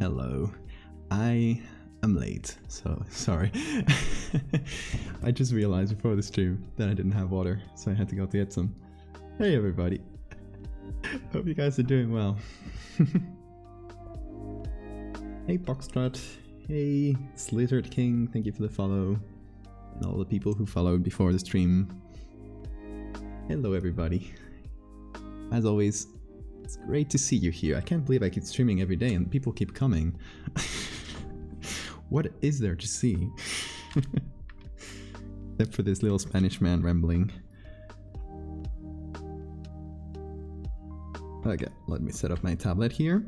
Hello. I am late, so sorry. I just realized before the stream that I didn't have water, so I had to go to get some. Hey everybody. Hope you guys are doing well. Hey Boxtrot. Hey Slithered King, thank you for the follow. And all the people who followed before the stream. Hello everybody. As always, it's great to see you here. I can't believe I keep streaming every day and people keep coming. What is there to see? Except for this little Spanish man rambling. Okay, let me set up my tablet here.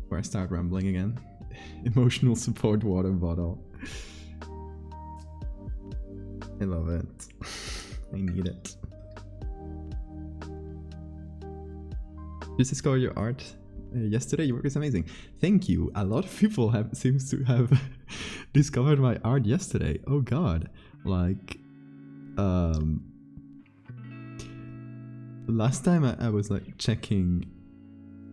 Before I start rambling again. Emotional support water bottle. I love it. I need it. Just discovered your art yesterday. Your work is amazing. Thank you. A lot of people seems to have discovered my art yesterday. Oh god. Like last time I was like checking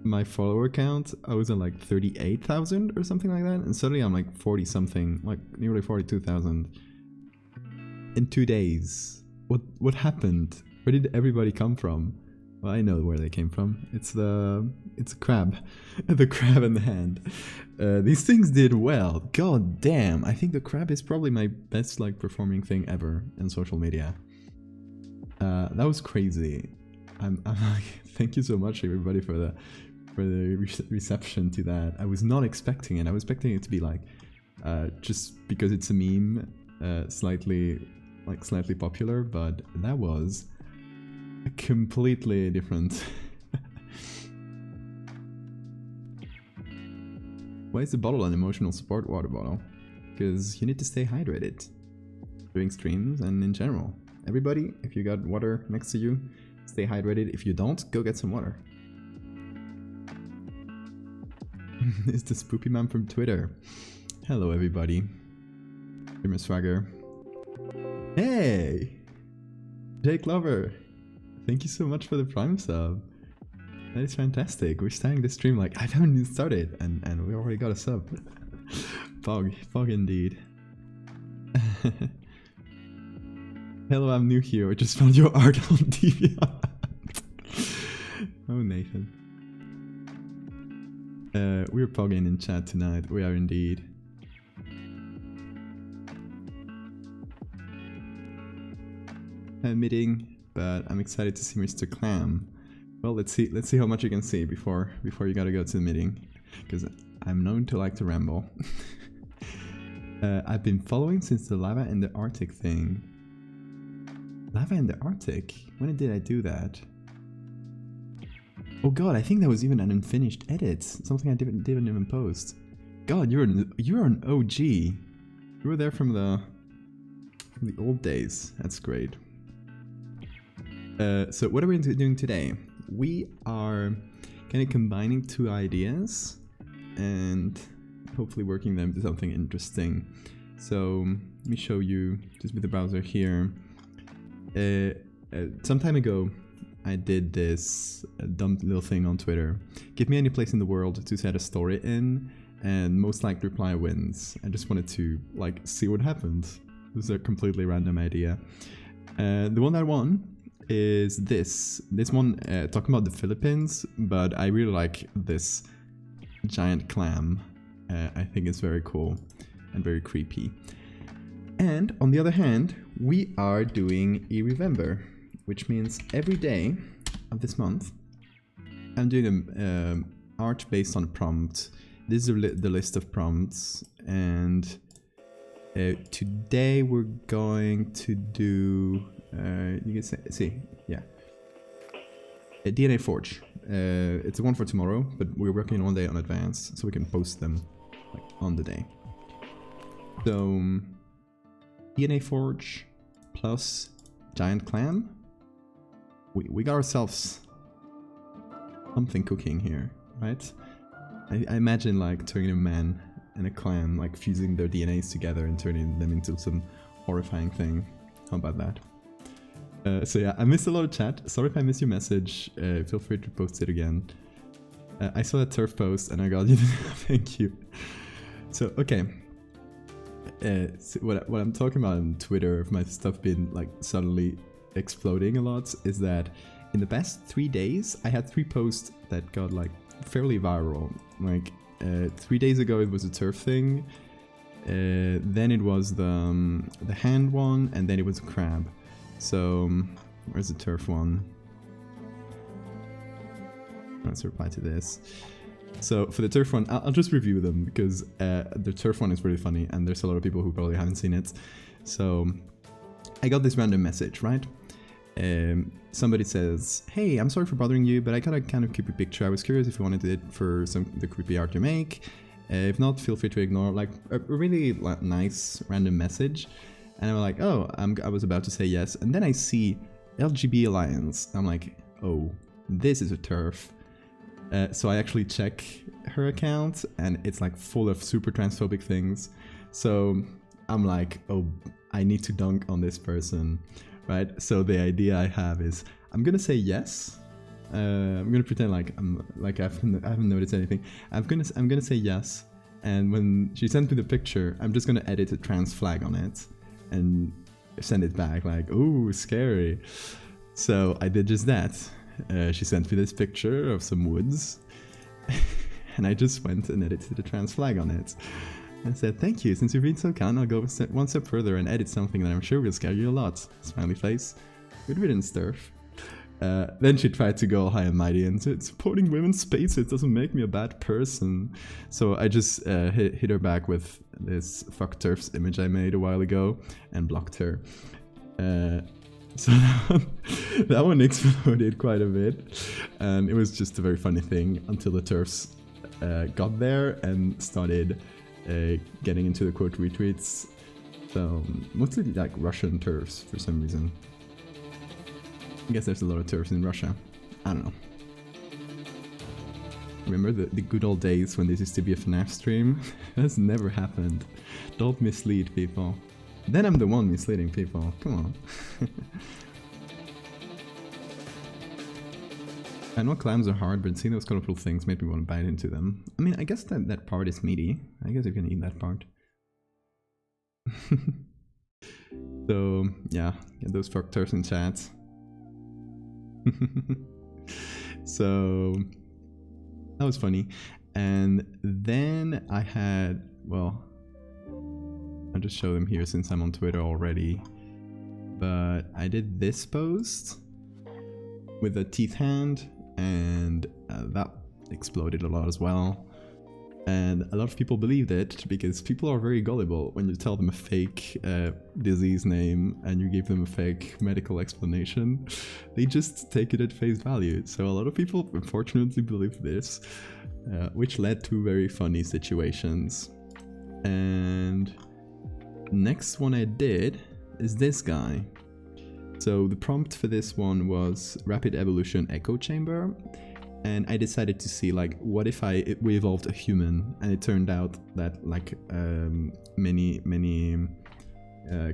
my follower count, I was at like 38,000 or something like that, and suddenly I'm like 40 something, like nearly 42,000 in 2 days. What happened? Where did everybody come from? Well, I know where they came from. It's a crab. The crab in the hand. These things did well. God damn. I think the crab is probably my best like performing thing ever in social media. That was crazy. I'm like, thank you so much everybody for the reception to that. I was not expecting it. I was expecting it to be like just because it's a meme, slightly popular, but that was completely different. Why is the bottle an emotional support water bottle? Because you need to stay hydrated during streams and in general. Everybody, if you got water next to you, stay hydrated. If you don't, go get some water. It's the Spoopy Man from Twitter. Hello everybody. Jimmy Swagger. Hey! Jake Lover. Thank you so much for the Prime sub. That is fantastic. We're starting the stream like I haven't even started and we already got a sub. Fog indeed. Hello, I'm new here. I just found your art on Valdevia. Oh, Nathan. We're pogging in chat tonight. We are indeed. Admitting. But I'm excited to see Mr. Clam. Well, let's see how much you can see before you gotta go to the meeting, because I'm known to like to ramble. I've been following since the lava in the Arctic thing. Lava in the Arctic? When did I do that? Oh god, I think that was even an unfinished edit. Something I didn't even post. God, you're an OG. You were there from the old days. That's great. So what are we doing today? We are kind of combining two ideas and hopefully working them to something interesting. So let me show you just with the browser here. Some time ago I did this dumb little thing on Twitter. Give me any place in the world to set a story in and most likely reply wins. I just wanted to like see what happened. It was a completely random idea. The one that won is this one talking about the Philippines, but I really like this giant clam. I think it's very cool and very creepy. And on the other hand, we are doing a Revember, which means every day of this month I'm doing art based on a prompt. This is the list of prompts, and today we're going to do you can see, yeah. A DNA Forge. It's the one for tomorrow, but we're working 1 day in advance, so we can post them like on the day. So, DNA Forge plus giant clam. We got ourselves something cooking here, right? I imagine like turning a man and a clam, like fusing their DNAs together and turning them into some horrifying thing. How about that? So yeah, I missed a lot of chat. Sorry if I missed your message. Feel free to post it again. I saw that turf post and I got you. Thank you. So, okay. So what I'm talking about on Twitter of my stuff being like suddenly exploding a lot is that in the past 3 days I had 3 posts that got like fairly viral. Like 3 days ago it was a turf thing, then it was the hand one, and then it was a crab. So where's the turf one? Let's reply to this. So for the turf one, I'll just review them because the turf one is really funny and there's a lot of people who probably haven't seen it. So I got this random message, right? Somebody says, "Hey, I'm sorry for bothering you, but I got a kind of creepy picture. I was curious if you wanted it for the creepy art you make. If not, feel free to ignore." Like a really nice random message. And I'm like, oh, I was about to say yes. And then I see LGB Alliance. I'm like, oh, this is a turf. So I actually check her account and it's like full of super transphobic things. So I'm like, oh, I need to dunk on this person, right? So the idea I have is I'm gonna say yes. I'm gonna pretend like I haven't noticed anything. I'm gonna say yes. And when she sent me the picture, I'm just gonna edit a trans flag on it and send it back like, ooh, scary. So I did just that. She sent me this picture of some woods and I just went and edited a trans flag on it. I said, "Thank you, since you've been so kind, I'll go one step further and edit something that I'm sure will scare you a lot." Smiley face. Good riddance, turf. Then she tried to go all high and mighty and said, "Supporting women's spaces doesn't make me a bad person." So I just hit her back with this fuck turfs image I made a while ago and blocked her. So that one exploded quite a bit, and it was just a very funny thing until the turfs got there and started getting into the quote retweets. So mostly like Russian turfs for some reason. I guess there's a lot of turfs in Russia. I don't know. Remember the good old days when this used to be a FNAF stream? That's never happened. Don't mislead people. Then I'm the one misleading people. Come on. I know clams are hard, but seeing those colorful things made me want to bite into them. I mean, I guess that part is meaty. I guess you can eat that part. So, yeah, get those fuck turfs in chat. So, that was funny. And then I had, well, I'll just show them here since I'm on Twitter already. But I did this post with a teeth hand, and that exploded a lot as well. And a lot of people believed it because people are very gullible when you tell them a fake disease name and you give them a fake medical explanation. They just take it at face value. So a lot of people unfortunately believed this, which led to very funny situations. And next one I did is this guy. So the prompt for this one was rapid evolution echo chamber, and I decided to see like what if we evolved a human, and it turned out that like many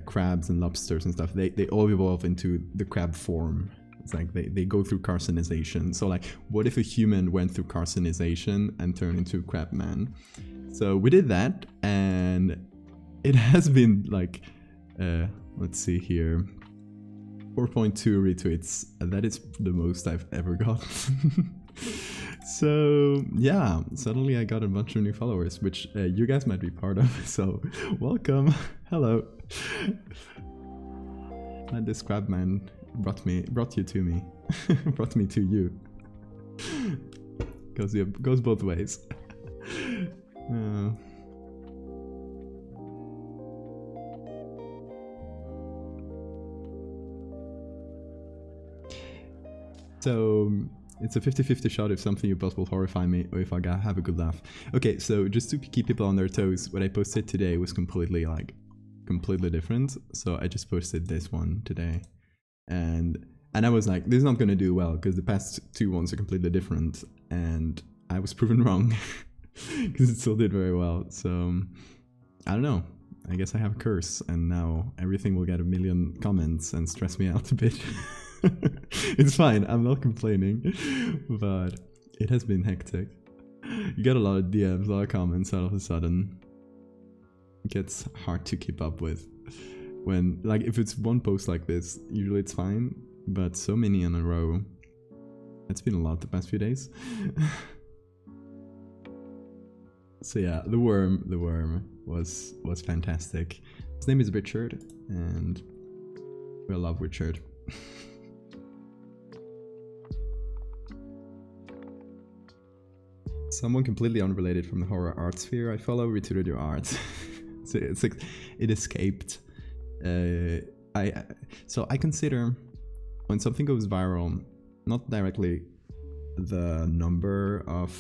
crabs and lobsters and stuff, they all evolve into the crab form. It's like they go through carcinization. So like what if a human went through carcinization and turned into Clam-man? So we did that, and it has been like let's see here, 4.2 retweets. That is the most I've ever got. So yeah, suddenly I got a bunch of new followers, which you guys might be part of, so welcome. Hello. And this Crabman brought you to me. Brought me to you. Goes both ways. So it's a 50-50 shot if something you post will horrify me or if I have a good laugh. Okay, so just to keep people on their toes, what I posted today was completely different. So I just posted this one today, and I was like, this is not gonna do well because the past two ones are completely different, and I was proven wrong because it still did very well. So I don't know. I guess I have a curse, and now everything will get a million comments and stress me out a bit. It's fine, I'm not complaining, but It has been hectic. You get a lot of DMs, a lot of comments all of a sudden. It gets hard to keep up with. When, like, if it's one post like this, usually it's fine, but so many in a row. It's been a lot the past few days. So yeah, the worm was fantastic. His name is Richard, and we love Richard. Someone completely unrelated from the horror art sphere I follow retweeted your art. So it's like it escaped. So I consider when something goes viral, not directly the number of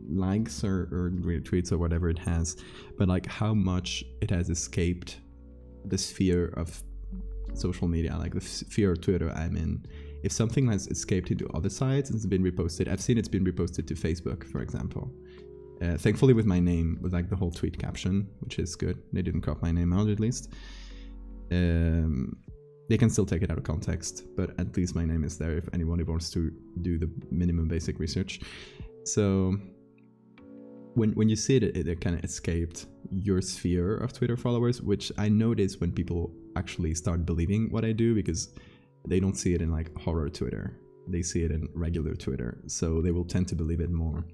likes or retweets or whatever it has, but like how much it has escaped the sphere of social media, like the sphere of Twitter I'm in. If something has escaped into other sites and it's been reposted, I've seen it's been reposted to Facebook, for example. Thankfully with my name, with like the whole tweet caption, which is good. They didn't crop my name out at least. They can still take it out of context, but at least my name is there if anyone wants to do the minimum basic research. So when you see it, it kind of escaped your sphere of Twitter followers, which I notice when people actually start believing what I do, because they don't see it in like horror Twitter. They see it in regular Twitter, so they will tend to believe it more.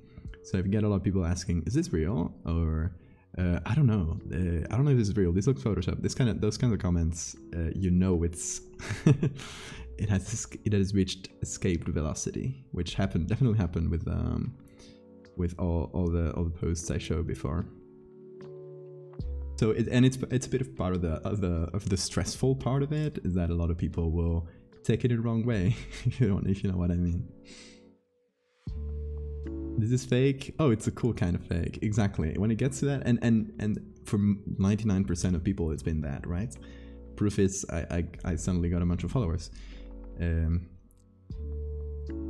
So if you get a lot of people asking, is this real? Or I don't know if this is real, this looks photoshopped, those kinds of comments, you know it's it has reached escaped velocity, which definitely happened with all the posts I showed before. So it's a bit of part of the stressful part of it, is that a lot of people will take it the wrong way, if you know what I mean. This is fake. Oh, it's a cool kind of fake. Exactly. When it gets to that, and for 99% of people, it's been that, right? Proof is I suddenly got a bunch of followers.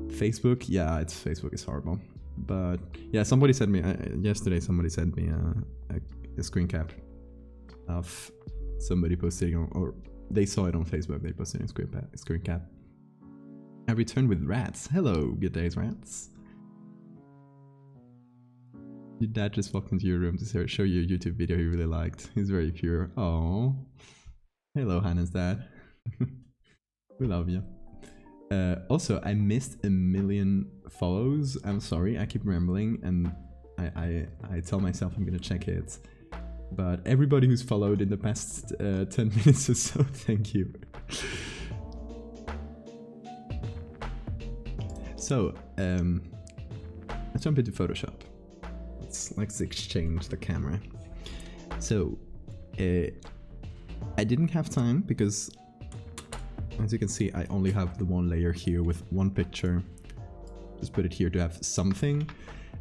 Facebook, yeah, Facebook is horrible. But yeah, somebody sent me yesterday. Somebody sent me a screen cap of somebody posting or they saw it on Facebook. They posted a screen cap. I returned with rats. Hello, good days, rats. Your dad just walked into your room to show you a YouTube video he really liked. He's very pure. Oh, hello, Hannah's dad. We love you. Also, I missed 1 million follows. I'm sorry, I keep rambling and I tell myself I'm gonna check it. But everybody who's followed in the past 10 minutes or so, thank you. So, let's jump into Photoshop. Let's exchange the camera. So, I didn't have time because, as you can see, I only have the one layer here with one picture. Just put it here to have something,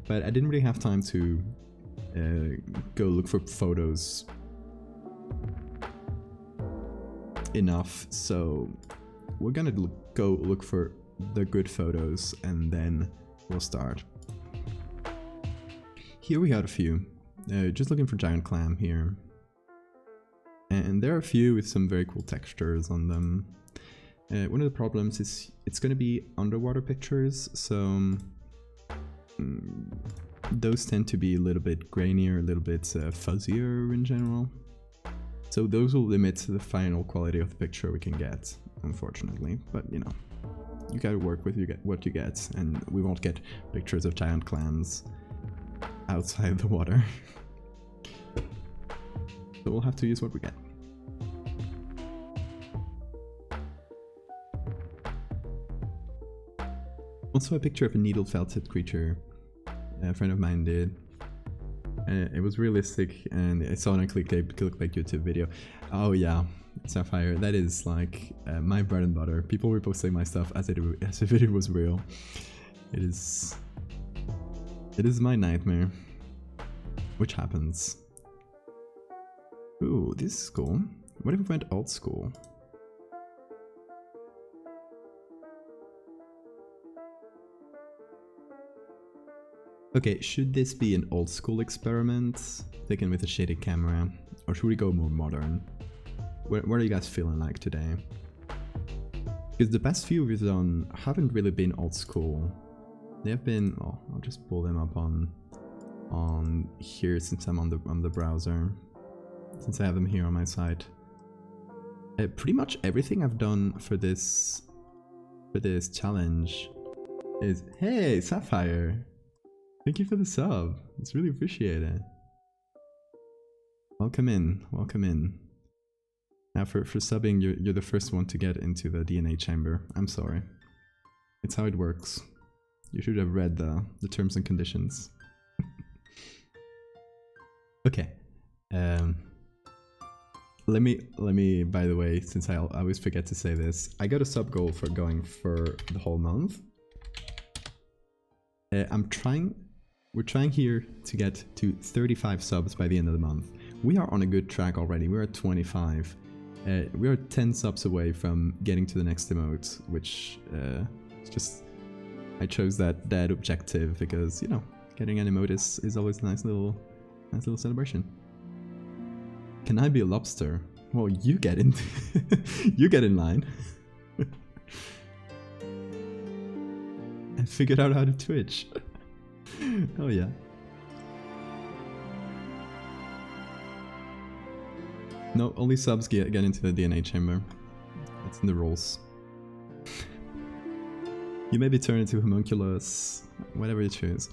but I didn't really have time to go look for photos enough. So we're gonna go look for the good photos and then we'll start. Here we got a few. Just looking for giant clam here. And there are a few with some very cool textures on them. One of the problems is it's going to be underwater pictures, so those tend to be a little bit grainier, a little bit fuzzier in general. So those will limit the final quality of the picture we can get, unfortunately. But you know, you gotta work with what you get, and we won't get pictures of giant clams outside the water. So we'll have to use what we get. Also a picture of a needle-felted creature a friend of mine did. It was realistic and I saw it on clickbait YouTube video. Oh yeah, Sapphire, that is like my bread and butter. People were posting my stuff as if it was real. It is my nightmare. Which happens. Ooh, this is cool. What if we went old school? Okay, should this be an old school experiment, taken with a shaded camera, or should we go more modern? What are you guys feeling like today? Because the past few we've done haven't really been old school. They have been. Oh, I'll just pull them up on here since I'm on the browser. Since I have them here on my site. Pretty much everything I've done for this challenge is, hey, Sapphire, thank you for the sub. It's really appreciated. Welcome in, welcome in. Now for subbing, you're the first one to get into the DNA chamber. I'm sorry. It's how it works. You should have read the terms and conditions. Okay. Let me, by the way, since I always forget to say this, I got a sub goal for going for the whole month. We're trying here to get to 35 subs by the end of the month. We are on a good track already. We're at 25. We are 10 subs away from getting to the next emote, which just, I chose that objective because, you know, getting an emote is always a nice little celebration. Can I be a lobster? Well, you get in. You get in line. I figured out how to Twitch. Oh yeah. No, only subs get into the DNA chamber. It's in the rules. You maybe turn into homunculus, whatever you choose.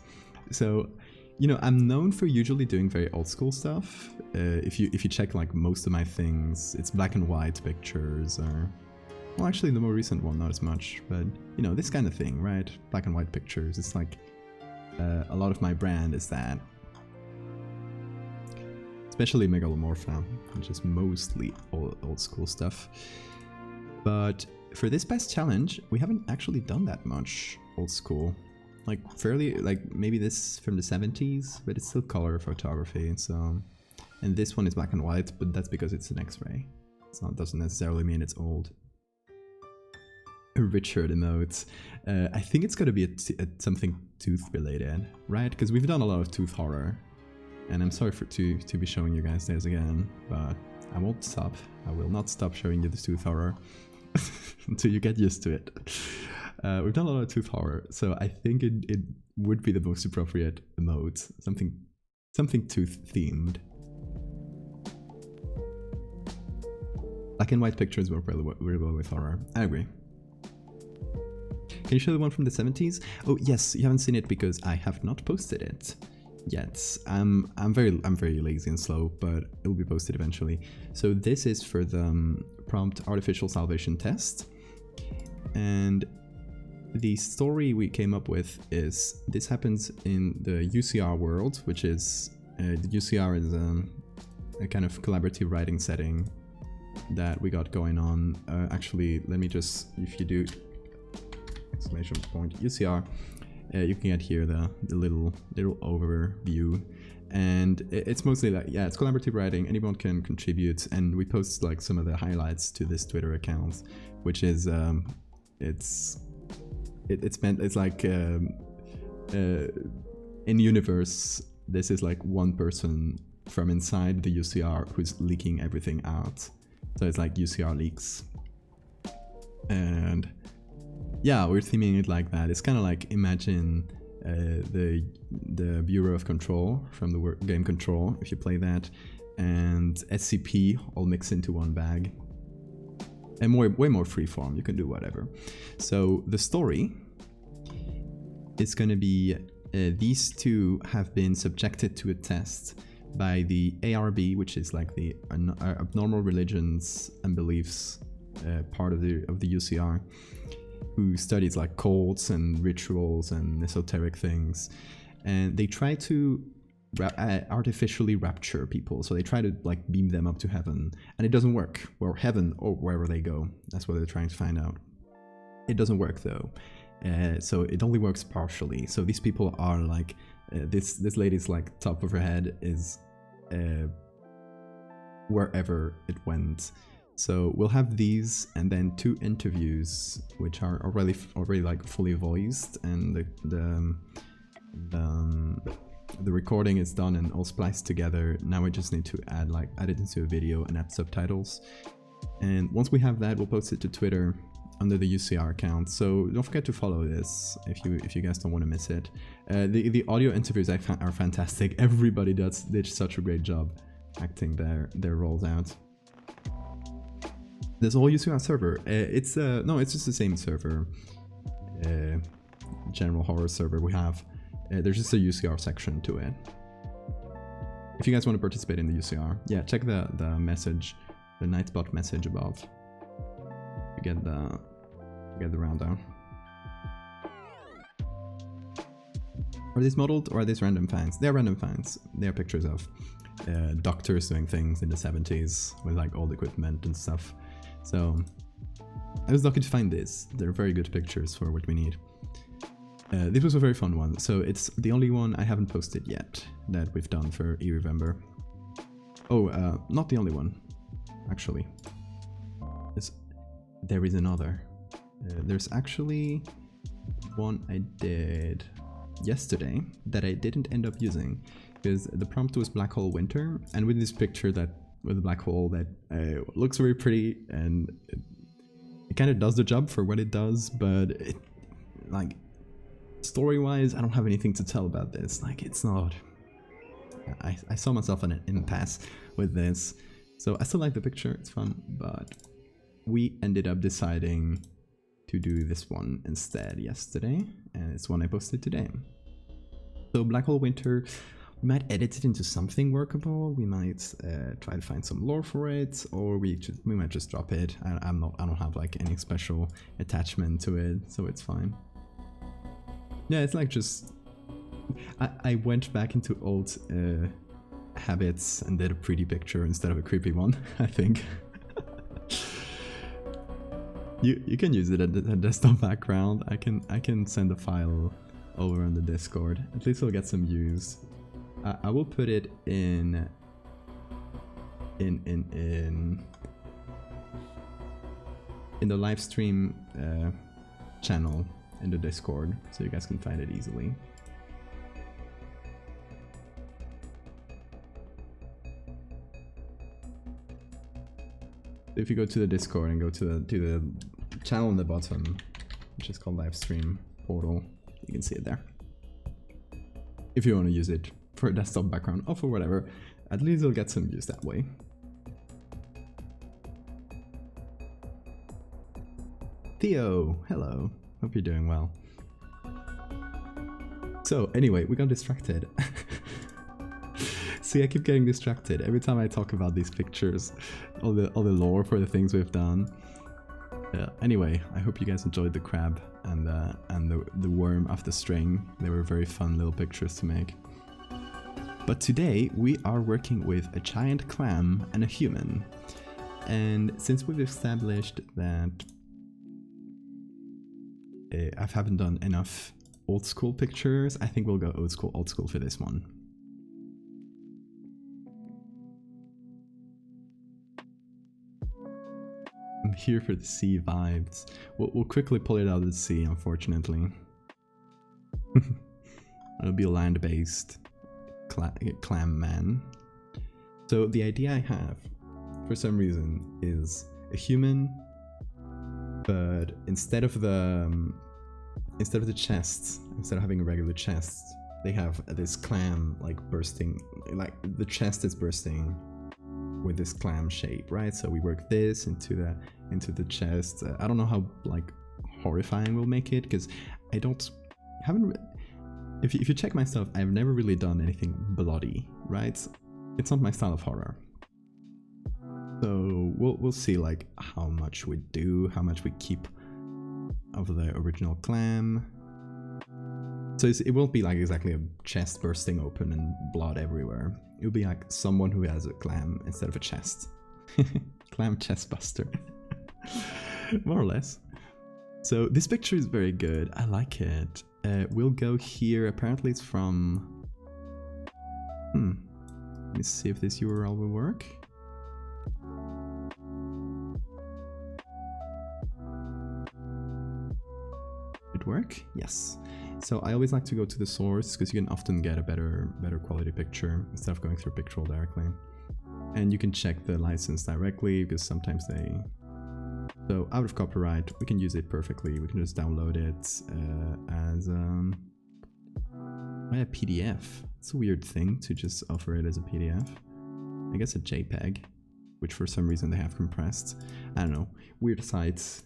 So, you know, I'm known for usually doing very old school stuff. If you check like most of my things, it's black and white pictures, or well, actually the more recent one not as much, but you know, this kind of thing, right? Black and white pictures. It's like a lot of my brand is that. Especially Megalomorpha, which is mostly old school stuff. But for this past challenge, we haven't actually done that much old school. Like fairly, like maybe this from the 70s, but it's still color photography. So, and this one is black and white, but that's because it's an X-ray. So it doesn't necessarily mean it's old. A Richard emote. I think it's gonna be something tooth related, right? Because we've done a lot of tooth horror. And I'm sorry to be showing you guys this again, but I won't stop. I will not stop showing you the tooth horror until you get used to it. We've done a lot of tooth horror, so I think it would be the most appropriate emote. Something tooth themed. Black and white pictures work really well with horror. I agree. Can you show the one from the 70s? Oh yes, you haven't seen it because I have not posted it yet. I'm very lazy and slow, but it will be posted eventually. So this is for the prompt artificial salvation test, and the story we came up with is this happens in the UCR world, which is the UCR is a kind of collaborative writing setting that we got going on. Actually, let me just, if you do exclamation point UCR, you can get here the little overview, and it's mostly like, yeah, it's collaborative writing. Anyone can contribute, and we post like some of the highlights to this Twitter account, which is it's like in universe, this is like one person from inside the UCR who's leaking everything out. So it's like UCR leaks, and yeah, we're theming it like that. It's kind of like, imagine the Bureau of Control from the game Control, if you play that, and SCP all mixed into one bag. And way more freeform, you can do whatever. So the story is going to be these two have been subjected to a test by the ARB, which is like the Abnormal Religions and Beliefs part of the UCR, who studies like cults and rituals and esoteric things, and they try to artificially rapture people. So they try to like beam them up to heaven, and it doesn't work, or heaven, or wherever they go. That's what they're trying to find out. It doesn't work though, so it only works partially. So these people are like this lady's like top of her head is wherever it went. So we'll have these, and then 2 interviews, which are already like fully voiced, and the recording is done and all spliced together. Now we just need to add it into a video and add subtitles. And once we have that, we'll post it to Twitter, under the UCR account. So don't forget to follow this if you guys don't want to miss it. The audio interviews are fantastic. Everybody did such a great job acting their roles out. There's a whole UCR server. It's just the same server, general horror server we have. There's just a UCR section to it. If you guys want to participate in the UCR, yeah, check the message, the Nightbot message above. You get the rundown. Are these modeled or are these random finds? They're random finds. They are pictures of doctors doing things in the 70s with like old equipment and stuff. So I was lucky to find this. They're very good pictures for what we need. This was a very fun one. So it's the only one I haven't posted yet that we've done for eRemember. Oh, not the only one, actually. There is another. There's actually one I did yesterday that I didn't end up using because the prompt was Black Hole Winter, and with this picture with the black hole that looks very pretty and it kind of does the job for what it does, but it, like, story-wise, I don't have anything to tell about this. Like, it's not... I saw myself in an impasse with this, so I still like the picture, it's fun, but we ended up deciding to do this one instead yesterday, and it's one I posted today. So Black Hole Winter, we might edit it into something workable, we might try to find some lore for it, or we might just drop it. I don't have like any special attachment to it, so it's fine. Yeah, it's like just... I went back into old habits and did a pretty picture instead of a creepy one, I think. You can use it as a desktop background. I can send a file over on the Discord. At least it'll get some use. I will put it in the live stream channel in the Discord, so you guys can find it easily. If you go to the Discord and go to the channel on the bottom, which is called live stream portal, you can see it there. If you want to use it for a desktop background or for whatever, at least it'll get some use that way. Theo, hello. Hope you're doing well. So anyway, we got distracted. See, I keep getting distracted every time I talk about these pictures, all the lore for the things we've done. Anyway, I hope you guys enjoyed the crab and the worm off the string. They were very fun little pictures to make. But today we are working with a giant clam and a human. And since we've established that I haven't done enough old school pictures, I think we'll go old school for this one. I'm here for the sea vibes. We'll quickly pull it out of the sea, unfortunately. It'll be a land-based Clam-man. So the idea I have, for some reason, is a human, but instead of the chest, instead of having a regular chest, they have this clam like bursting, like the chest is bursting with this clam shape, right? So we work this into the chest. I don't know how like horrifying we'll make it, because if you check my stuff, I've never really done anything bloody, right? It's not my style of horror. So we'll see like how much we do, how much we keep of the original clam. So it won't be like exactly a chest bursting open and blood everywhere. It'll be like someone who has a clam instead of a chest. Clam chest buster. More or less. So this picture is very good. I like it. We'll go here. Apparently it's from... Let me see if this URL will work. It work? Yes. So I always like to go to the source because you can often get a better quality picture instead of going through Pictorial directly. And you can check the license directly because sometimes So out of copyright, we can use it perfectly. We can just download it as a PDF. It's a weird thing to just offer it as a PDF. I guess a JPEG, which for some reason they have compressed. I don't know. Weird sites.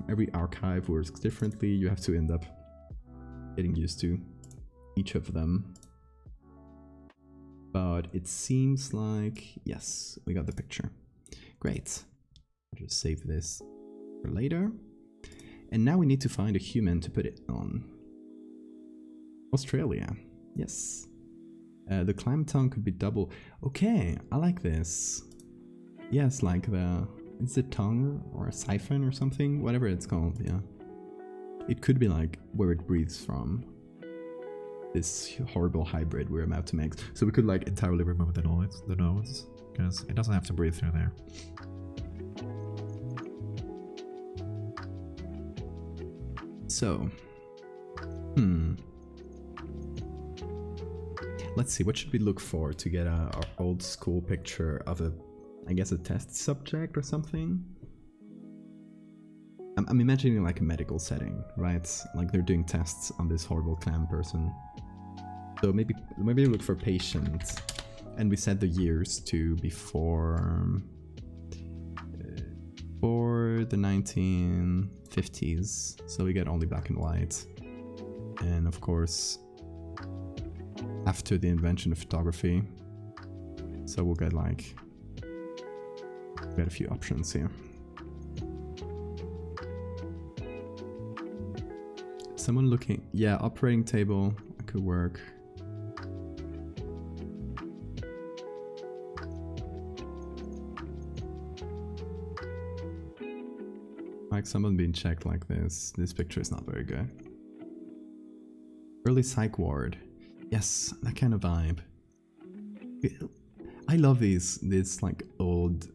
Every archive works differently. You have to end up getting used to each of them. But it seems like, yes, we got the picture. Great. I'll just save this for later. And now we need to find a human to put it on. Australia. Yes. The clam tongue could be double. Okay, I like this. Yes, like the... Is it tongue or a siphon or something? Whatever it's called, yeah. It could be like where it breathes from. This horrible hybrid we're about to make. So we could like entirely remove the nose, because it doesn't have to breathe through there. So, let's see, what should we look for to get our old school picture of a, I guess a test subject or something? I'm imagining like a medical setting, right? Like they're doing tests on this horrible clam person. So maybe look for patients, and we set the years to before the 1950s, so we get only black and white, and of course after the invention of photography. So we'll get like a few options here. Someone looking, yeah, operating table, that could work. Like someone being checked like this. This picture is not very good. Early psych ward. Yes, that kind of vibe. I love these like old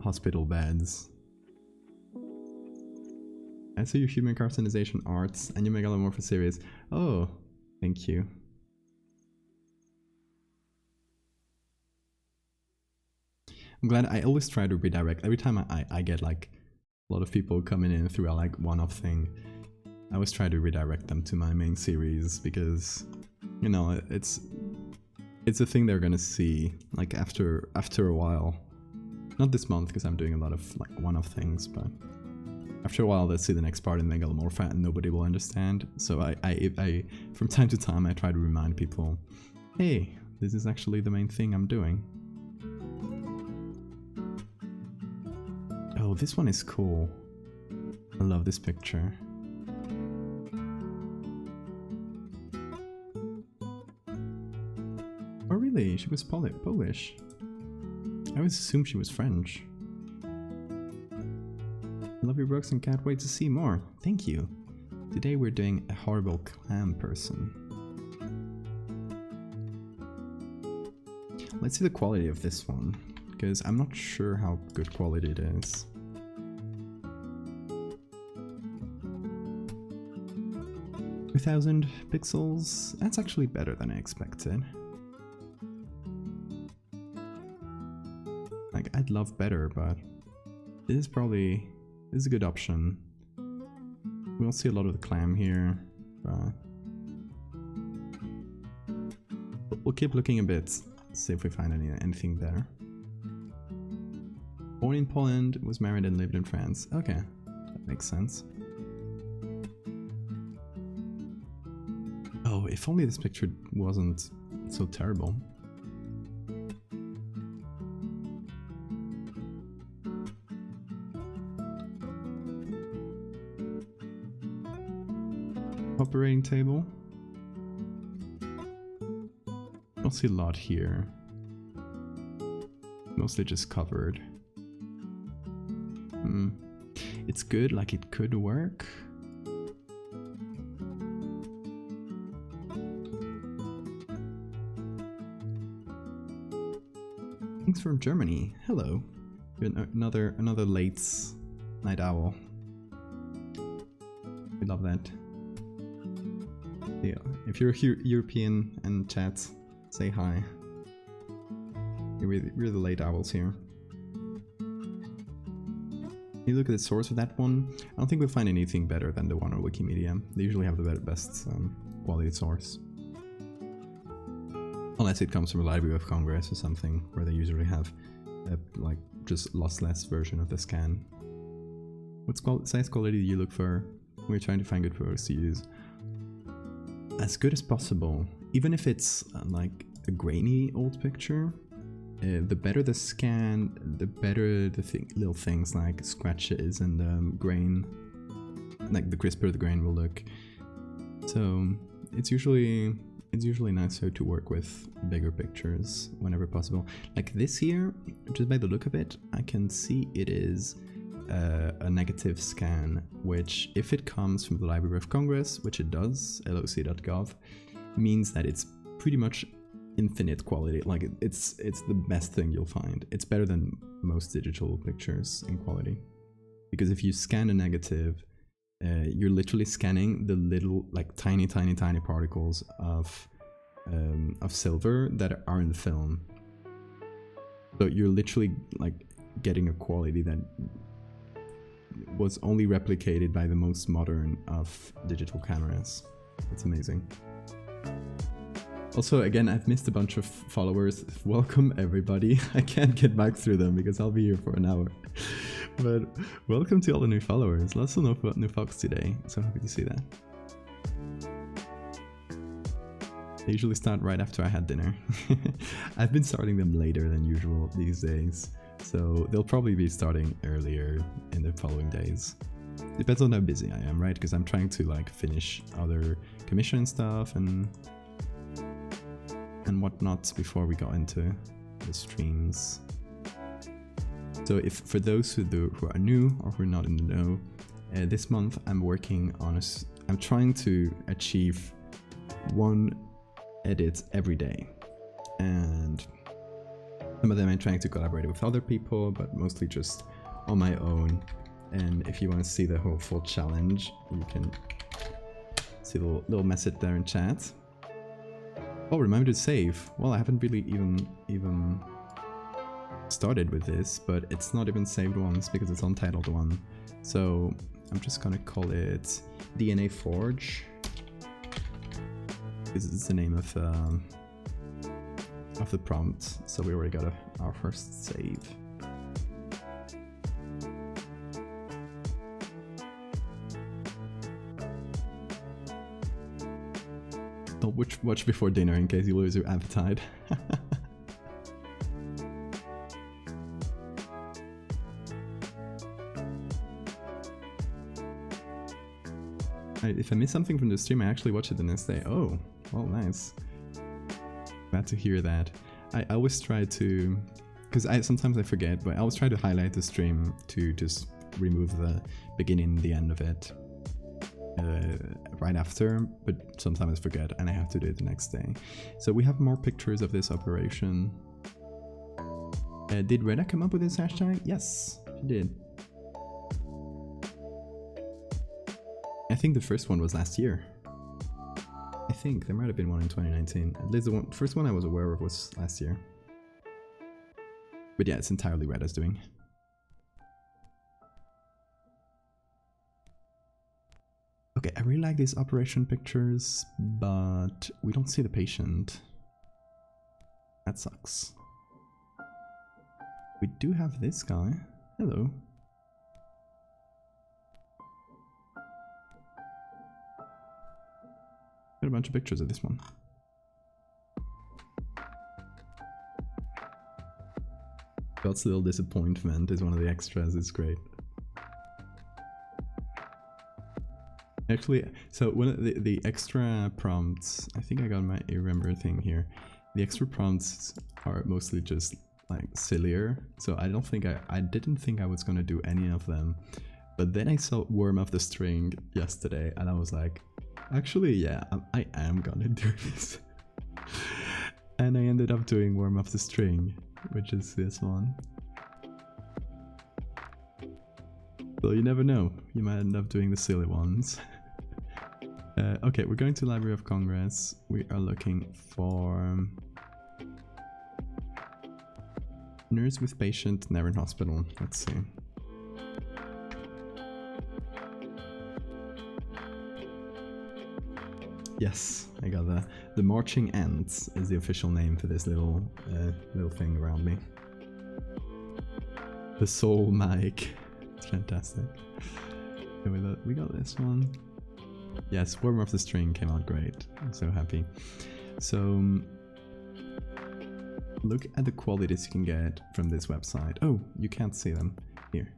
hospital beds. I see your human cartoonization arts and your megalomorph series. Oh, thank you. I'm glad. I always try to redirect. Every time I get like a lot of people coming in through a like one-off thing, I always try to redirect them to my main series, because you know it's a thing they're gonna see like after a while. Not this month because I'm doing a lot of like one-off things, but after a while they'll see the next part in Megalomorpha and nobody will understand. So I from time to time I try to remind people, hey, this is actually the main thing I'm doing. Oh, this one is cool. I love this picture. Oh really? She was Polish. I always assumed she was French. I love your books and can't wait to see more. Thank you. Today we're doing a horrible clam person. Let's see the quality of this one, because I'm not sure how good quality it is. $2,000 pixels? That's actually better than I expected. Like, I'd love better, but this is probably... This is a good option. We'll see a lot of the clam here, but we'll keep looking a bit, see if we find anything there. Born in Poland, was married and lived in France. Okay, that makes sense. Oh, if only this picture wasn't so terrible. Operating table. I don't see a lot here. Mostly just covered. It's good, like it could work. Thanks from Germany. Hello. Another late night owl. We love that. Yeah, if you're European and chat, say hi. We're the late owls here. You look at the source of that one, I don't think we'll find anything better than the one on Wikimedia. They usually have the best quality source. Unless it comes from a Library of Congress or something, where they usually have a, like, just lossless version of the scan. What size quality do you look for when you're trying to find good photos to use? As good as possible. Even if it's like a grainy old picture, the better the scan, the better the little things like scratches and grain, like the crisper the grain will look. So it's usually nicer to work with bigger pictures whenever possible. Like this here, just by the look of it, I can see it is a negative scan, which if it comes from the Library of Congress, which it does, loc.gov, means that it's pretty much infinite quality. Like it's the best thing you'll find. It's better than most digital pictures in quality, because if you scan a negative, you're literally scanning the little, like, tiny particles of silver that are in the film. So you're literally like getting a quality that was only replicated by the most modern of digital cameras. It's amazing. Also, again, I've missed a bunch of followers. Welcome everybody. I can't get back through them because I'll be here for an hour. But welcome to all the new followers. Lots of new folks today. So happy to see that. They usually start right after I had dinner. I've been starting them later than usual these days. So they'll probably be starting earlier in the following days. Depends on how busy I am, right? Because I'm trying to like finish other commission stuff and whatnot before we got into the streams. So if for those who are new or who are not in the know, this month I'm working on I'm trying to achieve one edit every day, and some of them I'm trying to collaborate with other people, but mostly just on my own. And if you want to see the whole full challenge, you can see the little message there in chat. Oh, remember to save. Well, I haven't really even started with this, but it's not even saved once because it's untitled one. So I'm just gonna call it DNA Forge. This is the name of the prompt. So we already got our first save. Don't watch before dinner in case you lose your appetite. Right, if I miss something from the stream, I actually watch it the next day. Oh, well, nice. Glad to hear that. I always try to, because sometimes I forget, but I always try to highlight the stream to just remove the beginning, the end of it. Right after, but sometimes I forget and I have to do it the next day. So we have more pictures of this operation. Did Reda come up with this hashtag? Yes, she did. I think the first one was last year. I think there might have been one in 2019. At least the first one I was aware of was last year. But yeah, it's entirely Reda's doing. Okay, I really like these operation pictures, but we don't see the patient. That sucks. We do have this guy. Hello. Got a bunch of pictures of this one. God's Little Disappointment is one of the extras, it's great. Actually, so one of the extra prompts, I think I got my remember thing here. The extra prompts are mostly just like sillier, so I didn't think I was gonna do any of them. But then I saw Worm of the String yesterday, and I was like, actually, yeah, I am gonna do this. And I ended up doing Worm of the String, which is this one. So you never know, you might end up doing the silly ones. Okay, we're going to Library of Congress. We are looking for nurse with patient, never in hospital. Let's see. Yes, I got that. The Marching Ants is the official name for this little thing around me. The Soul Mic. It's fantastic. Okay, we got this one. Yes, Worm of the String came out great. I'm so happy. So, look at the qualities you can get from this website. Oh, you can't see them. Here.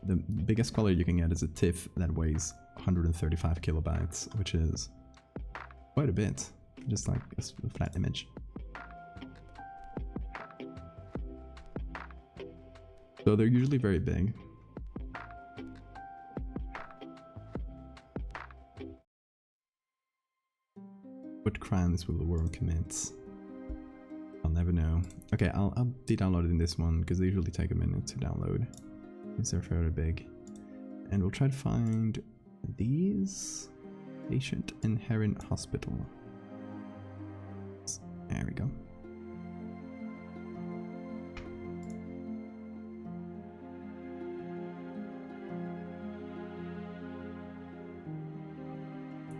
The biggest quality you can get is a TIFF that weighs 135 kilobytes, which is quite a bit. Just like a flat image. So they're usually very big. What crimes will the worm commit? I'll never know. Okay, I'll be downloading this one because they usually take a minute to download. These are fairly big. And we'll try to find these. Patient in Heron Hospital. There we go.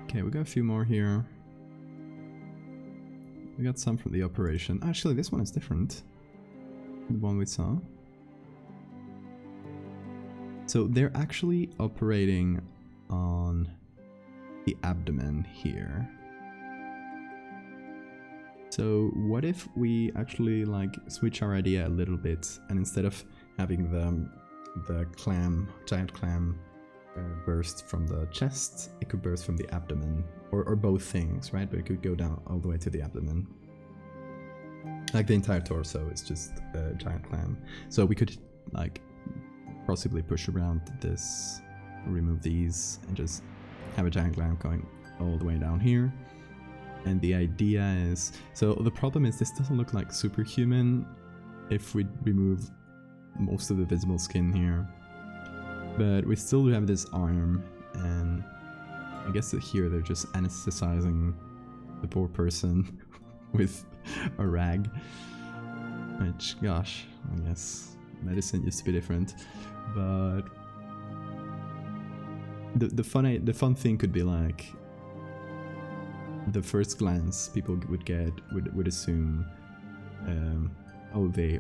Okay, we got a few more here. We got some from the operation. Actually, this one is different. The one we saw. So they're actually operating on the abdomen here. So what if we actually like switch our idea a little bit, and instead of having the giant clam burst from the chest, it could burst from the abdomen, or both things, right? But it could go down all the way to the abdomen. Like the entire torso is just a giant clam. So we could like possibly push around this, remove these, and just have a giant clam going all the way down here. And the idea is, so the problem is this doesn't look like superhuman if we remove most of the visible skin here. But we still have this arm, and I guess that here they're just anesthetizing the poor person with a rag. Which, gosh, I guess medicine used to be different. But the fun thing could be like, the first glance people would assume, oh, are they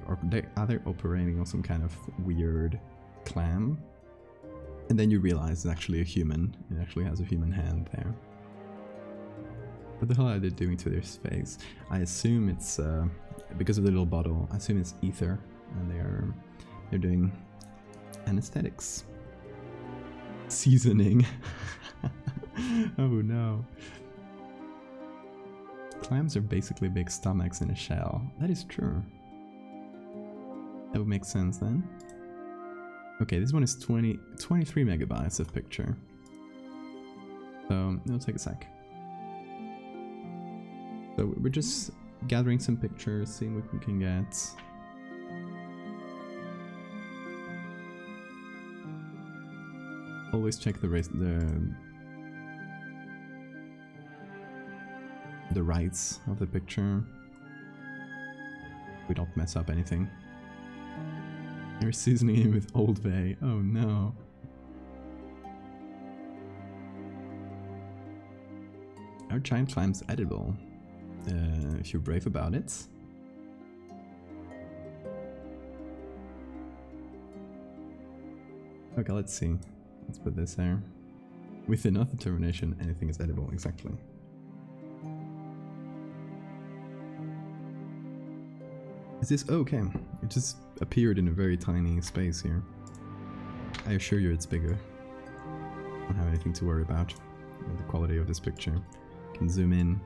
operating on some kind of weird clam? And then you realize it's actually a human. It actually has a human hand there. What the hell are they doing to their face? I assume it's because of the little bottle. I assume it's ether, and they're doing anesthetics, seasoning. Oh no. Clams are basically big stomachs in a shell. That is true. That would make sense then. Okay, this one is 23 megabytes of picture. So it'll take a sec. So we're just gathering some pictures, seeing what we can get. Always check the rights of the picture. We don't mess up anything. They're seasoning it with Old Bay. Oh no. Are giant clams edible? If you're brave about it. Okay, let's see. Let's put this there. With enough determination, anything is edible, exactly. Is this okay? It just appeared in a very tiny space here. I assure you it's bigger. I don't have anything to worry about with the quality of this picture. Can zoom in.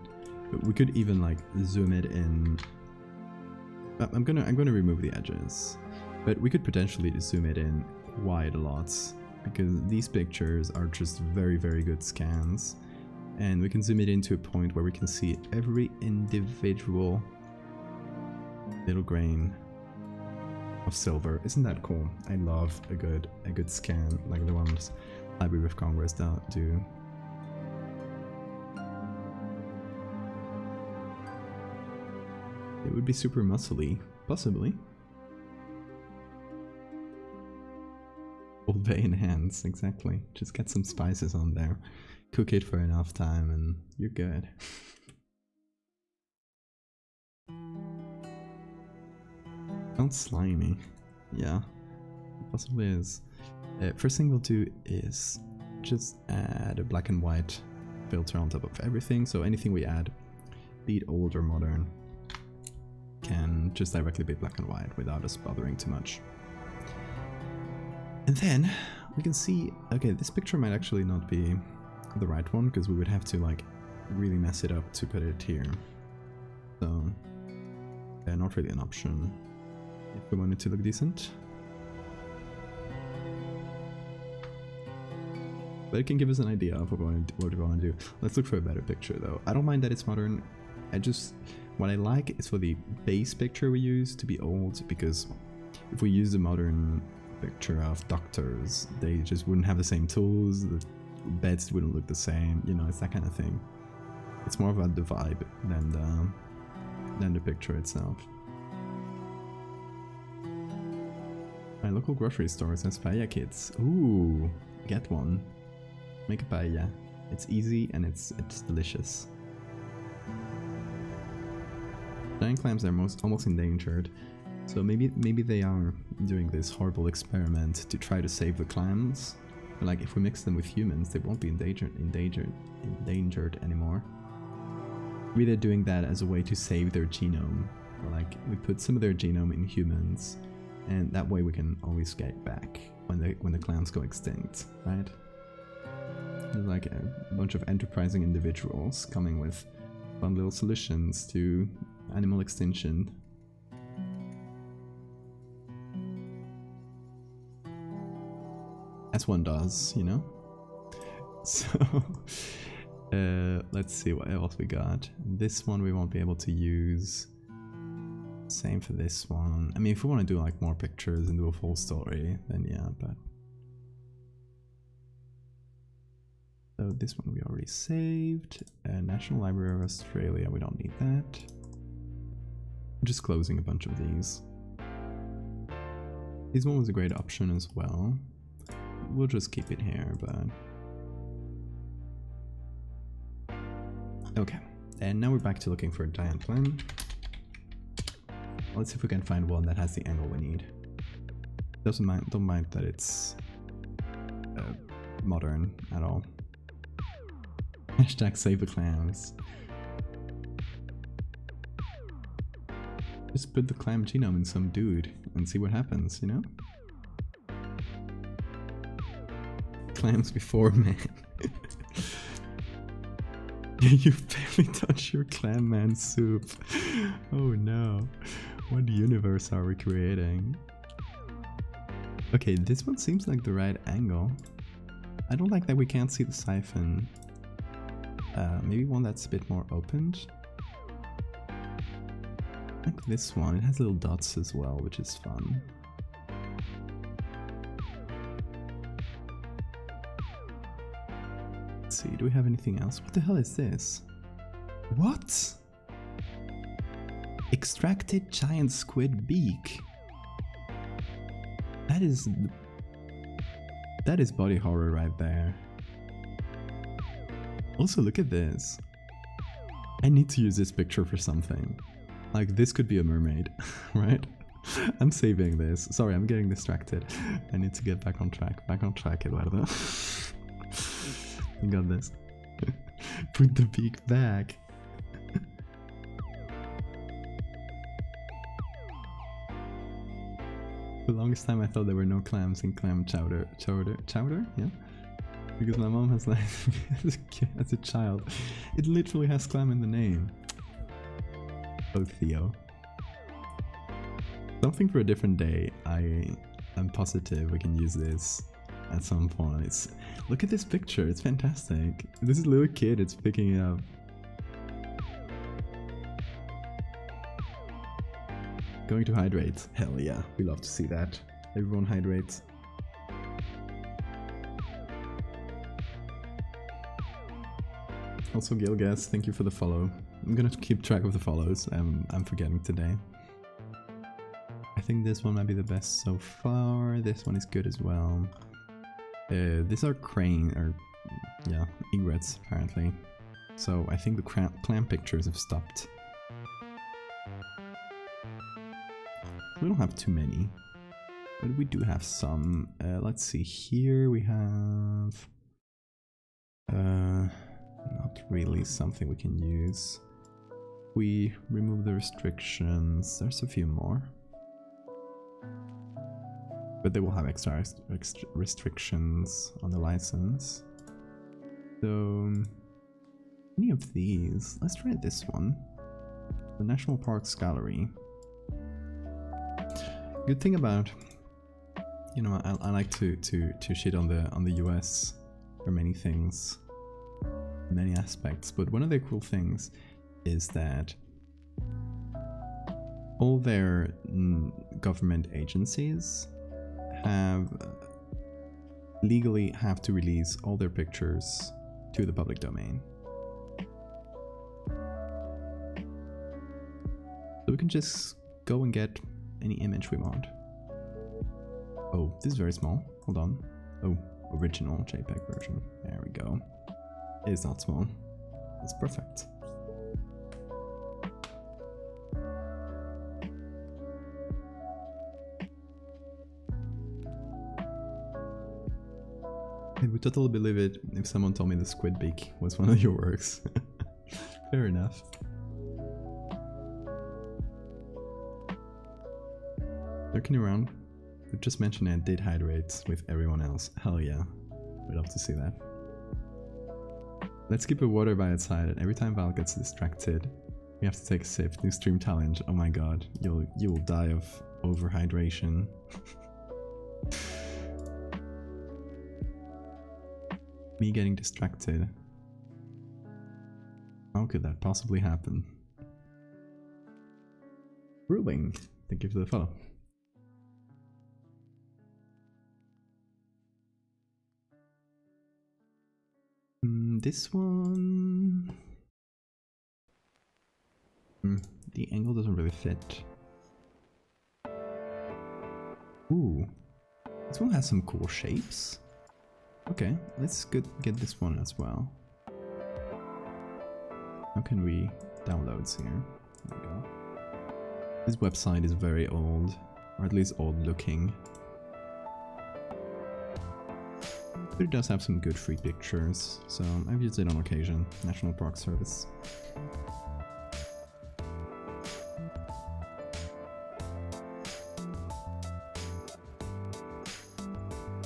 But we could even like zoom it in. I'm gonna remove the edges, but we could potentially zoom it in quite a lot, because these pictures are just very, very good scans, and we can zoom it in to a point where we can see every individual little grain of silver. Isn't that cool? I love a good scan like the ones Library of Congress do. It would be super muscly, possibly. Old Bay in hands, exactly. Just get some spices on there. cook it for enough time and you're good. Sounds slimy. Yeah, it possibly is. First thing we'll do is just add a black and white filter on top of everything, so anything we add, be it old or modern, can just directly be black and white without us bothering too much. And then we can see, okay, this picture might actually not be the right one because we would have to like really mess it up to put it here. So not really an option if we want it to look decent. But it can give us an idea of what we want to do. Let's look for a better picture though. I don't mind that it's modern. What I like is for the base picture we use to be old, because if we use the modern picture of doctors, they just wouldn't have the same tools, the beds wouldn't look the same, you know, it's that kind of thing. It's more about the vibe than the picture itself. My local grocery store says paella kits. Ooh, get one. Make a paella. It's easy and it's delicious. Giant clams are almost endangered, so maybe they are doing this horrible experiment to try to save the clams. But like if we mix them with humans, they won't be endangered anymore. Maybe they're doing that as a way to save their genome. Or like we put some of their genome in humans, and that way we can always get back when the clams go extinct, right? There's like a bunch of enterprising individuals coming with fun little solutions to animal extinction. As one does, you know? So, let's see what else we got. This one we won't be able to use. Same for this one. I mean, if we want to do like more pictures and do a full story, then yeah, but... So this one we already saved. National Library of Australia, we don't need that. I'm just closing a bunch of these. This one was a great option as well. We'll just keep it here, but... Okay, and now we're back to looking for a giant clam. Let's see if we can find one that has the angle we need. Don't mind that it's modern at all. Hashtag save the clams. Just put the clam genome in some dude and see what happens, you know? Clams before man. You barely touch your Clam-man soup. Oh no. What universe are we creating? Okay, this one seems like the right angle. I don't like that we can't see the siphon. Maybe one that's a bit more opened. I like this one. It has little dots as well, which is fun. Let's see, do we have anything else? What the hell is this? What? Extracted giant squid beak. That is body horror right there. Also, look at this. I need to use this picture for something. Like, this could be a mermaid, right? I'm saving this. Sorry, I'm getting distracted. I need to get back on track. Back on track, Eduardo. You got this. Put the beak back. For the longest time I thought there were no clams in clam chowder. Chowder? Yeah? Because my mom has like, as a child, it literally has clam in the name. Oh, Theo. Something for a different day. I'm positive we can use this at some point. Look at this picture, it's fantastic. This is a little kid, it's picking it up. Going to hydrate. Hell yeah, we love to see that. Everyone hydrates. Also, Gilgas, thank you for the follow. I'm gonna keep track of the follows. I'm forgetting today. I think this one might be the best so far. This one is good as well. These are crane, or yeah, egrets apparently. So I think the clam pictures have stopped. We don't have too many, but we do have some. Let's see, here we have not really something we can use. We remove the restrictions. There's a few more, but they will have extra restrictions on the license. So any of these, let's try this one, the National Parks Gallery. Good thing about, you know, I like to shit on the US for many things, many aspects, but one of the cool things is that all their government agencies legally have to release all their pictures to the public domain. So we can just go and get any image we want. Oh, this is very small. Hold on. Oh, original JPEG version. There we go. It is not small. It's perfect. I would totally believe it if someone told me the squid beak was one of your works. Fair enough. Lurking around, we've just mentioned I did hydrate with everyone else. Hell yeah, we'd love to see that. Let's keep a water by its side, and every time Val gets distracted, we have to take a sip. New stream challenge. Oh my god, you will die of overhydration. Me getting distracted. How could that possibly happen? Brewing. Thank you for the follow. This one... the angle doesn't really fit. Ooh. This one has some cool shapes. Okay, let's get this one as well. How can we downloads here? There we go. This website is very old, or at least old looking. But it does have some good free pictures, so I've used it on occasion. National Park Service.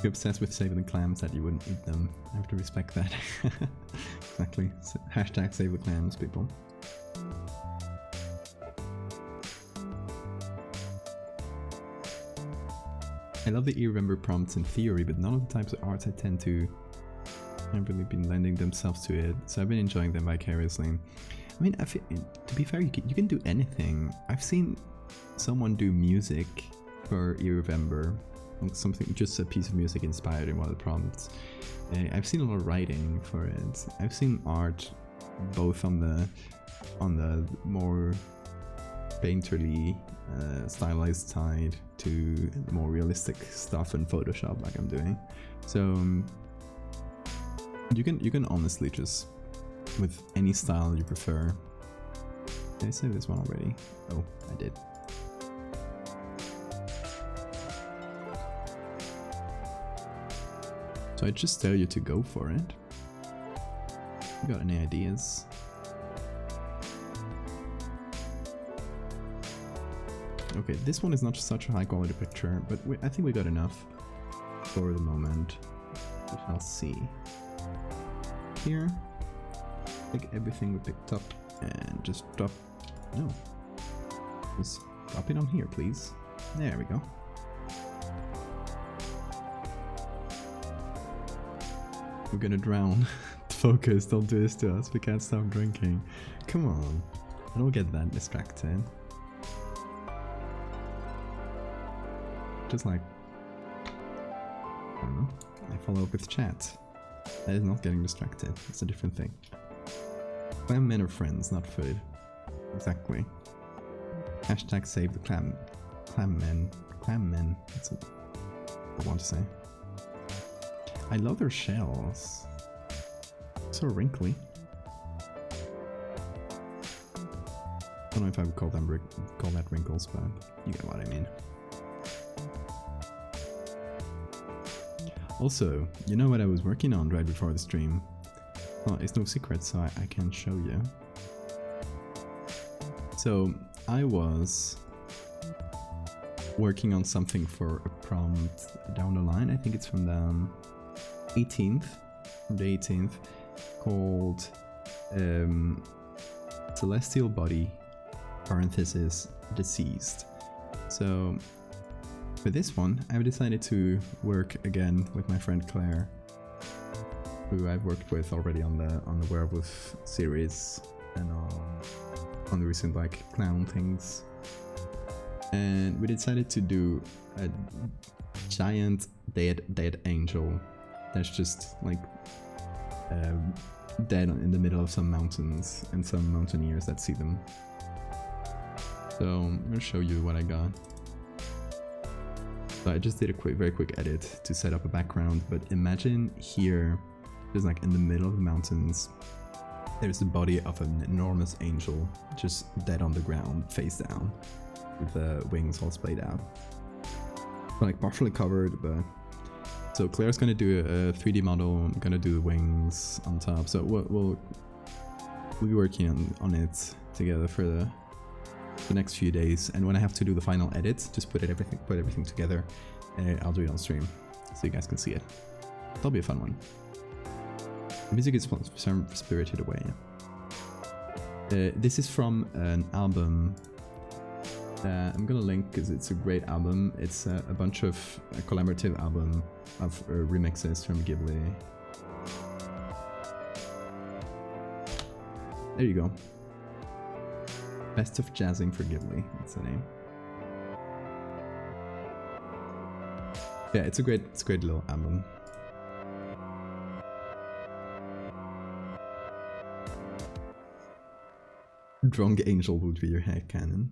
You're obsessed with saving the clams that you wouldn't eat them. I have to respect that. Exactly. So, hashtag save the clams, people. I love the ear-remember prompts in theory, but none of the types of arts I tend to have really been lending themselves to it, so I've been enjoying them vicariously. I mean, to be fair, you can do anything. I've seen someone do music for ear-remember, something, just a piece of music inspired in one of the prompts. I've seen a lot of writing for it. I've seen art both on the more painterly, stylized side to the more realistic stuff in Photoshop, like I'm doing. So you can honestly just, with any style you prefer. Did I say this one already? Oh, I did. So I just tell you to go for it. You got any ideas? Okay, this one is not such a high quality picture, but I think we got enough for the moment. We shall see. Here, take everything we picked up and just drop. No, just drop it on here, please. There we go. We're gonna drown. Focus, don't do this to us. We can't stop drinking. Come on, I don't get that distracted. Just like, I don't know, I follow up with chat. That is not getting distracted, it's a different thing. Clam-men are friends, not food. Exactly. Hashtag save the clam-men. Clam-men, that's what I want to say. I love their shells. So wrinkly. I don't know if I would call that wrinkles, but you get what I mean. Also, you know what I was working on right before the stream? Well, it's no secret, so I can show you. So, I was working on something for a prompt down the line. I think it's from the 18th, called Celestial Body, parenthesis, deceased. So, for this one, I've decided to work again with my friend Claire, who I've worked with already on the werewolf series and on the recent like clown things. And we decided to do a giant dead angel that's just like dead in the middle of some mountains and some mountaineers that see them. So I'm gonna show you what I got. So I just did a very quick edit to set up a background, but imagine here, just like in the middle of the mountains, there's the body of an enormous angel just dead on the ground, face down, with the wings all splayed out. Like partially covered, but... So Claire's gonna do a 3D model, I'm gonna do the wings on top, so we'll be working on it together for the next few days, and when I have to do the final edit, just put everything together, I'll do it on stream, so you guys can see it. That'll be a fun one. The music is Spirited Away. This is from an album that I'm gonna link because it's a great album. It's a bunch of a collaborative album of remixes from Ghibli. There you go. Best of Jazzing for Ghibli, that's the name. Yeah, it's a great little album. Drunk Angel would be your headcanon.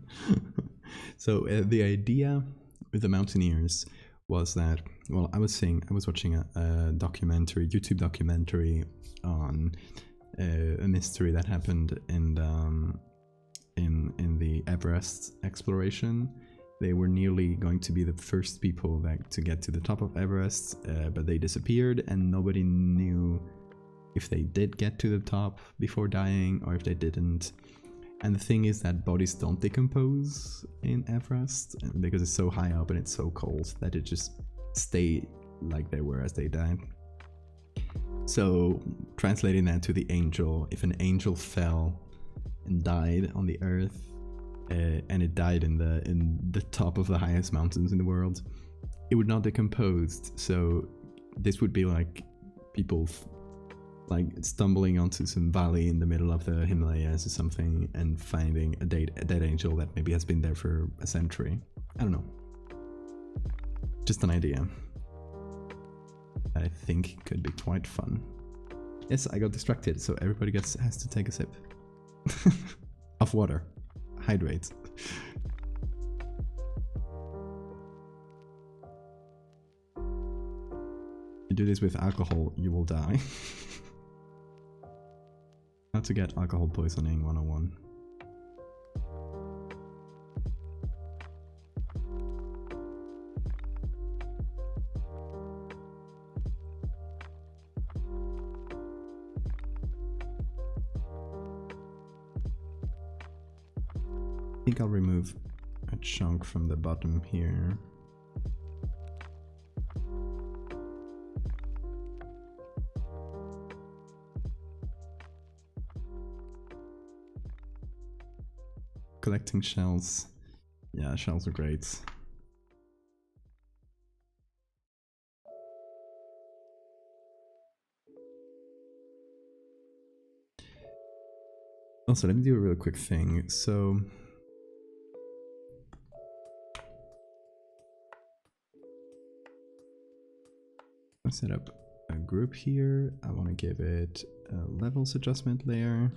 So the idea with the Mountaineers was that, well, I was watching a documentary, YouTube documentary on a mystery that happened in the Everest exploration. They were nearly going to be the first people to get to the top of Everest, but they disappeared and nobody knew if they did get to the top before dying or if they didn't. And the thing is that bodies don't decompose in Everest because it's so high up and it's so cold that it just stay like they were as they died. So translating that to the angel, if an angel fell and died on the earth, and it died in the top of the highest mountains in the world, it would not decompose. So this would be like people like stumbling onto some valley in the middle of the Himalayas or something and finding a dead angel that maybe has been there for a century. I don't know. Just an idea that I think could be quite fun. Yes, I got distracted, so everybody has to take a sip of water. Hydrate. You do this with alcohol, you will die. How to get alcohol poisoning 101. I think I'll remove a chunk from the bottom here. Collecting shells. Yeah, shells are great. Also, let me do a real quick thing. So I set up a group here. I want to give it a levels adjustment layer.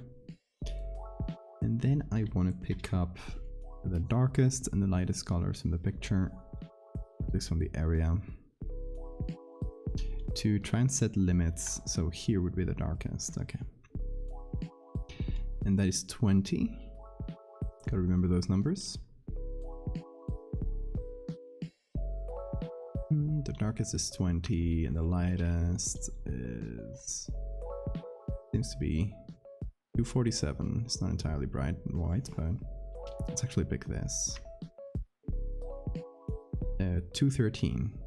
And then I want to pick up the darkest and the lightest colors from the picture, at least from the area, to try and set limits. So here would be the darkest. Okay. And that is 20. Gotta remember those numbers. The darkest is 20 and the lightest is... seems to be 247. It's not entirely bright and white, but let's actually pick this. 213.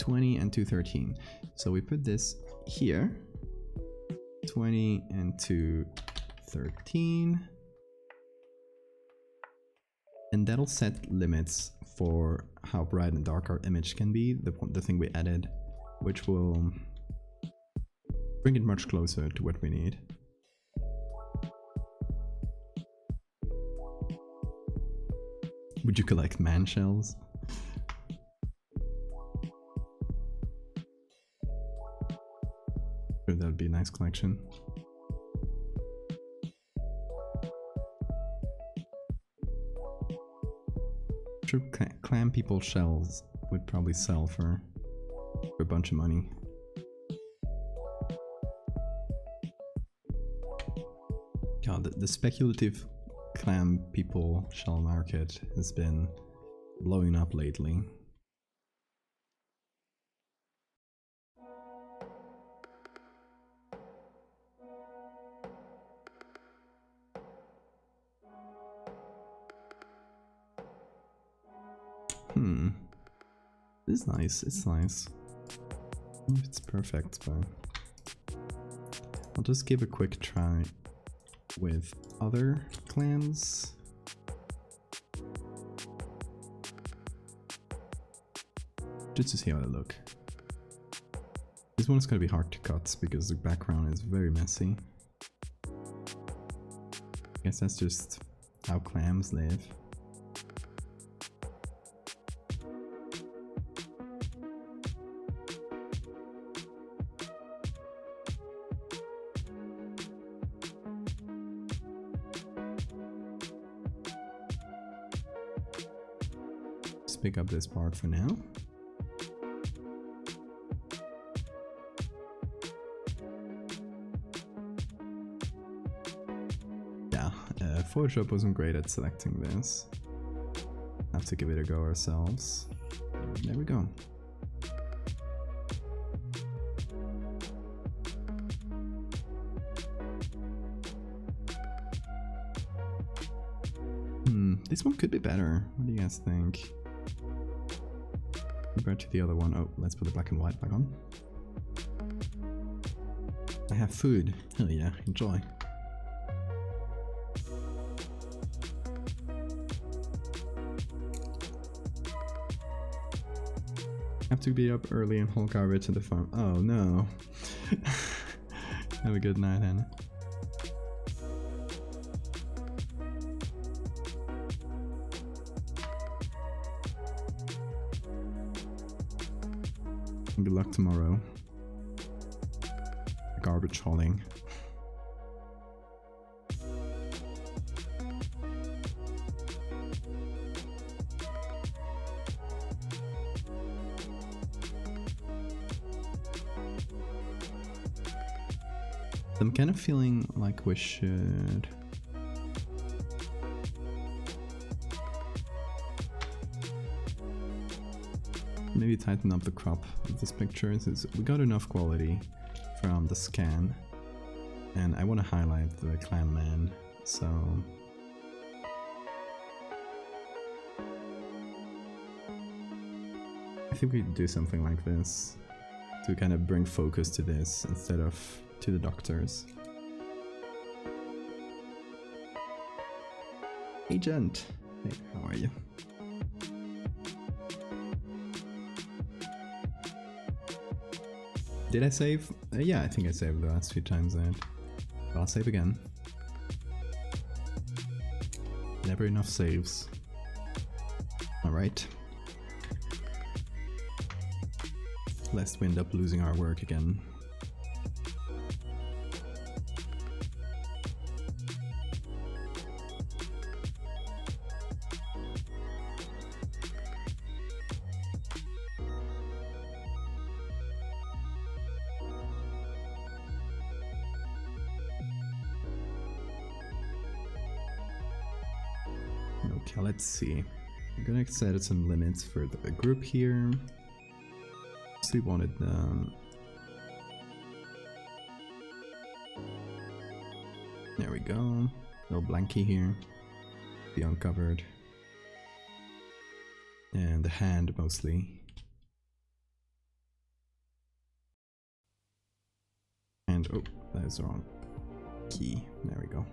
20 and 213. So we put this here. 20 and 213. And that'll set limits for how bright and dark our image can be, the thing we added, which will bring it much closer to what we need. Would you collect man shells? Sure, that would be a nice collection. Sure, clam people shells would probably sell for a bunch of money. God, the speculative clam people shell market has been blowing up lately. It's nice, it's nice. I don't know if it's perfect, but I'll just give a quick try with other clams. Just to see how they look. This one's gonna be hard to cut because the background is very messy. I guess that's just how clams live. Pick up this part for now. Yeah, Photoshop wasn't great at selecting this. Have to give it a go ourselves. There we go. This one could be better. What do you guys think? Compared to the other one. Oh, let's put the black and white back on. I have food. Hell yeah, enjoy. Have to be up early and haul garbage to the farm. Oh no. Have a good night, Hannah. Good luck tomorrow. Garbage hauling. I'm kind of feeling like we should... maybe tighten up the crop of this picture, since we got enough quality from the scan and I want to highlight the Clam-man, so I think we do something like this to kind of bring focus to this instead of to the doctors. Agent! Hey, how are you? Did I save? Yeah, I think I saved the last few times then. But I'll save again. Never enough saves. Alright. Lest we end up losing our work again. Okay, let's see. I'm gonna set some limits for the group here. So we wanted there we go. Little blankie here. Be uncovered. And the hand mostly. And oh, that is the wrong key. There we go.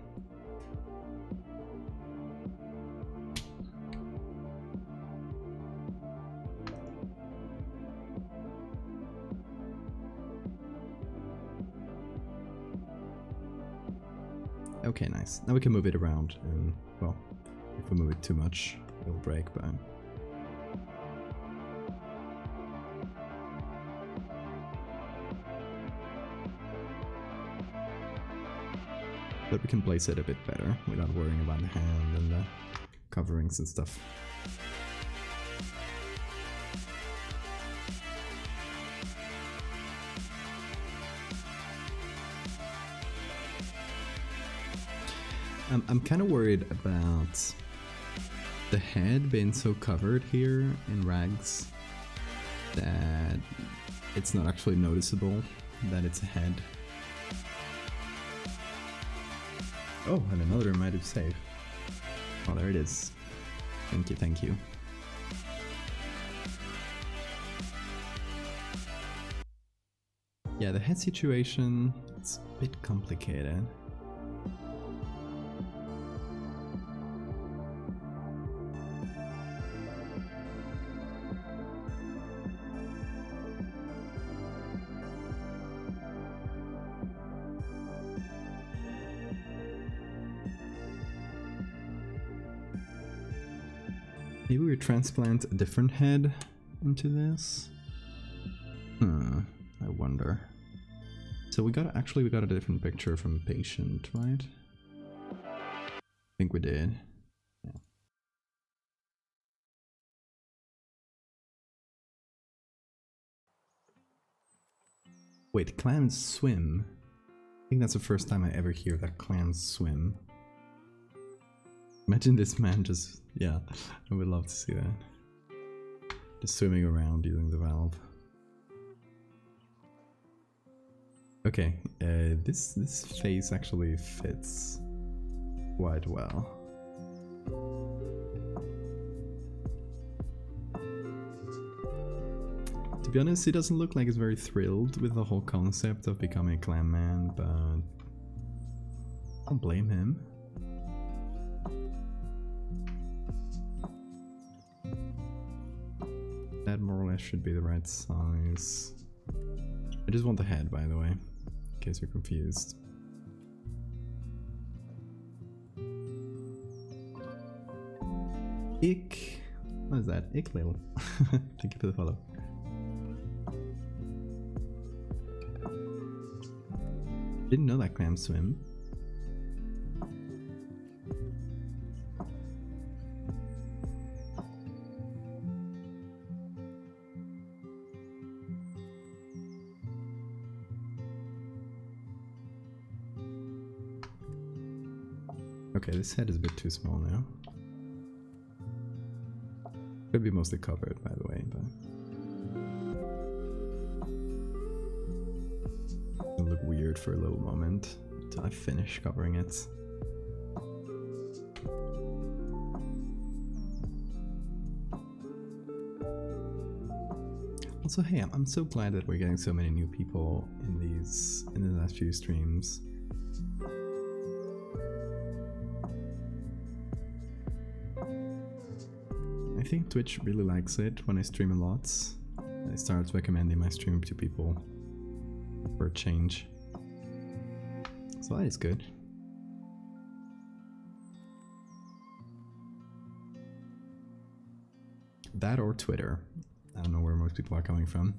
Okay, nice. Now we can move it around, and well, if we move it too much, it'll break, but we can place it a bit better without worrying about the hand and the coverings and stuff. I'm kind of worried about the head being so covered here in rags that it's not actually noticeable that it's a head. Oh, and another might have saved. Oh, there it is. Thank you, thank you. Yeah, the head situation, it's a bit complicated. Maybe we transplant a different head into this? I wonder. So we got a different picture from a patient, right? I think we did. Yeah. Wait, clams swim? I think that's the first time I ever hear that clams swim. Imagine this man just, yeah, I would love to see that. Just swimming around using the valve. Okay, this face actually fits quite well. To be honest, he doesn't look like he's very thrilled with the whole concept of becoming a Clam-man, but I don't blame him. That more or less should be the right size. I just want the head, by the way, in case you're confused. Ick. What is that? Ick little. Thank you for the follow. Didn't know that clams swim. Okay, this head is a bit too small now. Could be mostly covered, by the way, but it'll look weird for a little moment until I finish covering it. Also, hey, I'm so glad that we're getting so many new people in the last few streams. I think Twitch really likes it when I stream a lot. It starts recommending my stream to people for a change. So that is good. That or Twitter. I don't know where most people are coming from.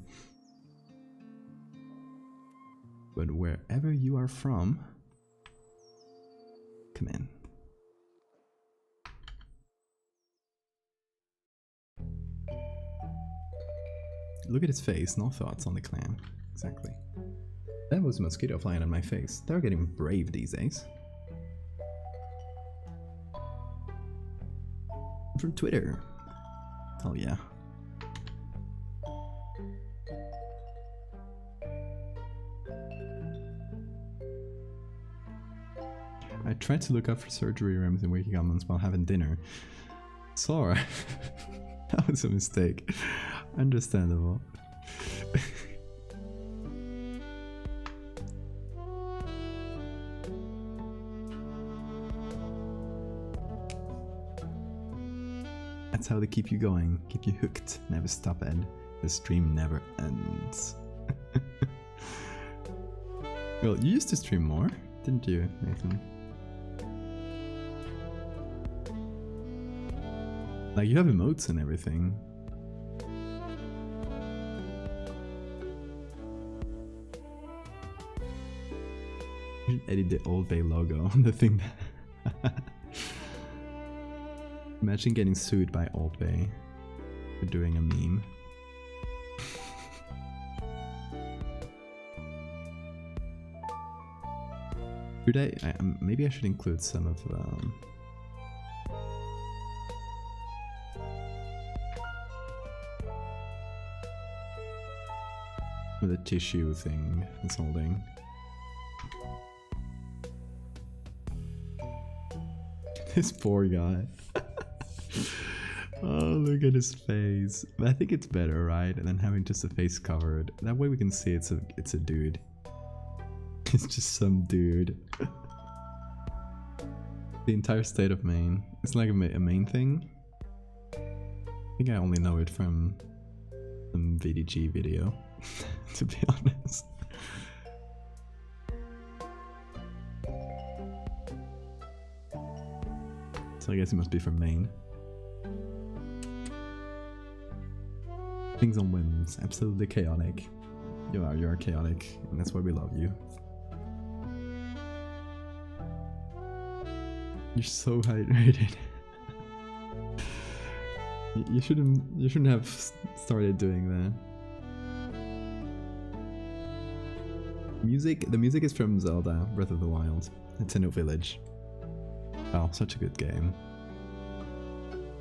But wherever you are from, come in. Look at his face, no thoughts on the clan. Exactly. That was a mosquito flying on my face. They're getting brave these days. from Twitter. Oh yeah. I tried to look up for surgery rooms in Wiki Commons while having dinner. Sorry. That was a mistake. Understandable. That's how they keep you going, keep you hooked, never stop, and the stream never ends. Well, you used to stream more, didn't you, Nathan? Like, you have emotes and everything. You should edit the Old Bay logo on the thing. Imagine getting sued by Old Bay for doing a meme. Should I maybe I should include some of the tissue thing it's holding. This poor guy. Oh, look at his face. But I think it's better, right? And then having just the face covered. That way we can see it's a dude. It's just some dude. The entire state of Maine. It's like a Maine thing. I think I only know it from some VDG video, to be honest. So I guess it must be from Maine. Things on whims, absolutely chaotic. You are chaotic, and that's why we love you. You're so hydrated. You shouldn't have started doing that. The music is from Zelda Breath of the Wild. It's a new village. Wow, such a good game.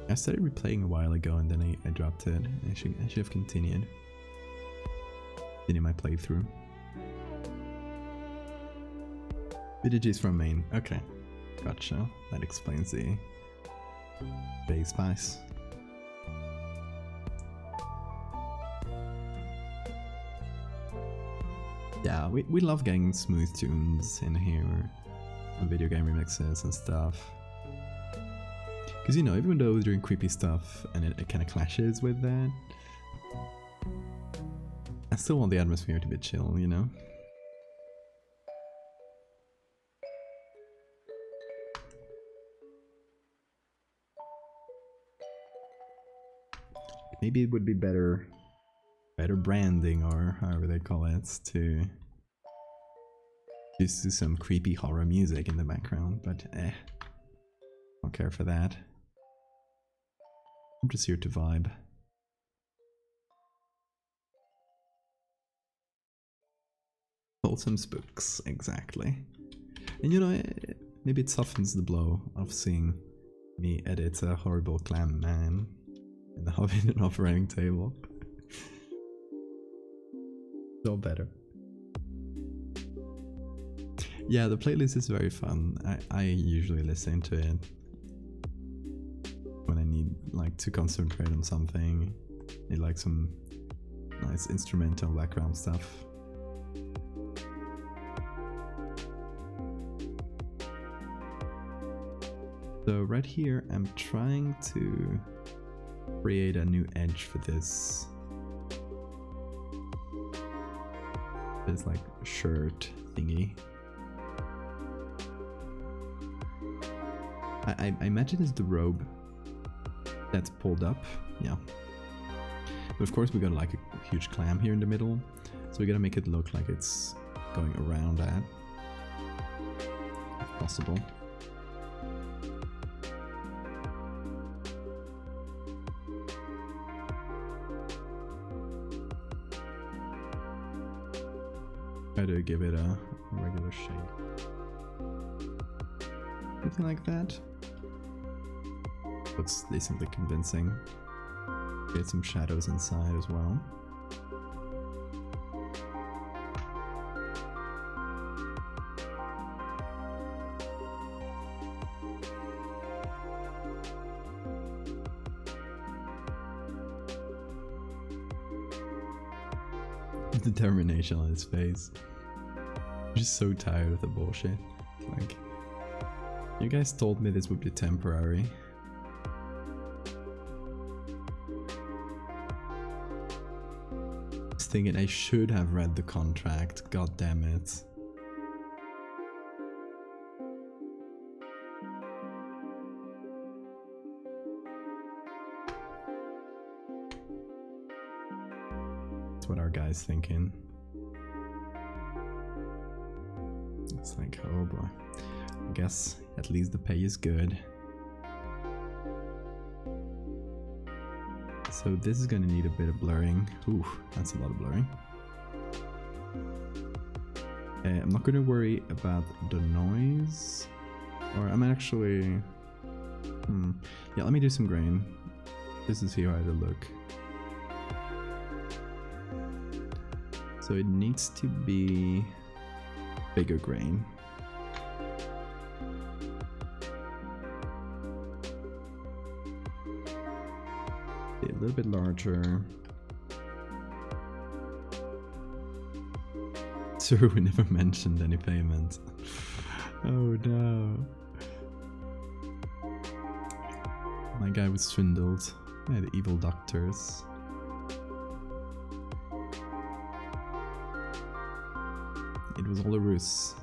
I started replaying a while ago and then I dropped it. I should have continued. Continue my playthrough. VDG is from Maine. Okay. Gotcha. That explains the Bay Spice. Yeah, we love getting smooth tunes in here. Video game remixes and stuff. Because, you know, even though we're doing creepy stuff and it kind of clashes with that, I still want the atmosphere to be chill, you know? Maybe it would be better branding, or however they call it, to just do some creepy horror music in the background, but don't care for that. I'm just here to vibe. Wholesome spooks, exactly. And you know, maybe it softens the blow of seeing me edit a horrible Clam-man in the Hobbit operating table. So better. Yeah, the playlist is very fun. I usually listen to it when I need like to concentrate on something. Need like some nice instrumental background stuff. So right here I'm trying to create a new edge for this like shirt thingy. I imagine it's the robe that's pulled up, yeah. But of course we got like a huge clam here in the middle, so we gotta make it look like it's going around that, if possible. Try to give it a regular shape. Something like that. Looks decently convincing. Get some shadows inside as well. Determination on his face. I'm just so tired of the bullshit. Like, you guys told me this would be temporary. I was thinking I should have read the contract, god damn it. That's what our guy's thinking. It's like, oh boy. I guess at least the pay is good. So this is gonna need a bit of blurring. Ooh, that's a lot of blurring. I'm not gonna worry about the noise. Or I'm actually... Yeah, let me do some grain. This is here how to look. So it needs to be bigger grain. A little bit larger. So we never mentioned any payment. Oh no. My guy was swindled by the evil doctors. It was all a ruse.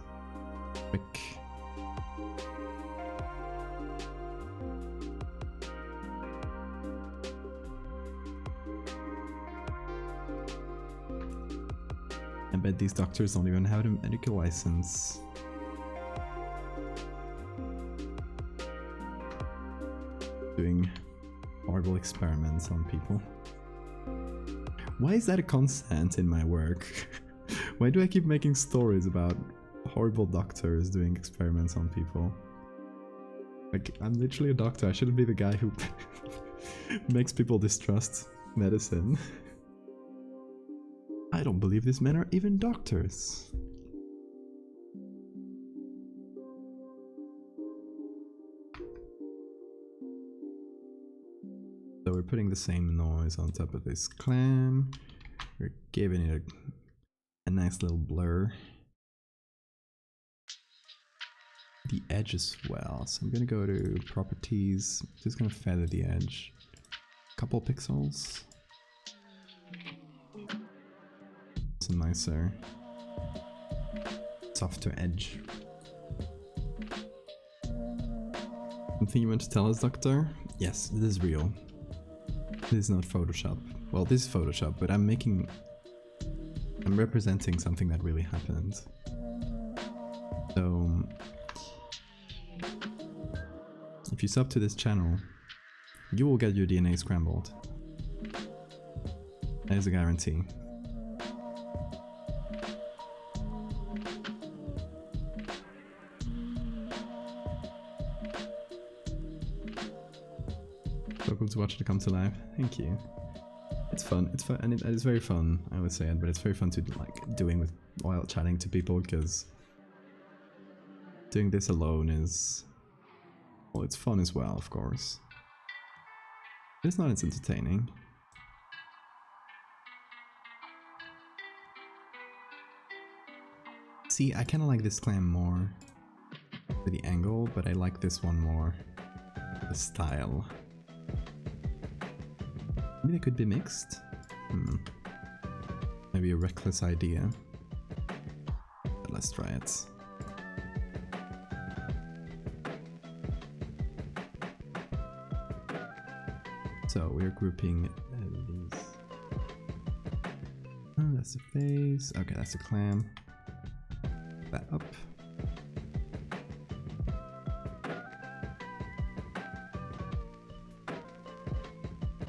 Quick. I bet these doctors don't even have a medical license. Doing horrible experiments on people. Why is that a constant in my work? Why do I keep making stories about horrible doctors doing experiments on people? Like, I'm literally a doctor, I shouldn't be the guy who makes people distrust medicine. I don't believe these men are even doctors. So we're putting the same noise on top of this clam. We're giving it a nice little blur. The edge as well. So I'm gonna go to properties. Just gonna feather the edge. Couple pixels. It's a nicer, softer edge. Something you want to tell us, Doctor? Yes, this is real. This is not Photoshop. Well, this is Photoshop, but I'm representing something that really happened. So, if you sub to this channel, you will get your DNA scrambled. That is a guarantee. Welcome to Watch It Come to Life. Thank you. It's fun. It's fun, and it's very fun. I would say it, but it's very fun to like doing with while chatting to people, because doing this alone is, well, it's fun as well, of course. But it's not as entertaining. See, I kind of like this clam more for the angle, but I like this one more for the style. Maybe they could be mixed? Maybe a reckless idea. But let's try it. So we're grouping these. Oh, that's the face. Okay, that's the clam. That up.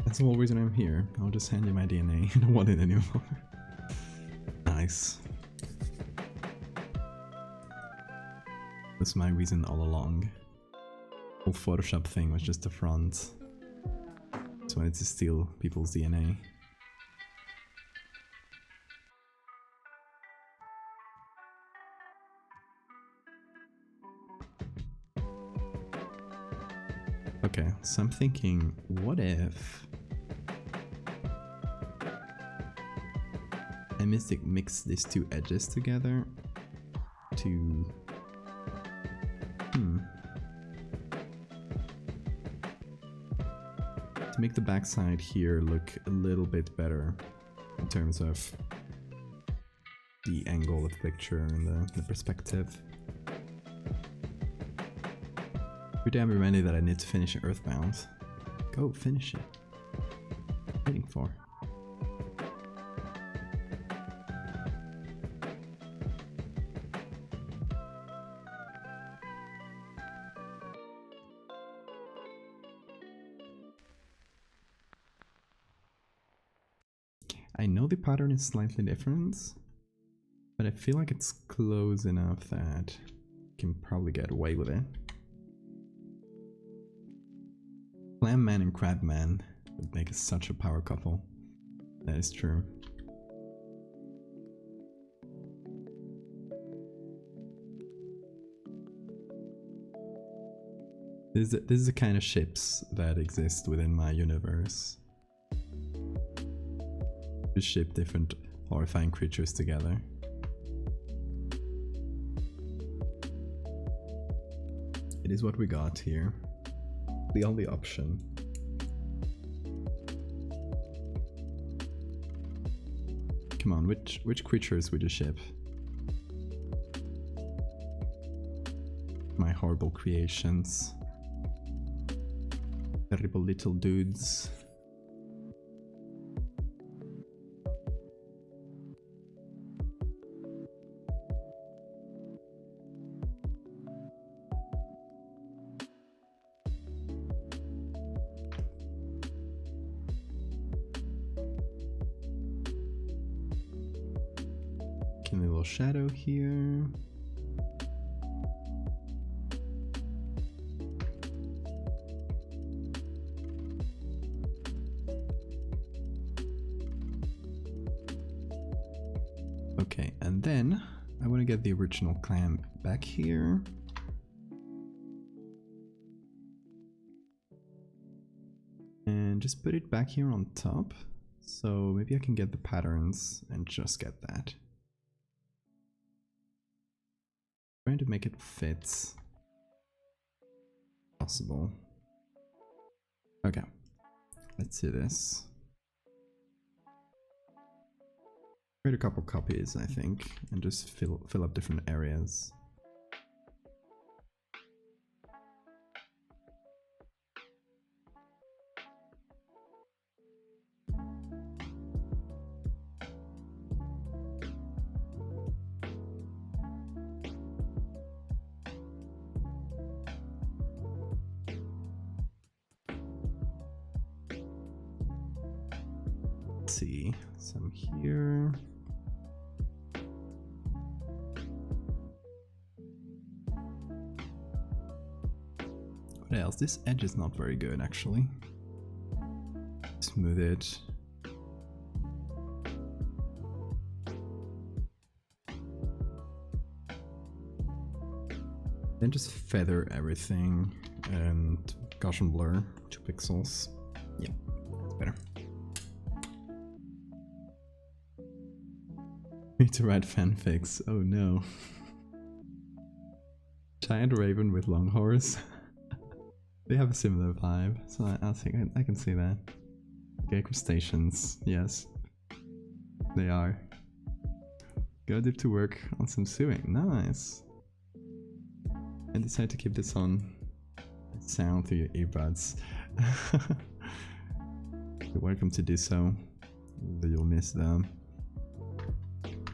That's the whole reason I'm here. I'll just hand you my DNA. I don't want it anymore. Nice. That's my reason all along. whole Photoshop thing was just the front. Just wanted to steal people's DNA. Okay, so I'm thinking, what if I mix these two edges together to make the backside here look a little bit better in terms of the angle of the picture and the perspective. Every day I'm reminded that I need to finish Earthbound. Go finish it. What are you waiting for? I know the pattern is slightly different, but I feel like it's close enough that I can probably get away with it. Clam-man and crab-man would make such a power couple. That is true. This is the kind of ships that exist within my universe. To ship different horrifying creatures together. It is what we got here. The only option. Come on, which creatures would you ship? My horrible creations. Terrible little dudes. A little shadow here. Okay, and then I want to get the original clam back here. And just put it back here on top. So maybe I can get the patterns and just get that. Trying to make it fit. Possible. Okay. Let's do this. Create a couple copies, I think, and just fill up different areas. Let's see, some here. What else? This edge is not very good, actually. Smooth it. Then just feather everything and Gaussian blur 2 pixels. Yeah, that's better. Need to write fanfics. Oh no. Giant raven with long horse. They have a similar vibe, so I think I can see that. Gay crustaceans, yes. They are. Go deep to work on some sewing. Nice. I decided to keep this on sound through your earbuds. You're welcome to do so. You'll miss them.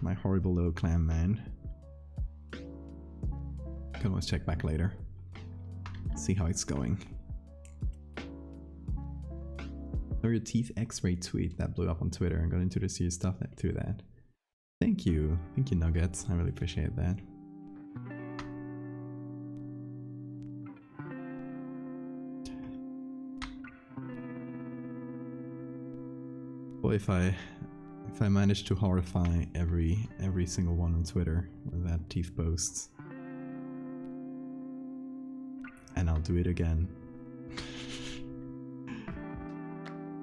My horrible little Clam-man. Can always check back later. See how it's going. Or your teeth X-ray tweet that blew up on Twitter and got introduced to your stuff through that. Thank you Nuggets. I really appreciate that. Boy, if I manage to horrify every single one on Twitter with that teeth post. And I'll do it again.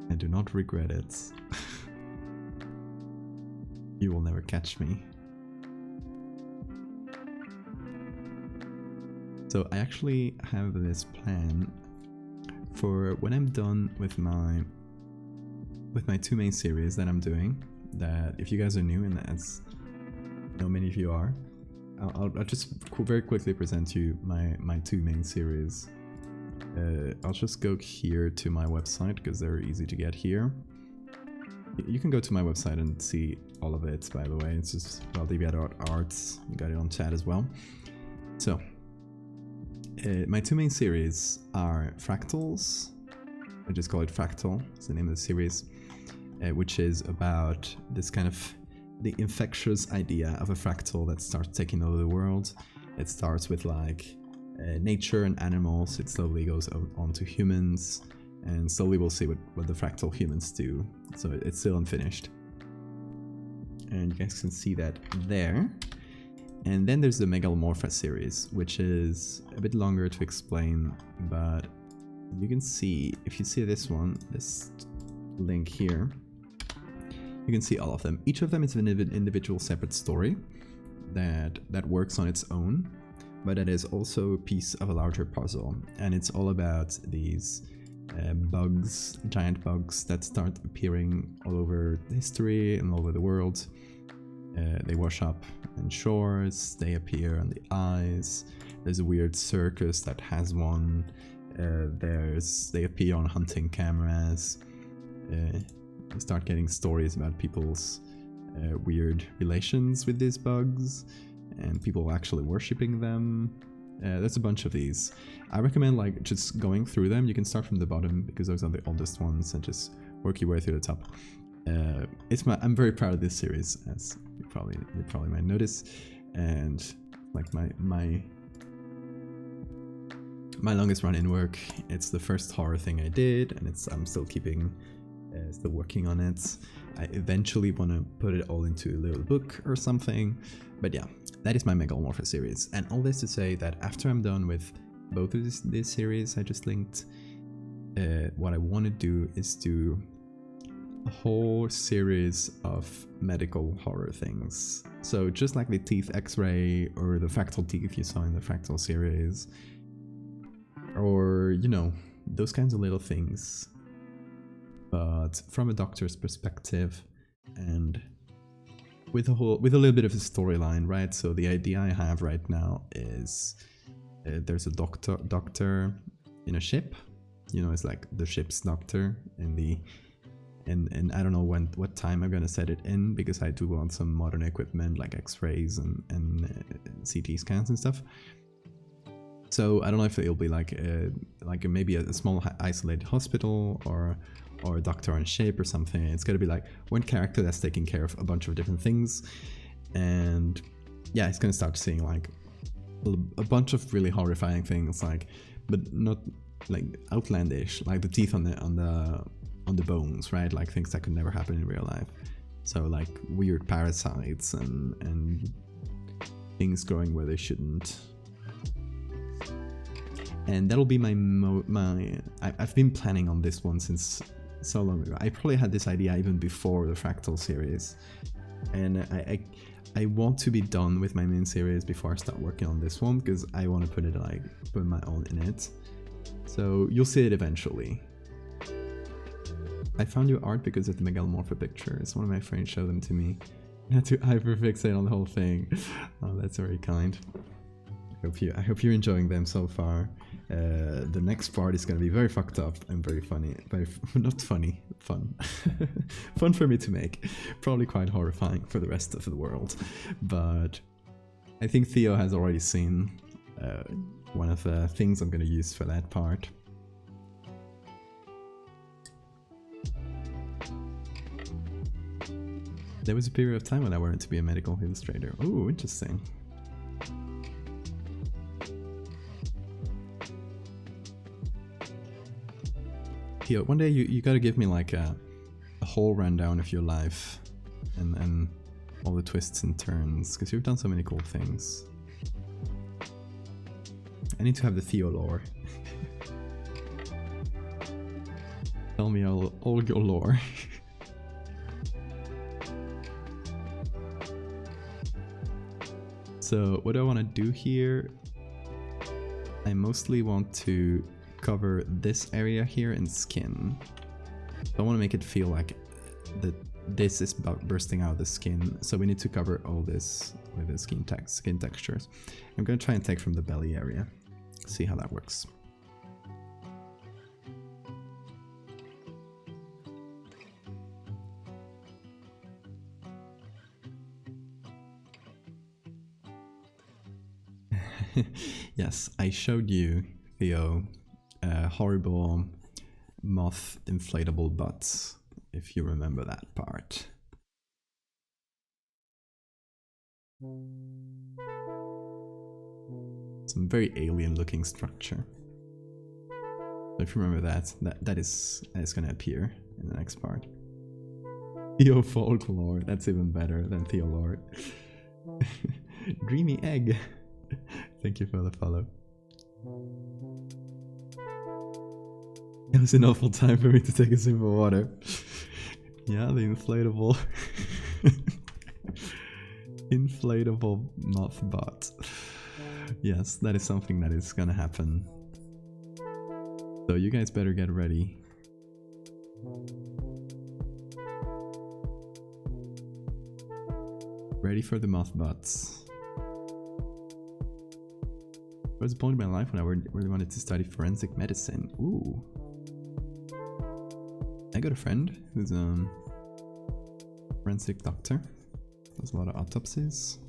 I do not regret it. You will never catch me. So I actually have this plan for when I'm done with my two main series that I'm doing. That if you guys are new, and as I know many of you are, I'll just very quickly present you my two main series. I'll just go here to my website because they're easy to get here. You can go to my website and see all of it, by the way. It's just valdevia.arts. You got it on chat as well. So, my two main series are Fractals. I just call it Fractal. It's the name of the series. Which is about this kind of the infectious idea of a fractal that starts taking over the world. It starts with like nature and animals. It slowly goes on to humans, and slowly we'll see what the fractal humans do. So it's still unfinished. And you guys can see that there. And then there's the Megalomorpha series, which is a bit longer to explain, but you can see, if you see this one, this link here, you can see all of them. Each of them is an individual separate story that works on its own, but it is also a piece of a larger puzzle. And it's all about these bugs, giant bugs that start appearing all over history and all over the world. They wash up on shores, they appear on the ice. There's a weird circus that has one. They appear on hunting cameras. You start getting stories about people's weird relations with these bugs and people actually worshipping them. There's a bunch of these. I recommend like just going through them. You can start from the bottom because those are the oldest ones and just work your way through the top. I'm very proud of this series, as you probably might notice, and like my longest run in work. It's the first horror thing I did, and I'm still still working on it. I eventually want to put it all into a little book or something, but yeah, that is my Megalomorpha series. And all this to say that after I'm done with both of these series I just linked, what I want to do is do a whole series of medical horror things. So just like the teeth x-ray or the fractal teeth you saw in the fractal series, or you know, those kinds of little things, but from a doctor's perspective and with a little bit of a storyline, right? So the idea I have right now is there's a doctor in a ship, you know, it's like the ship's doctor in the and I don't know what time I'm gonna set it in, because I do want some modern equipment like x-rays and CT scans and stuff. So I don't know if it'll be like maybe a small isolated hospital or a doctor on ship or something. It's gonna be like one character that's taking care of a bunch of different things, and yeah, it's gonna start seeing like a bunch of really horrifying things, like, but not like outlandish, like the teeth on the bones, right? Like things that could never happen in real life. So like weird parasites and things growing where they shouldn't. And that'll be I've been planning on this one since so long ago. I probably had this idea even before the Fractal series, and I want to be done with my main series before I start working on this one, because I want to put my own in it. So you'll see it eventually. I found your art because of the Megalomorpha pictures. One of my friends showed them to me. I had to hyperfixate on the whole thing. Oh, that's very kind. I hope you're enjoying them so far. The next part is going to be very fucked up and very funny. Not funny, fun. Fun for me to make. Probably quite horrifying for the rest of the world. But I think Theo has already seen one of the things I'm going to use for that part. There was a period of time when I wanted to be a medical illustrator. Oh, interesting. Theo, one day you gotta give me like a a whole rundown of your life and all the twists and turns, because you've done so many cool things. I need to have the Theo lore. Tell me all your lore. So what do I want to do here? I mostly want to cover this area here in skin. I want to make it feel like this is bursting out of the skin, so we need to cover all this with the skin textures. I'm going to try and take from the belly area, see how that works. Yes, I showed you, Theo, horrible moth inflatable butts, if you remember that part. Some very alien looking structure. So if you remember that is gonna appear in the next part. Theo folklore, that's even better than Theo lore. Dreamy egg. Thank you for the follow. It was an awful time for me to take a sip of water. Yeah, the inflatable inflatable moth bot. Yes, that is something that is gonna happen. So you guys better get ready. Ready for the moth bots. There was a point in my life when I really wanted to study forensic medicine. Ooh. I got a friend who's a forensic doctor. Does a lot of autopsies.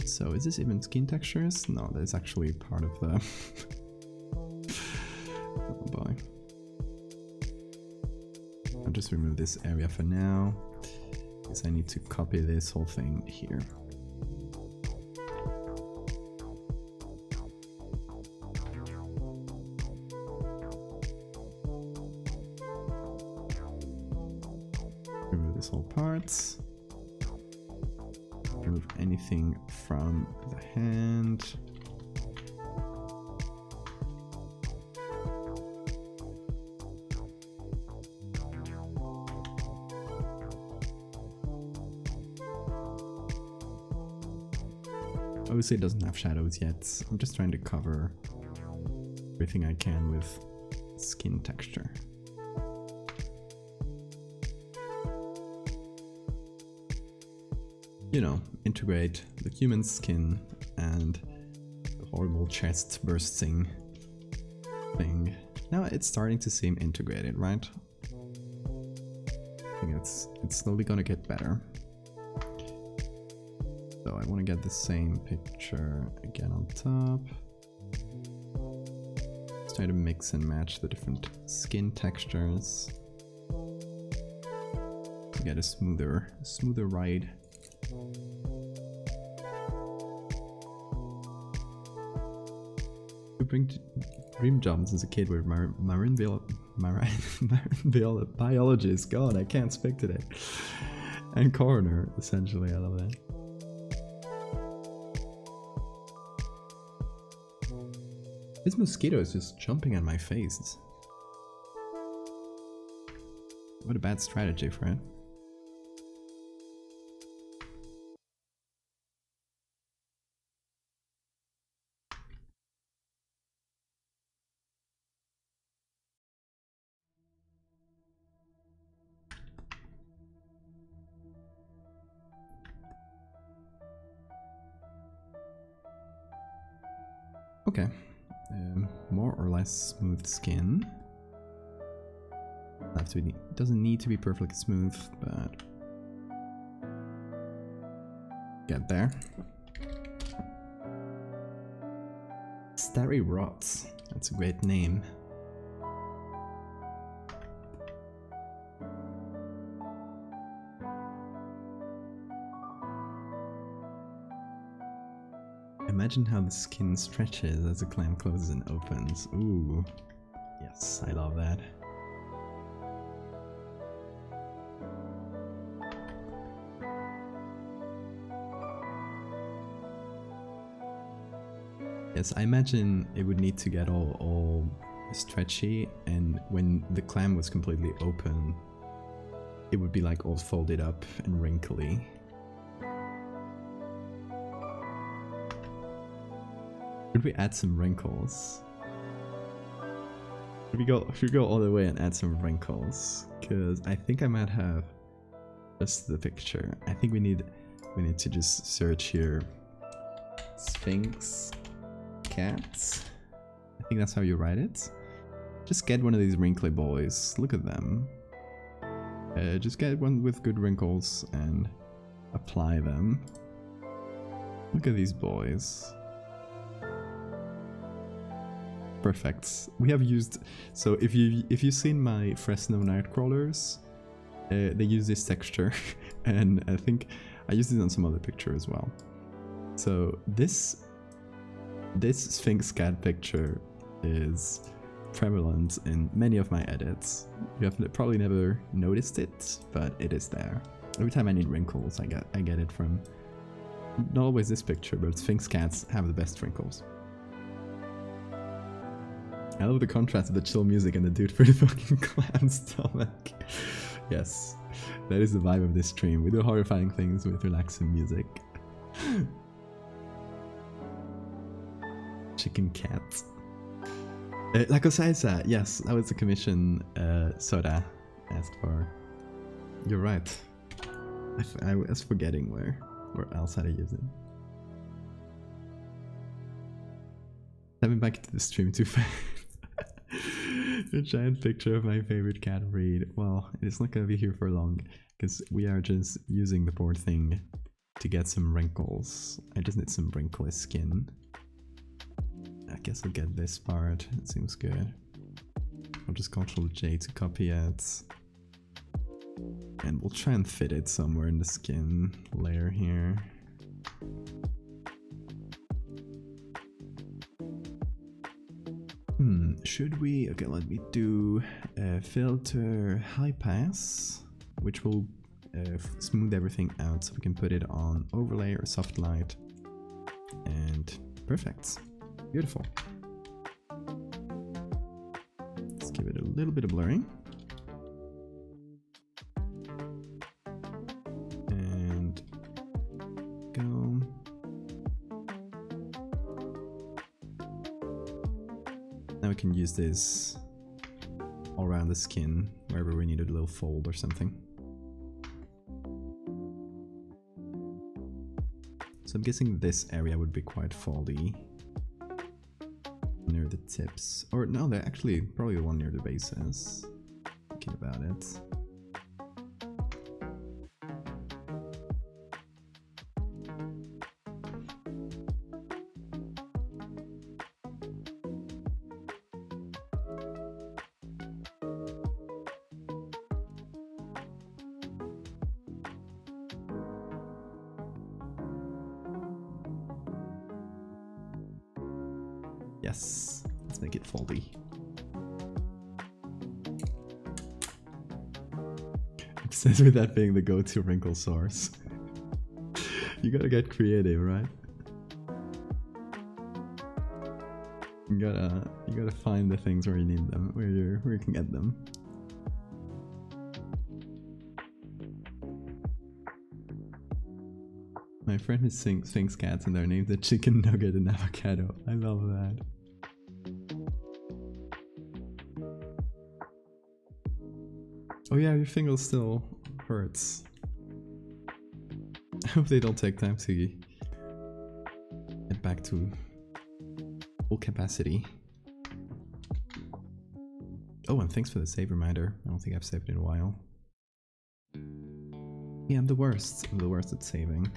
So is this even skin textures? No, that is actually part of the... Oh boy. I'll just remove this area for now, because I need to copy this whole thing here. Remove this whole part. Remove anything from the hand. Obviously it doesn't have shadows yet. I'm just trying to cover everything I can with skin texture. You know, integrate the human skin and the horrible chest bursting thing. Now it's starting to seem integrated, right? I think it's slowly gonna get better. So I want to get the same picture again on top. Let's try to mix and match the different skin textures to get a smoother ride. Dream jobs as a kid were marine biologist. God, I can't speak today. And coroner, essentially. I love that. This mosquito is just jumping on my face. What a bad strategy, Fred. Okay. More or less smooth skin. Doesn't need to be perfectly smooth, but get there. Starry Rots. That's a great name. Imagine how the skin stretches as the clam closes and opens. Ooh. Yes, I love that. Yes, I imagine it would need to get all stretchy, and when the clam was completely open, it would be like all folded up and wrinkly. Could we add some wrinkles? Should we go all the way and add some wrinkles? Because I think I might have just the picture. I think we need to just search here. Sphinx cats. I think that's how you write it. Just get one of these wrinkly boys. Look at them. Just get one with good wrinkles and apply them. Look at these boys. Perfect. We have used, so if you've seen my Fresno Nightcrawlers, they use this texture, and I think I used it on some other picture as well. So this Sphinx cat picture is prevalent in many of my edits. You have probably never noticed it, but it is there. Every time I need wrinkles, I get it from, not always this picture, but Sphinx cats have the best wrinkles. I love the contrast of the chill music and the dude for the fucking clam stomach. Yes, that is the vibe of this stream. We do horrifying things with relaxing music. Chicken cat. La cosa esa, yes, that was the commission Soda asked for. You're right. I was forgetting where else had I used it. Coming back to the stream too fast. A giant picture of my favorite cat breed. Well, it's not gonna be here for long, because we are just using the board thing to get some wrinkles. I just need some wrinkly skin. I guess I'll get this part. It seems good. I'll just Ctrl J to copy it. And we'll try and fit it somewhere in the skin layer here. Should we? Okay, let me do filter high pass, which will smooth everything out so we can put it on overlay or soft light. And perfect. Beautiful. Let's give it a little bit of blurring. And go. Now we can use this all around the skin, wherever we need a little fold or something. So I'm guessing this area would be quite foldy. Near the tips. Or no, they're actually probably the one near the bases. Thinking about it. Yes, let's make it foldy. Obsessed with that being the go-to wrinkle source. You gotta get creative, right? You gotta find the things where you need them, where you can get them. My friend is Sphinx cats and their names are Chicken Nugget and Avocado. I love that. Oh yeah, your finger still hurts. I hope they don't take time to get back to full capacity. Oh, and thanks for the save reminder. I don't think I've saved in a while. Yeah, I'm the worst. I'm the worst at saving.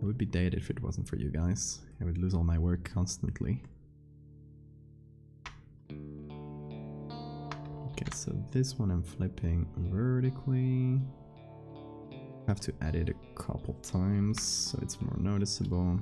I would be dead if it wasn't for you guys. I would lose all my work constantly. Okay, so this one I'm flipping vertically. I have to edit a couple times so it's more noticeable.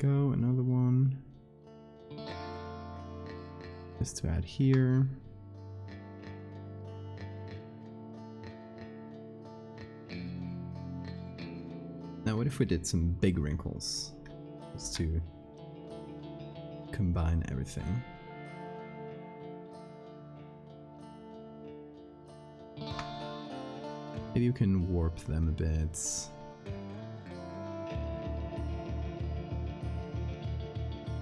go, another one. Just to add here. Now what if we did some big wrinkles? Just to combine everything. Maybe you can warp them a bit.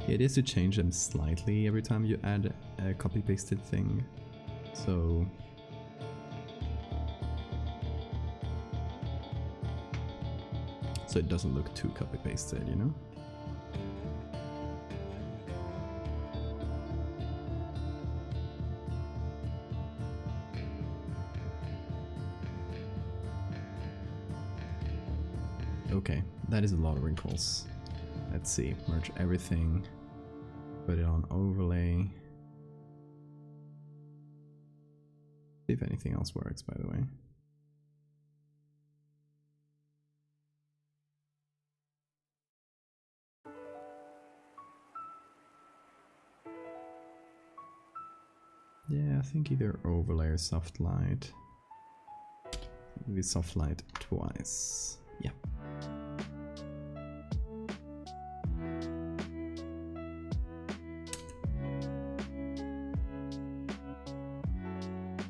It is to change them slightly every time you add a copy-pasted thing. So it doesn't look too copy-pasted, you know? Okay, that is a lot of wrinkles. Let's see, merge everything, put it on overlay. See if anything else works, by the way. Yeah, I think either overlay or soft light. Maybe soft light twice. Yeah.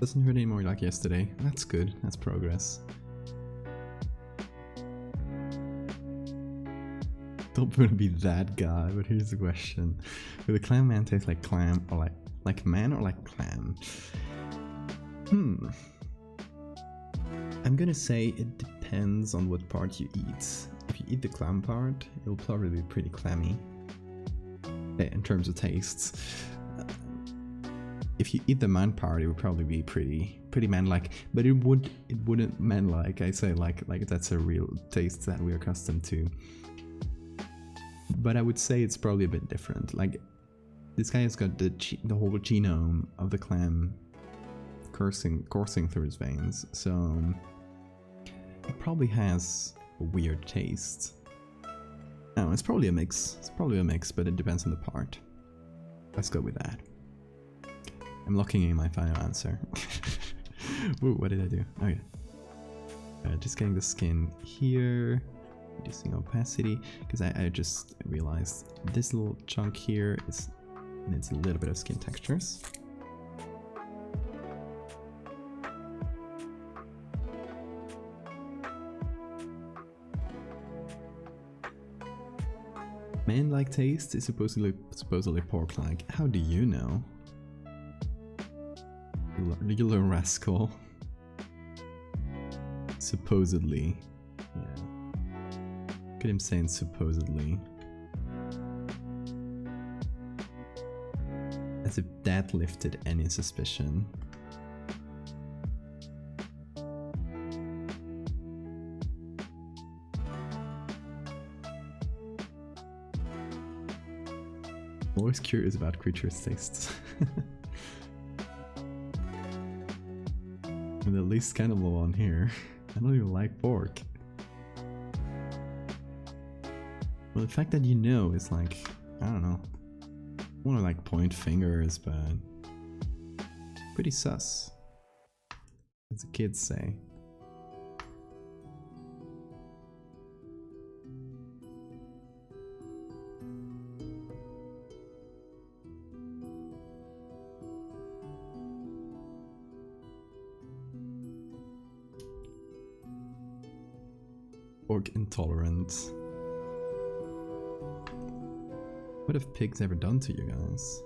Doesn't hurt anymore like yesterday. That's good. That's progress. Don't want to be that guy, but here's the question. Will the Clam-man taste like clam or like man or like clam? I'm gonna say it depends on what part you eat. If you eat the clam part, it'll probably be pretty clammy in terms of tastes. If you eat the man part, it would probably be pretty man-like, but it wouldn't man-like. I say like that's a real taste that we're accustomed to. But I would say it's probably a bit different. Like this guy has got the whole genome of the clam coursing through his veins, so it probably has a weird taste. No, it's probably a mix. It's probably a mix, but it depends on the part. Let's go with that. I'm locking in my final answer. Ooh, what did I do? Oh yeah. Just getting the skin here, reducing opacity, because I just realized this little chunk here needs a little bit of skin textures. Man-like taste is supposedly pork-like. How do you know? You little rascal. Supposedly. Yeah. Look at him saying supposedly. As if that lifted any suspicion. Always curious about creatures' tastes. And the least cannibal on here. I don't even like pork. Well, the fact that you know is like, I don't know. I want to like point fingers, but pretty sus, as the kids say. Pork intolerant. What have pigs ever done to you guys?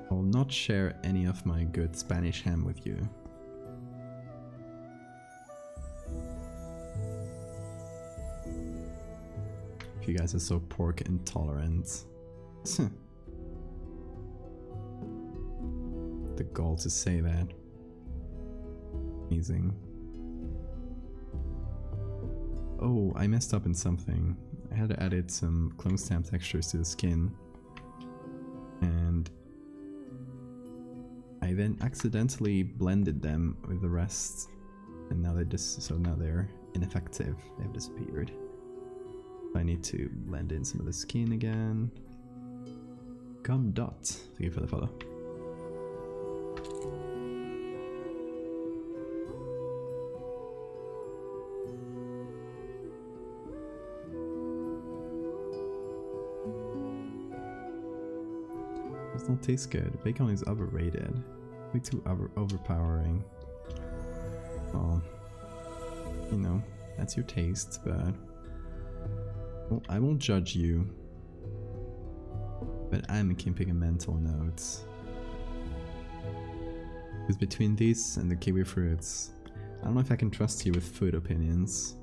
I'll not share any of my good Spanish ham with you. If you guys are so pork intolerant. The gall to say that. Amazing. Oh, I messed up in something. I had to edit some clone stamp textures to the skin. And I then accidentally blended them with the rest And now now they're ineffective. They have disappeared. I need to blend in some of the skin again. Gum Dot. Thank you for the follow. Does not taste good. Bacon is overrated. Way too overpowering. Well, you know, that's your taste, but well, I won't judge you. But I'm keeping a mental note. Because between these and the kiwi fruits, I don't know if I can trust you with food opinions.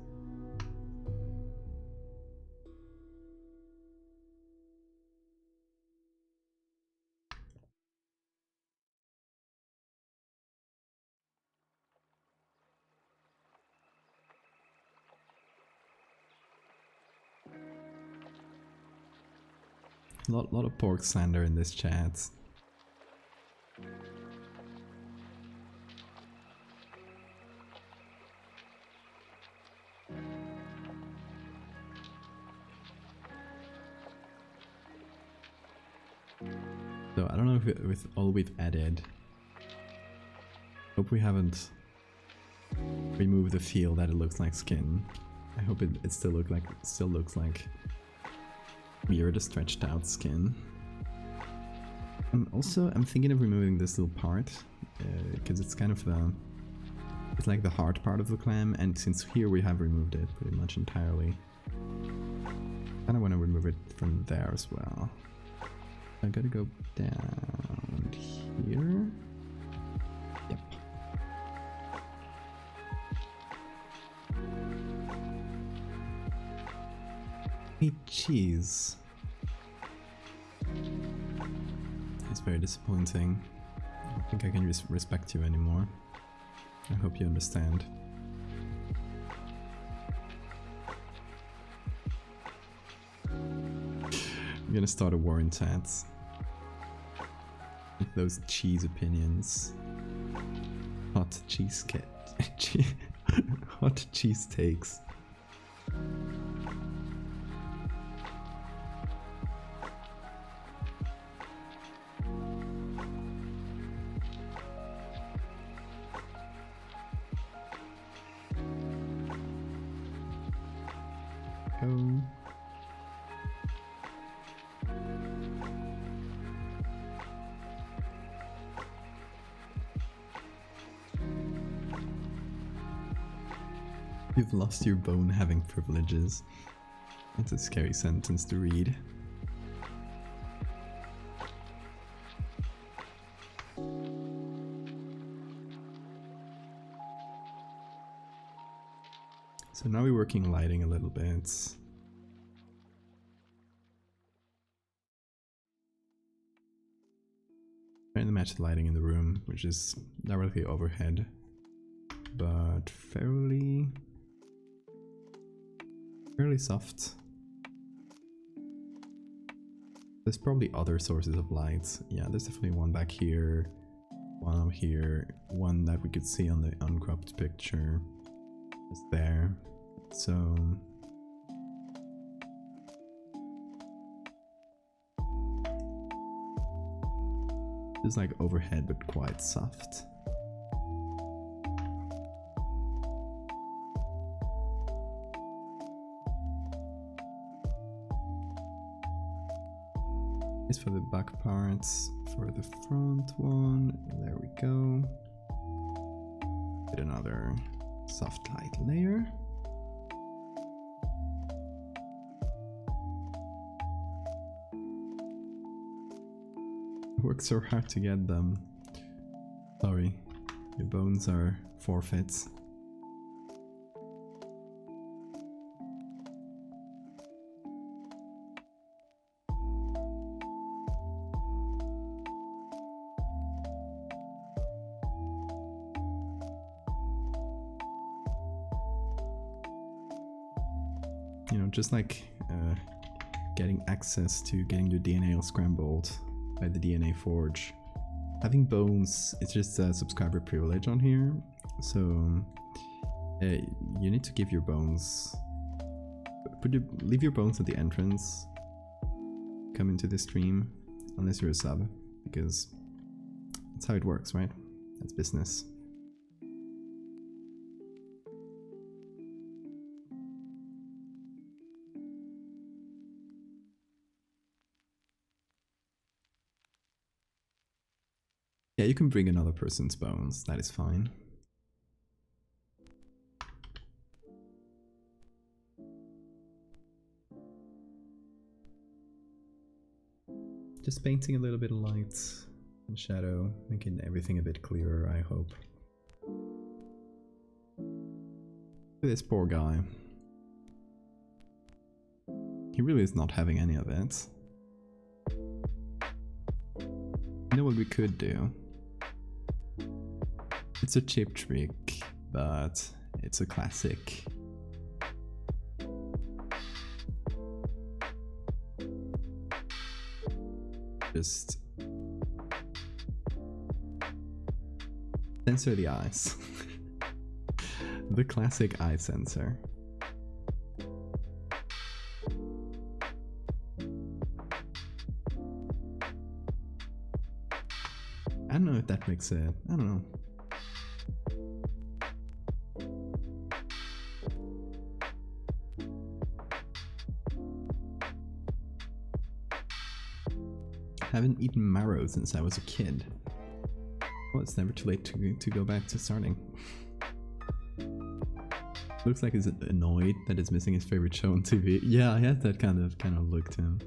Lot of pork slander in this chat. So I don't know if with all we've added, hope we haven't removed the feel that it looks like skin. I hope it still looks like weird stretched out skin. I'm thinking of removing this little part because it's kind of it's like the hard part of the clam, and since here we have removed it pretty much entirely, I kind of want to remove it from there as well. I gotta go down here. Yep. Hey, cheese. It's very disappointing. I don't think I can respect you anymore. I hope you understand. I'm gonna start a war in chats. With those cheese opinions. Hot cheese hot cheese takes. Go. You've lost your bone having privileges. That's a scary sentence to read. So now we're working lighting a little bit. Trying to match the lighting in the room, which is directly overhead, but fairly soft. There's probably other sources of lights. Yeah, there's definitely one back here, one up here, one that we could see on the uncropped picture. Just there. So it's like overhead but quite soft. It's for the back parts, for the front one. There we go. Get another soft light layer. Worked so hard to get them. Sorry, your bones are forfeits. You know, just like getting access to getting your DNA all scrambled by the DNA Forge. Having bones, it's just a subscriber privilege on here. So You need to give your bones... leave your bones at the entrance. Come into the stream, unless you're a sub, because that's how it works, right? That's business. Yeah, you can bring another person's bones, that is fine. Just painting a little bit of light and shadow, making everything a bit clearer, I hope. Look at this poor guy. He really is not having any of it. You know what we could do? It's a cheap trick, but it's a classic. Just censor the eyes. The classic eye sensor. I don't know if that makes it. I don't know. I haven't eaten marrow since I was a kid. Well, it's never too late to go back to starting. Looks like he's annoyed that he's missing his favorite show on TV. Yeah, he has that kind of look to him.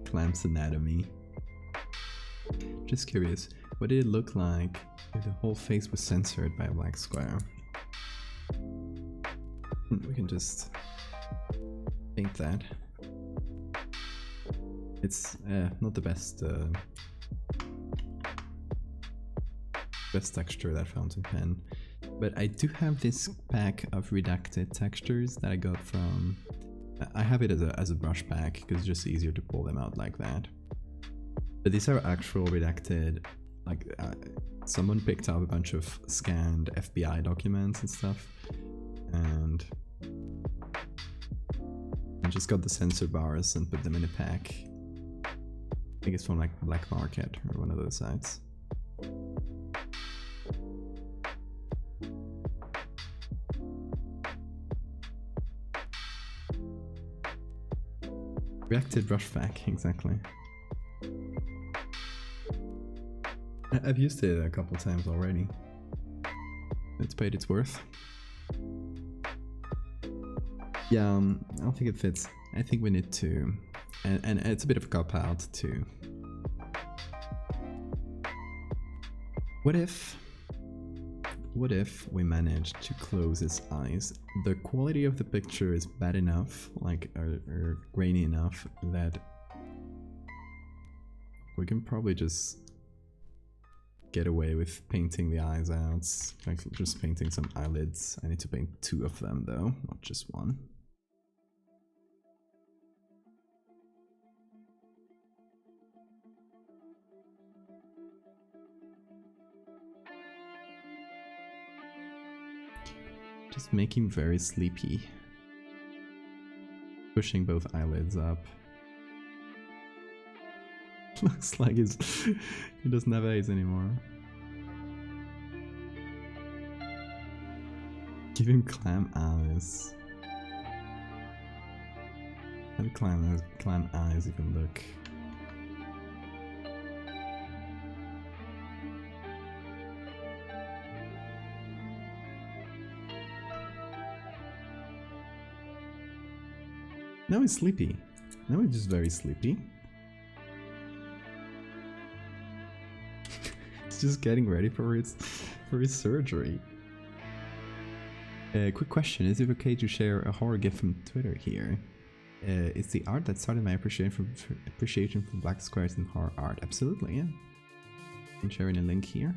Clam's anatomy. Just curious, what did it look like if the whole face was censored by a black square? We can just paint that. It's not the best texture, that fountain pen, but I do have this pack of redacted textures that I got from... I have it as a brush pack because it's just easier to pull them out like that. But these are actual redacted, like someone picked up a bunch of scanned FBI documents and stuff, and I just got the censor bars and put them in a pack. I think it's from like Black Market or one of those sites. Reacted brush pack, exactly. I've used it a couple times already. It's paid its worth. Yeah, I don't think it fits. I think we need to... And it's a bit of a cop-out too. What if we managed to close his eyes? The quality of the picture is bad enough, like, or grainy enough, that we can probably just get away with painting the eyes out, like just painting some eyelids. I need to paint 2 of them though, not just 1. Just make him very sleepy. Pushing both eyelids up. Looks like he doesn't have eyes anymore. Give him clam eyes. How do clam eyes even look? Now he's sleepy. Now he's just very sleepy. He's just getting ready for his surgery. Quick question: is it okay to share a horror gif from Twitter here? It's the art that started my appreciation for black squares and horror art. Absolutely, yeah. I'm sharing a link here.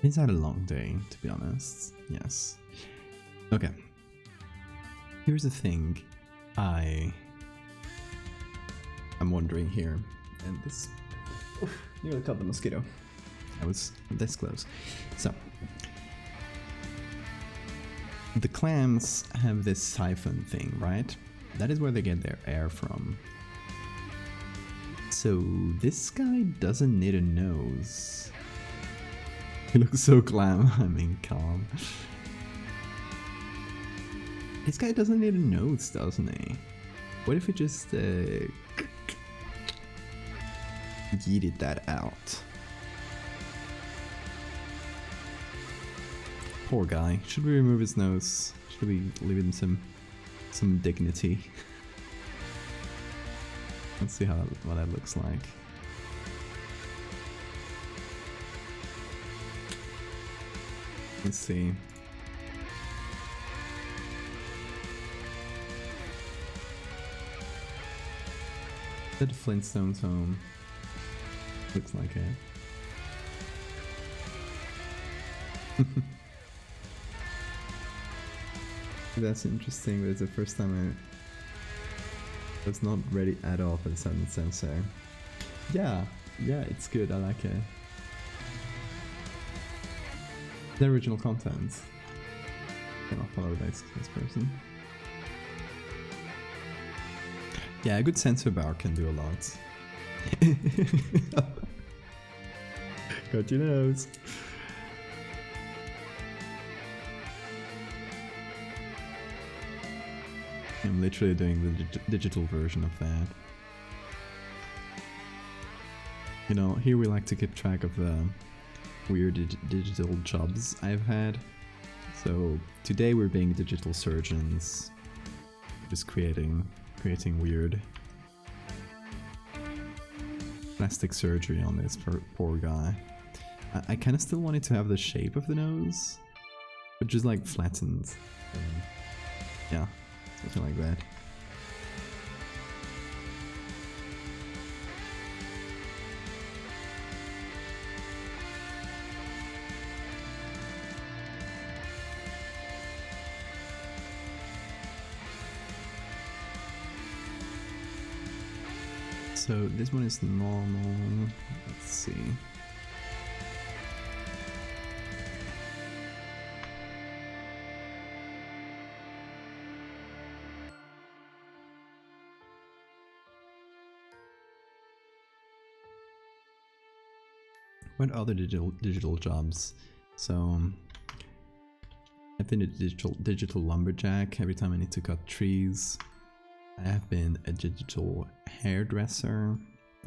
It's had a long day, to be honest. Yes. Okay. Here's the thing. I'm wondering here, and this nearly caught the mosquito. I was this close. So The clams have this siphon thing, right? That is where they get their air from. So this guy doesn't need a nose. He looks so calm. This guy doesn't need a nose, doesn't he? What if he just yeeted that out? Poor guy. Should we remove his nose? Should we leave him some dignity? Let's see what that looks like. Let's see. Is that Flintstone's home? Looks like it. That's interesting, but it's the first time I was not ready at all for the sudden sensor. Yeah, it's good, I like it. The original content. Cannot follow this person. Yeah, a good sensor bar can do a lot. Got your nose. I'm literally doing the digital version of that. You know, here we like to keep track of the weird digital jobs I've had. So today we're being digital surgeons, just creating weird plastic surgery on this poor guy. I kind of still wanted to have the shape of the nose, but just like flattened. Yeah, something like that. So this one is normal. Let's see. What other digital jobs? So I've been a digital lumberjack every time I need to cut trees. I have been a digital hairdresser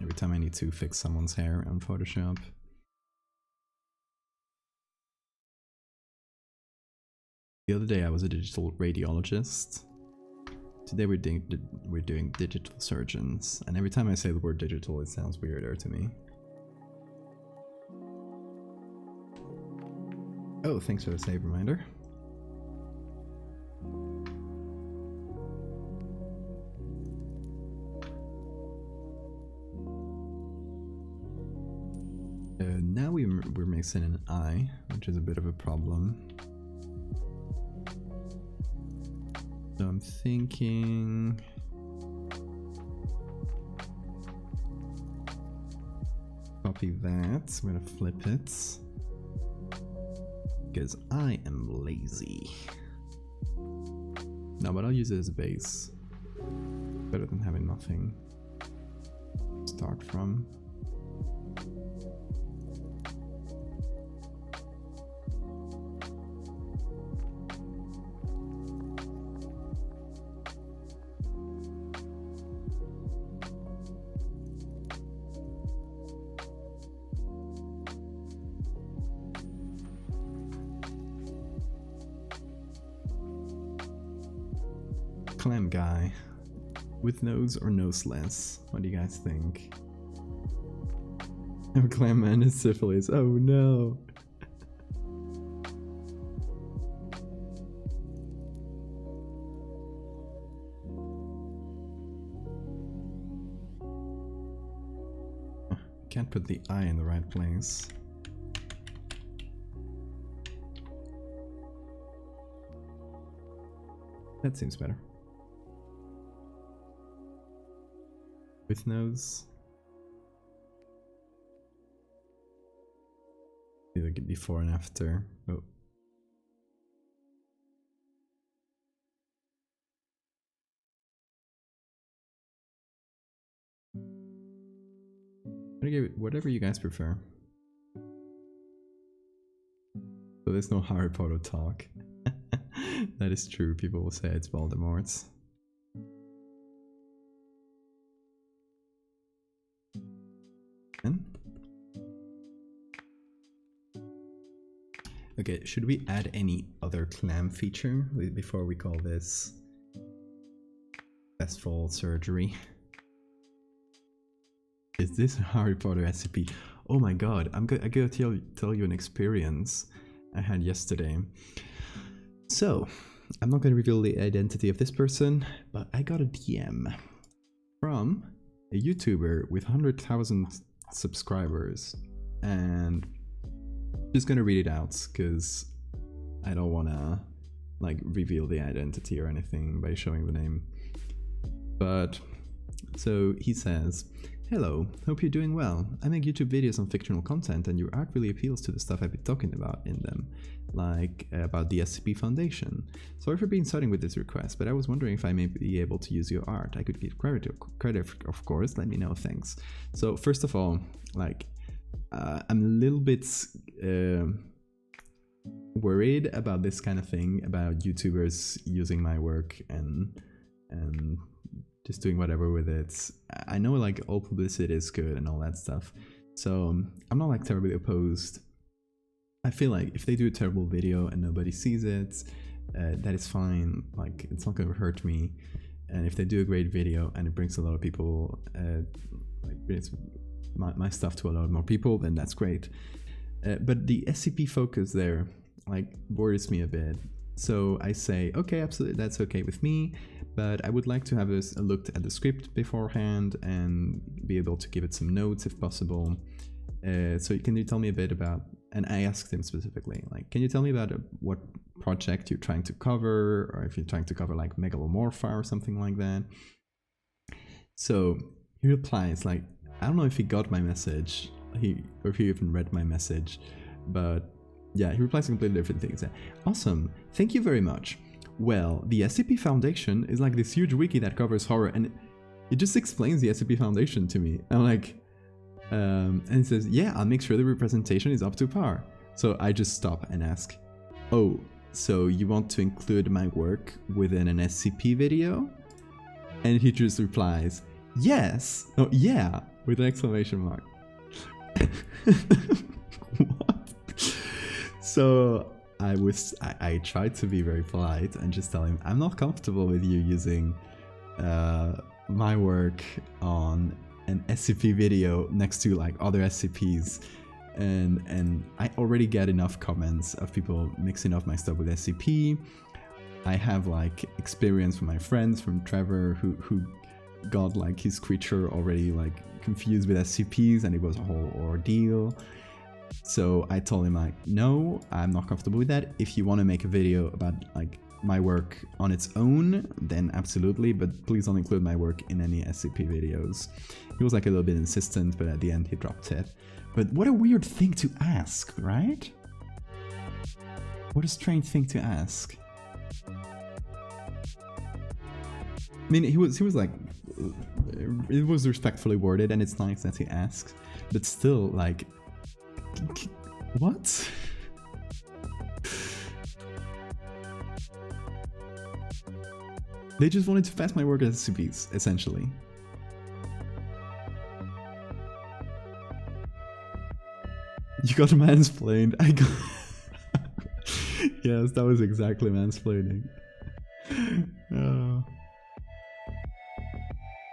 every time I need to fix someone's hair on Photoshop. The other day I was a digital radiologist. Today we're doing digital surgeons, and every time I say the word digital it sounds weirder to me. Oh, thanks for the save reminder. Now we're missing an eye, which is a bit of a problem. So I'm thinking... Copy that, I'm gonna flip it. Because I am lazy. No, but I'll use it as a base. Better than having nothing to start from. Clam guy. With nose or noseless? What do you guys think? Oh, Clam-man is syphilis. Oh no! Can't put the eye in the right place. That seems better. With nose. Either get before and after. Oh. Whatever you guys prefer. So there's no Harry Potter talk. That is true, people will say it's Voldemort's. Okay, should we add any other clam feature before we call this successful surgery? Is this a Harry Potter SCP? Oh my god, I gotta tell you an experience I had yesterday. So, I'm not gonna reveal the identity of this person, but I got a DM from a YouTuber with 100,000 subscribers, and I'm just gonna read it out because I don't wanna like reveal the identity or anything by showing the name. But so he says, "Hello, hope you're doing well. I make YouTube videos on fictional content and your art really appeals to the stuff I've been talking about in them, like about the SCP Foundation. Sorry for being sudden with this request, but I was wondering if I may be able to use your art. I could give credit, of course, let me know, thanks." So first of all, like, I'm a little bit worried about this kind of thing, about YouTubers using my work and just doing whatever with it. I know like all publicity is good and all that stuff, so I'm not like terribly opposed. I feel like if they do a terrible video and nobody sees it, that is fine, like it's not gonna hurt me. And if they do a great video and it brings a lot of people, like brings my stuff to a lot more people, then that's great. But the SCP focus there like worries me a bit. So I say, okay, absolutely, that's okay with me, but I would like to have a look at the script beforehand and be able to give it some notes if possible. So can you tell me a bit about, and I asked him specifically, like, can you tell me about what project you're trying to cover, or if you're trying to cover like Megalomorpha or something like that. So he replies like, I don't know if he got my message, or if he even read my message, but yeah, he replies to completely different things. Awesome, thank you very much. Well, the SCP Foundation is like this huge wiki that covers horror, and it just explains the SCP Foundation to me. I'm like, and it says, yeah, I'll make sure the representation is up to par. So I just stop and ask, oh, so you want to include my work within an SCP video? And he just replies, yes, oh yeah, with an exclamation mark. What? So I tried to be very polite and just tell him, I'm not comfortable with you using my work on an SCP video next to like other SCPs, and I already get enough comments of people mixing up my stuff with SCP. I have like experience from my friends, from Trevor, who got like his creature already like confused with SCPs, and it was a whole ordeal. So I told him like, no, I'm not comfortable with that. If you want to make a video about like my work on its own, then absolutely, but please don't include my work in any SCP videos. He was like a little bit insistent, but at the end he dropped it. But what a weird thing to ask, right? What a strange thing to ask. I mean, he was like, it was respectfully worded, and it's nice that he asks, but still, like, what? They just wanted to pass my work as SCPs, essentially. You got mansplained. I got... Yes, that was exactly mansplaining. Oh.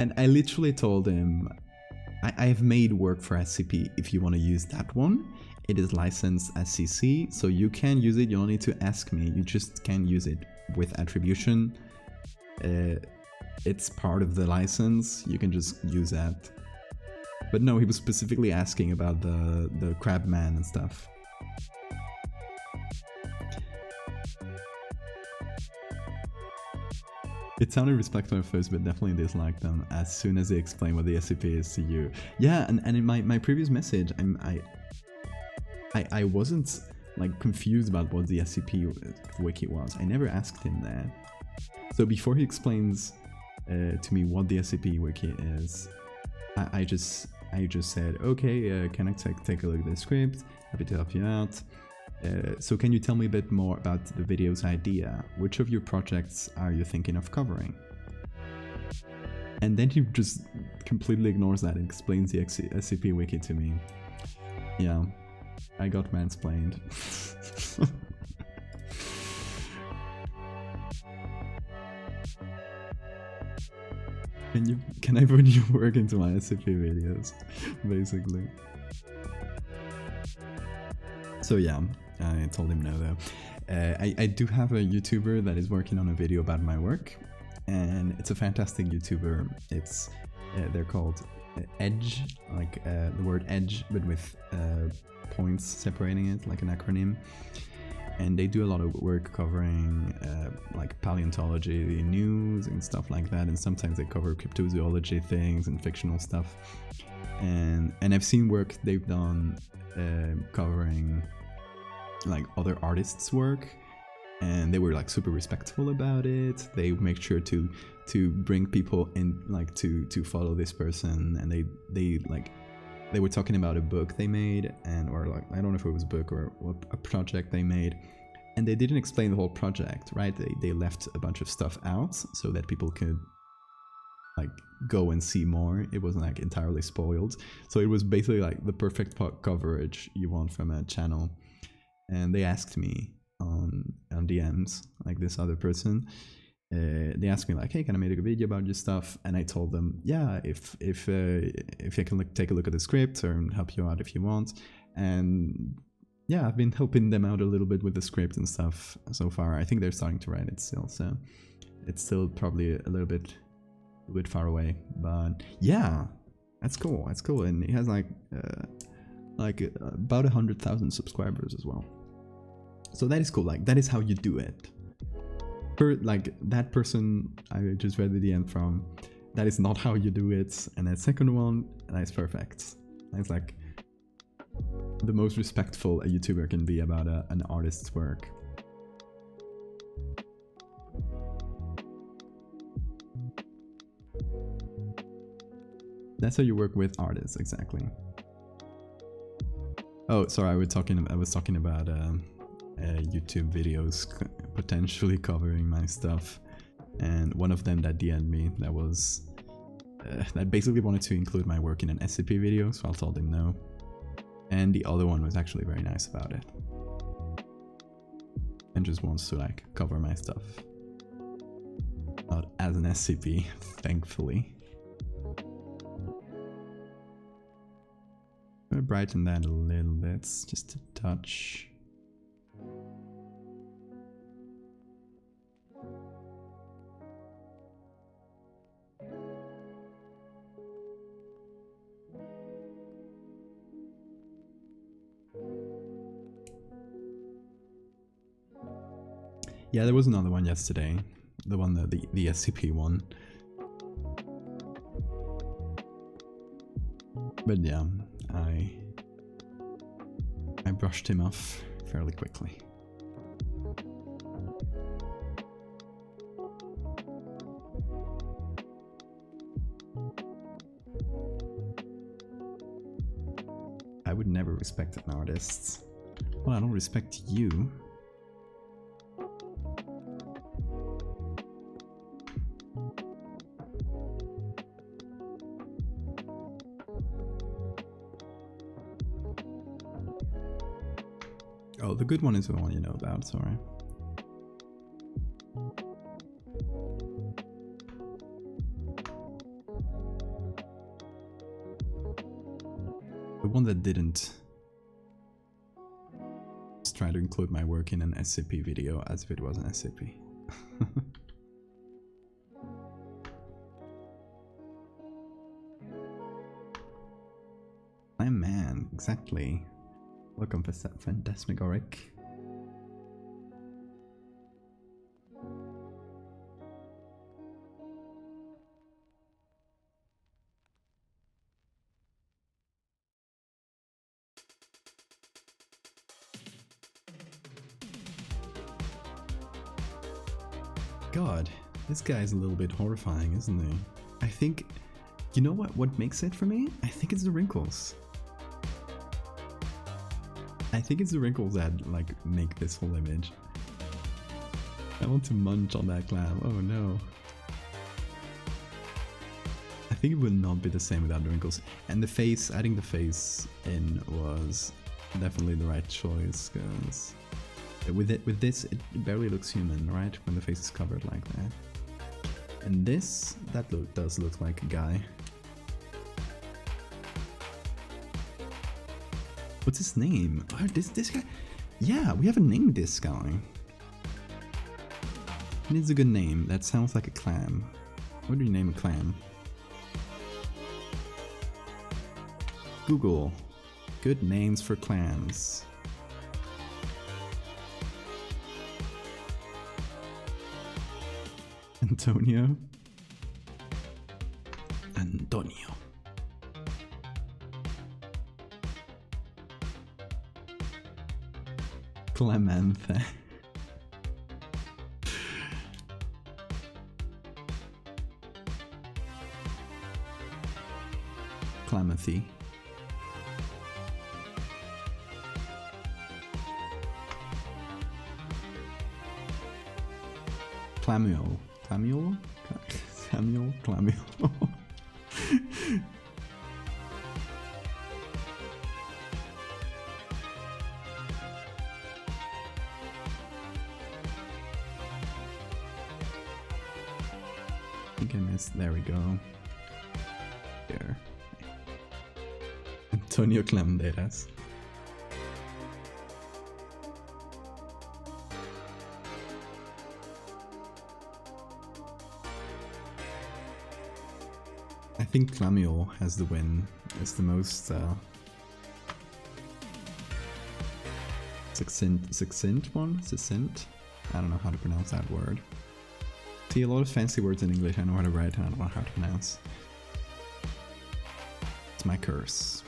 And I literally told him, I've made work for SCP. If you want to use that one, it is licensed as CC, so you can use it. You don't need to ask me. You just can use it with attribution. It's part of the license. You can just use that. But no, he was specifically asking about the Clam-man and stuff. It sounded respectful at first, but definitely disliked them as soon as they explain what the SCP is to you. Yeah, and in my previous message, I wasn't like confused about what the SCP wiki was. I never asked him that. So before he explains to me what the SCP wiki is, I just I just said, okay, can I take a look at the script? Happy to help you out. So can you tell me a bit more about the video's idea? Which of your projects are you thinking of covering? And then he just completely ignores that and explains the SCP wiki to me. Yeah, I got mansplained. Can I put your work into my SCP videos? Basically. So yeah, I told him no though. I do have a YouTuber that is working on a video about my work, and it's a fantastic YouTuber. It's they're called Edge, like the word edge, but with points separating it, like an acronym. And they do a lot of work covering like paleontology news and stuff like that, and sometimes they cover cryptozoology things and fictional stuff. And I've seen work they've done covering like other artists' work, and they were like super respectful about it. They make sure to bring people in, like to follow this person, and they were talking about a book they made, and or like, I don't know if it was a book or a project they made, and they didn't explain the whole project, right? They left a bunch of stuff out so that people could like go and see more. It wasn't like entirely spoiled, so it was basically like the perfect coverage you want from a channel. And they asked me on DMs, like this other person, they asked me like, hey, can I make a video about your stuff? And I told them, yeah, if I can take a look at the script or help you out if you want. And yeah, I've been helping them out a little bit with the script and stuff so far. I think they're starting to write it still, so it's still probably a little bit far away, but yeah, that's cool. That's cool. And he has like about 100,000 subscribers as well. So that is cool. Like, that is how you do it. Like, that person I just read the DM from, that is not how you do it. And that second one, that's perfect. That's like the most respectful a YouTuber can be about an artist's work. That's how you work with artists, exactly. Oh, sorry, I was talking about YouTube videos potentially covering my stuff, and one of them that DM'd me that was that basically wanted to include my work in an SCP video, so I told him no. And the other one was actually very nice about it, and just wants to like cover my stuff, not as an SCP, thankfully. I'm gonna brighten that a little bit, just a touch. Yeah, there was another one yesterday, the one that the SCP one. But yeah, I brushed him off fairly quickly. I would never respect an artist. Well, I don't respect you. Oh, the good one is the one you know about, sorry. The one that didn't just try to include my work in an SCP video as if it was an SCP. Clam-man, exactly. Welcome, Phantasmagoric. God, this guy's a little bit horrifying, isn't he? I think You know what makes it for me? I think it's the wrinkles. I think it's the wrinkles that like make this whole image. I want to munch on that clam. Oh no. I think it would not be the same without the wrinkles. And the face, adding the face in was definitely the right choice, because with this it barely looks human, right? When the face is covered like that. And this, that does look like a guy. What's his name? Oh, this guy? Yeah, we haven't named this guy. He needs a good name. That sounds like a clam. What do you name a clam? Google. Good names for clams. Antonio. Clam-man. Clamanthy. Clamuel. Clamuel? Samuel? Clamuel. I think I missed. There we go. There. Antonio Clamderas. I think Clamuel has the win. It's the most succinct one? Succinct? I don't know how to pronounce that word. See, a lot of fancy words in English I know how to write and I don't know how to pronounce. It's my curse.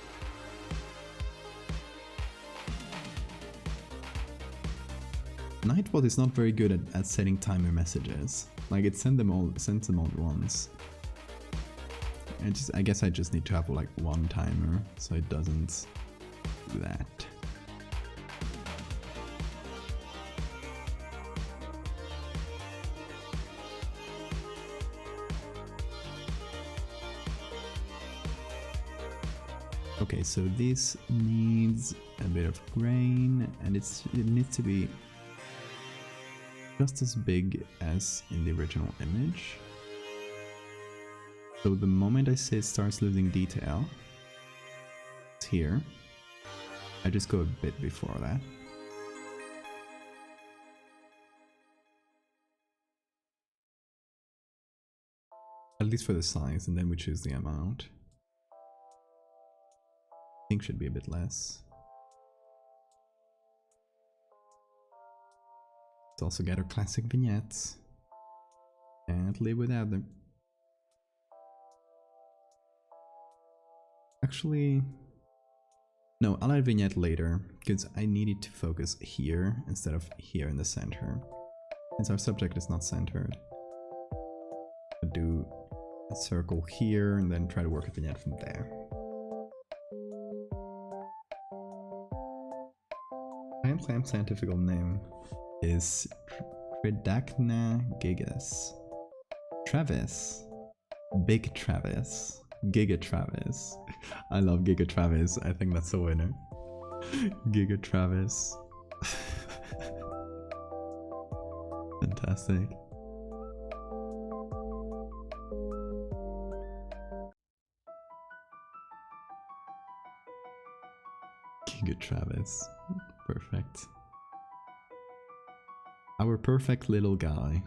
Nightbot is not very good at setting timer messages. Like, it sends them all at once. I guess I just need to have like one timer so it doesn't do that. Okay, so this needs a bit of grain, and it needs to be just as big as in the original image. So the moment I say it starts losing detail, it's here. I just go a bit before that. At least for the size, and then we choose the amount. I think should be a bit less. Let's also get our classic vignettes. Can't live without them. Actually, no, I'll add vignette later, because I needed to focus here instead of here in the center. Since our subject is not centered. I'll do a circle here and then try to work a vignette from there. Clam's scientific name is Tridacna gigas. Travis. Big Travis. Giga Travis. I love Giga Travis. I think that's a winner. Giga Travis. Fantastic. Giga Travis. Perfect. Our perfect little guy.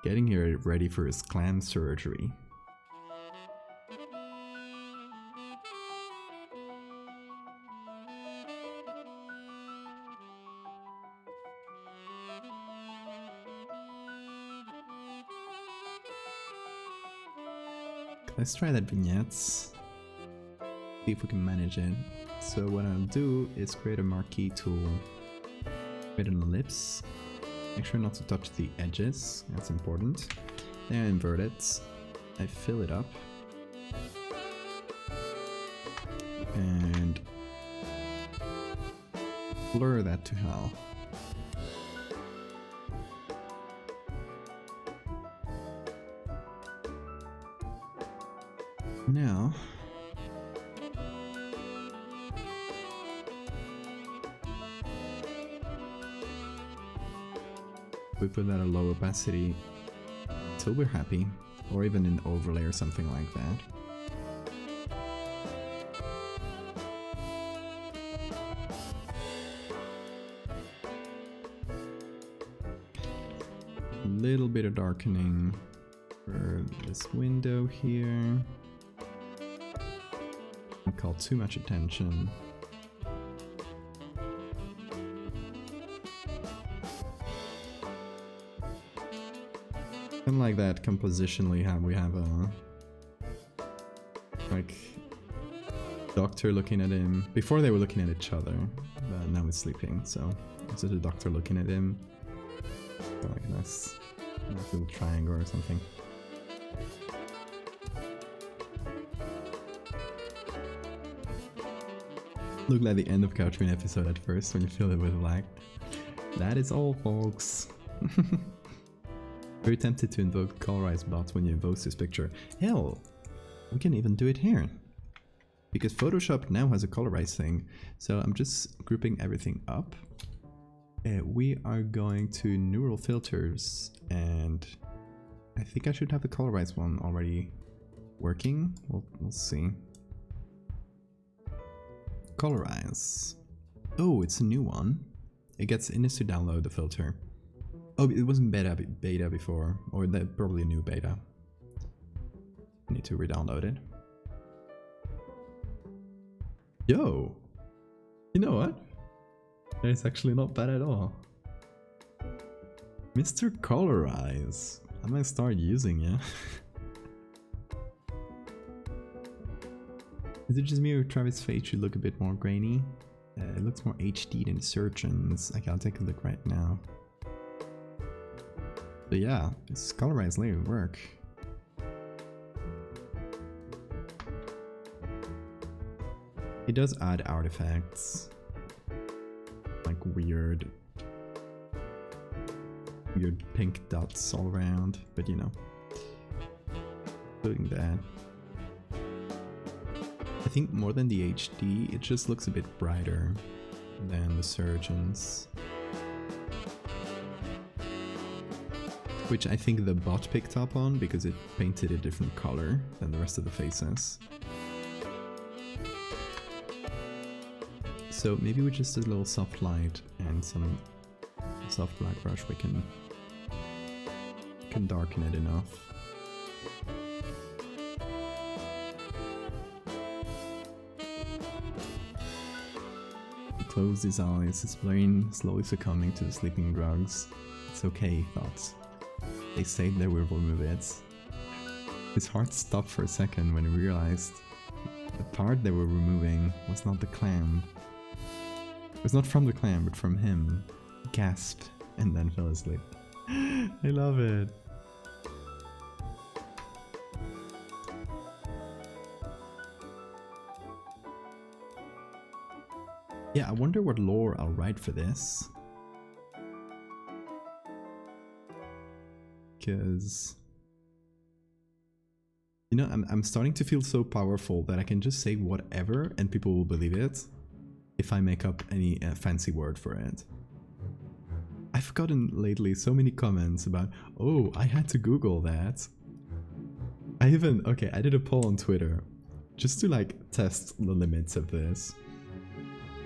Getting here ready for his clam surgery. Let's try that vignettes. See if we can manage it. So what I'll do is create a marquee tool, create an ellipse, Make sure not to touch the edges, that's important. Then I invert it, I fill it up. And blur that to hell. Now, we put that at low opacity until we're happy, or even in overlay or something like that. A little bit of darkening for this window here. Don't call too much attention. And like that compositionally, we have a like doctor looking at him. Before they were looking at each other, but now it's sleeping. So it's just a doctor looking at him. So like this, nice little triangle or something. Look like the end of Couchman episode at first when you fill it with black. That is all, folks. Very tempted to invoke colorize bot when you invoke this picture. Hell, we can even do it here. Because Photoshop now has a colorize thing. So I'm just grouping everything up. We are going to neural filters, and I think I should have the colorize one already working. We'll see. Colorize. Oh, it's a new one. It needs to download the filter. Oh, it wasn't beta before, or probably a new beta. I need to re-download it. Yo! You know what? It's actually not bad at all. Mr. Colorize. I might start using it. Is it just me or Travis' face should look a bit more grainy? It looks more HD than Surgeon's. Okay, I'll take a look right now. But yeah, this Colorize layer work. It does add artifacts. Like weird pink dots all around, but you know. Including that. I think more than the HD, it just looks a bit brighter than the Surgeon's. Which I think the bot picked up on because it painted a different color than the rest of the faces. So maybe with just a little soft light and some soft black brush we can darken it enough. Closed his eyes, his brain slowly succumbing to the sleeping drugs. It's okay, he thought. They said they will remove it. His heart stopped for a second when he realized the part they were removing was not the clam. It was not from the clam, but from him. He gasped and then fell asleep. I love it. Yeah, I wonder what lore I'll write for this. Because, you know, I'm starting to feel so powerful that I can just say whatever and people will believe it if I make up any fancy word for it. I've gotten lately so many comments about, oh, I had to Google that. I did a poll on Twitter just to like test the limits of this.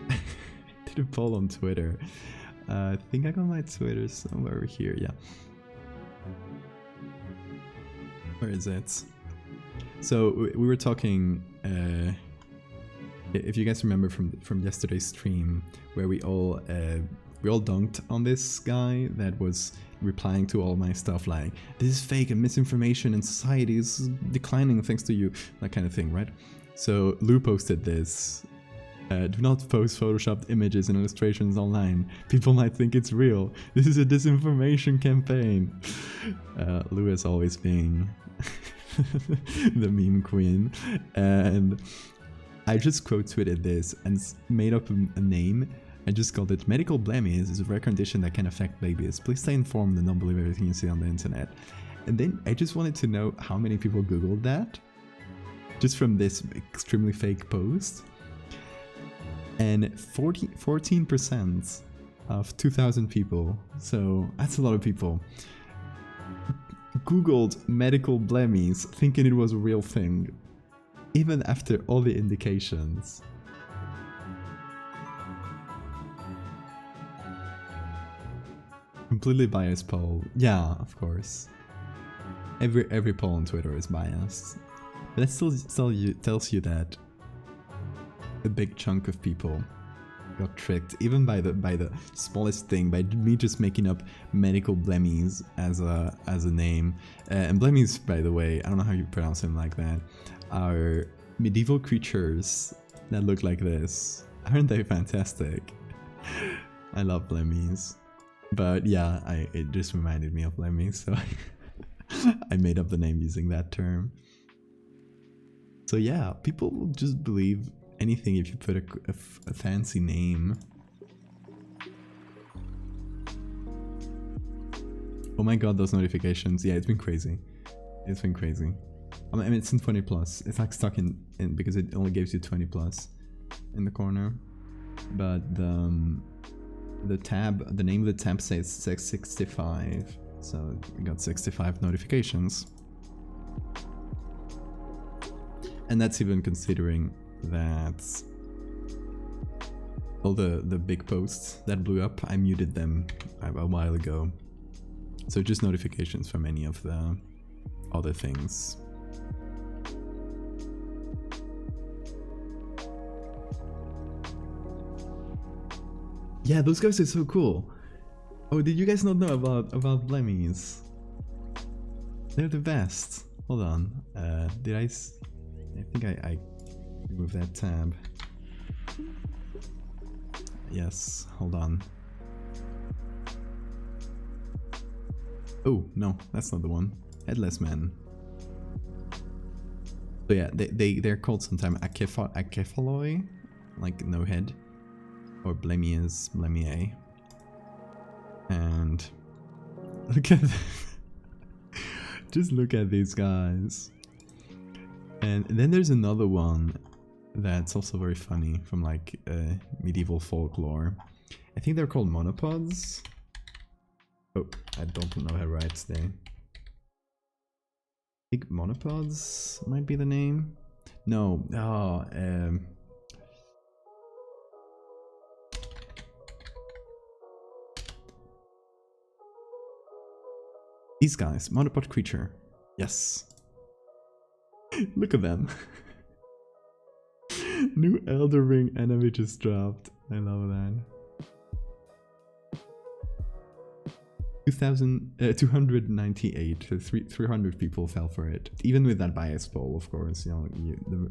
I did a poll on Twitter. I think I got my Twitter somewhere over here, yeah. Where is it? So we were talking, if you guys remember from yesterday's stream, where we all dunked on this guy that was replying to all my stuff like, this is fake and misinformation and society is declining thanks to you, that kind of thing, right? So Lou posted this Do not post photoshopped images and illustrations online. People might think it's real. This is a disinformation campaign. Lewis always being the meme queen. And I just quote tweeted this and made up a name. I just called it medical blemish is a rare condition that can affect babies. Please stay informed and don't believe everything you see on the internet. And then I just wanted to know how many people Googled that. Just from this extremely fake post. And 14% of 2,000 people, so that's a lot of people, Googled medical blemies thinking it was a real thing, even after all the indications. Completely biased poll. Yeah, of course. Every poll on Twitter is biased. But that still tells you that a big chunk of people got tricked, even by the smallest thing, by me just making up medical blemies as a name. And blemies, by the way, I don't know how you pronounce them like that, are medieval creatures that look like this. Aren't they fantastic? I love blemies. But yeah, it just reminded me of blemies, so I made up the name using that term. So yeah, people will just believe anything if you put a fancy name. Oh my god, those notifications. Yeah, it's been crazy. It's been crazy. I mean, it's in 20 plus. It's like stuck in because it only gives you 20 plus in the corner. But the name of the tab says 665. So we got 65 notifications. And that's even considering that all the big posts that blew up, I muted them a while ago. So just notifications from any of the other things. Yeah, those guys are so cool. Oh, did you guys not know about blemies? They're the best. Hold on. Did I think I remove that tab. Yes, hold on. Oh, no, that's not the one. Headless man. So yeah, they're called sometimes acephaloi, like no head, or blemias, blemiae. And look at just look at these guys. And then there's another one that's also very funny from like medieval folklore. I think they're called monopods. Oh, I don't know how to write today. I think monopods might be the name. No, these guys, monopod creature. Yes. Look at them. New Elder Ring enemy just dropped. I love that. 298, so 300 people fell for it. Even with that bias poll, of course, you know,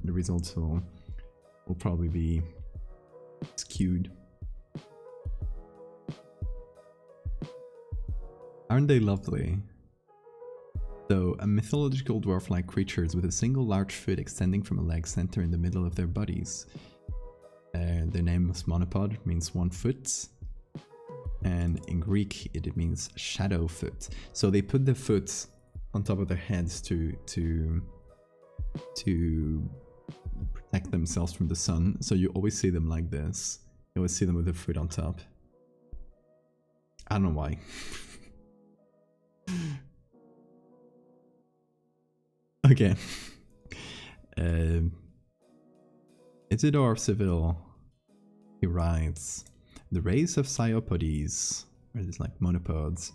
the results will probably be skewed. Aren't they lovely? So, a mythological dwarf-like creatures with a single large foot extending from a leg center in the middle of their bodies. Their name is monopod, means 1 foot. And in Greek, it means shadow foot. So they put the foot on top of their heads to protect themselves from the sun. So you always see them like this. You always see them with the foot on top. I don't know why. Okay. Isidore of Seville, he writes, the race of Cyopodes, or it's like monopods,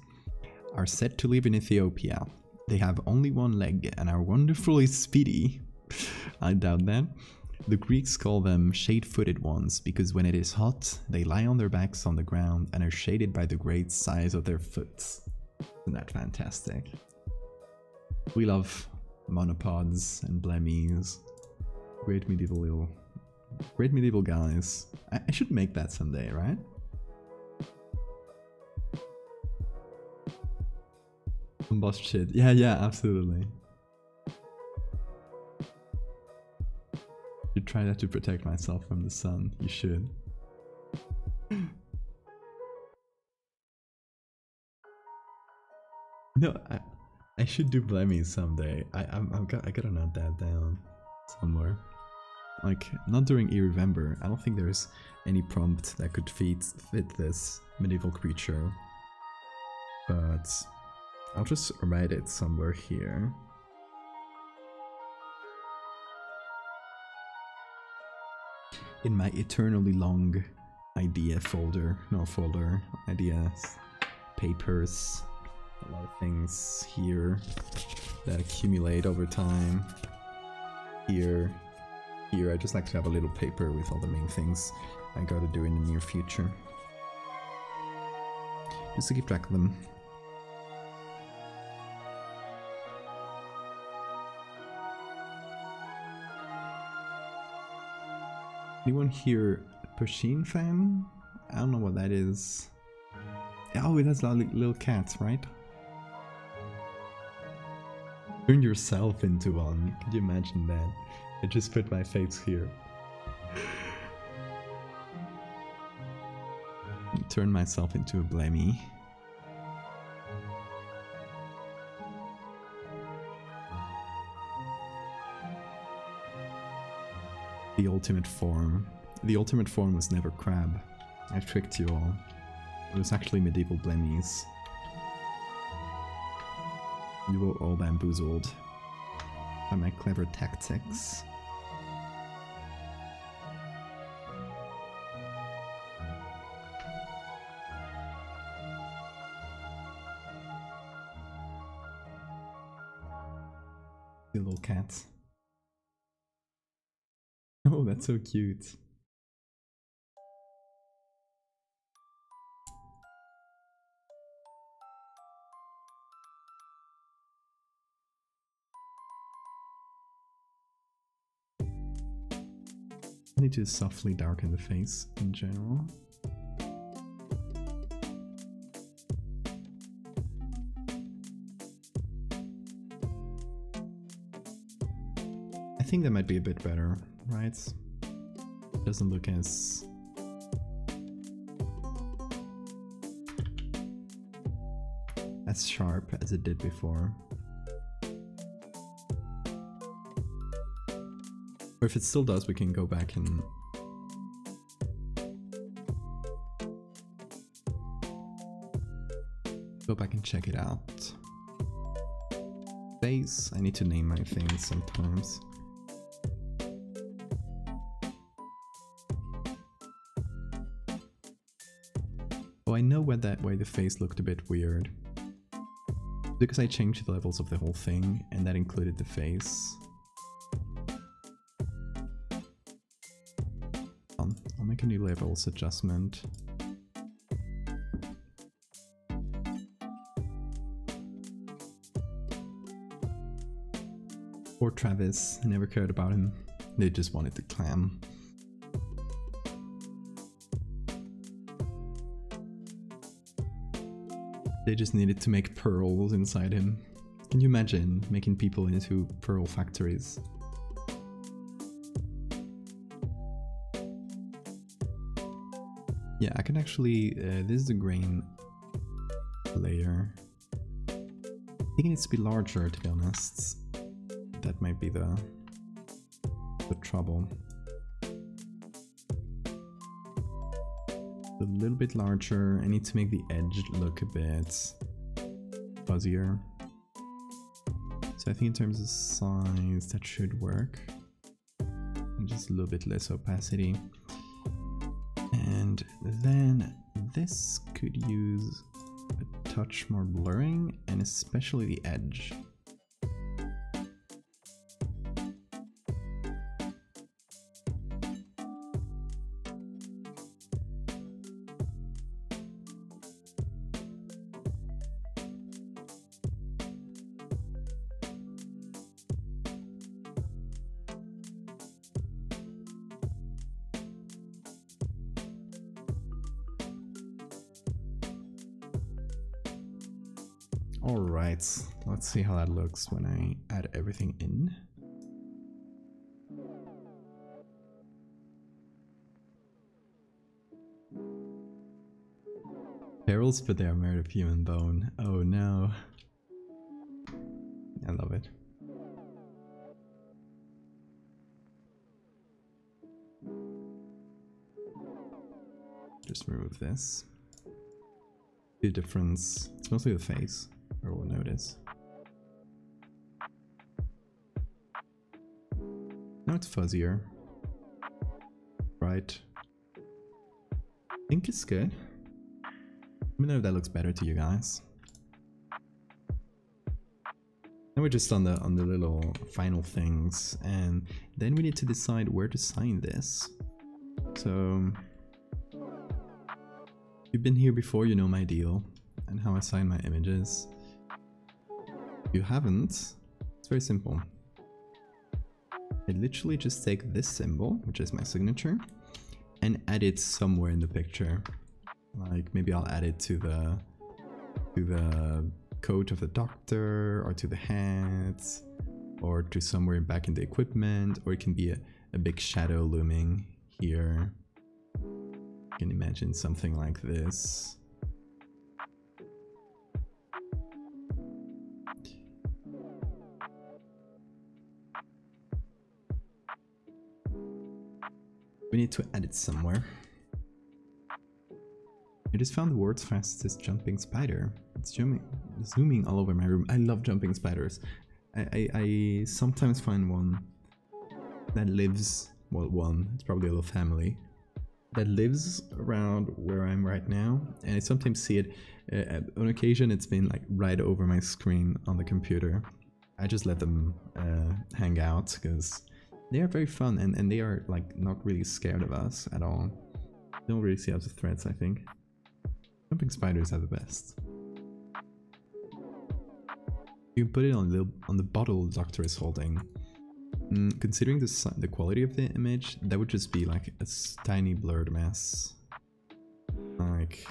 are said to live in Ethiopia. They have only 1 leg and are wonderfully speedy. I doubt that. The Greeks call them shade-footed ones because when it is hot, they lie on their backs on the ground and are shaded by the great size of their foot. Isn't that fantastic? We love monopods and blemies. Great medieval Great medieval guys. I should make that someday, right? Embossed shit. Yeah, yeah, absolutely. You try not to protect myself from the sun. You should. No, I should do Blemmies someday. I gotta note that down somewhere. Like, not during E-Remember. I don't think there's any prompt that could fit this medieval creature. But I'll just write it somewhere here. In my eternally long idea folder. No, folder. Ideas. Papers. A lot of things here that accumulate over time. Here. Here, I just like to have a little paper with all the main things I gotta do in the near future. Just to keep track of them. Anyone here Pershing fan? I don't know what that is. Oh, it has little cats, right? Turn yourself into one. Could you imagine that? I just put my face here. Turn myself into a Blemmy. The ultimate form. The ultimate form was never crab. I tricked you all. It was actually medieval Blemmies. You were all bamboozled by my clever tactics. The little cat. Oh, that's so cute. I need to softly darken the face in general. I think that might be a bit better, right? Doesn't look as sharp as it did before. Or if it still does, we can go back and check it out. Face, I need to name my things sometimes. Oh, I know why the face looked a bit weird. Because I changed the levels of the whole thing, and that included the face. I'll make a new levels adjustment. Poor Travis, I never cared about him. They just wanted the clam. They just needed to make pearls inside him. Can you imagine making people into pearl factories? Yeah, I can actually, this is the grain layer. I think it needs to be larger, to be honest. That might be the trouble. A little bit larger. I need to make the edge look a bit fuzzier. So I think in terms of size, that should work. And just a little bit less opacity. And then this could use a touch more blurring, and especially the edge. Alright, let's see how that looks when I add everything in. Perils, but they are made of human bone. Oh no. I love it. Just remove this. The difference, it's mostly the face, or we'll notice. Now it's fuzzier. Right. I think it's good. Let me know if that looks better to you guys. Now we're just on the little final things, and then we need to decide where to sign this. So if you've been here before, you know my deal and how I sign my images. If you haven't, it's very simple. I literally just take this symbol, which is my signature, and add it somewhere in the picture. Like maybe I'll add it to the coat of the doctor, or to the hat, or to somewhere back in the equipment, or it can be a big shadow looming here. You can imagine something like this. We need to add it somewhere. I just found the world's fastest jumping spider. It's zooming all over my room. I love jumping spiders. I sometimes find one that lives, well, it's probably a little family, that lives around where I'm right now, and I sometimes see it. On occasion it's been like right over my screen on the computer. I just let them hang out because they are very fun, and they are like not really scared of us at all. They don't really see us as threats, I think. Jumping spiders are the best. You can put it on the bottle the doctor is holding. Considering the quality of the image, that would just be like a tiny blurred mess. Like,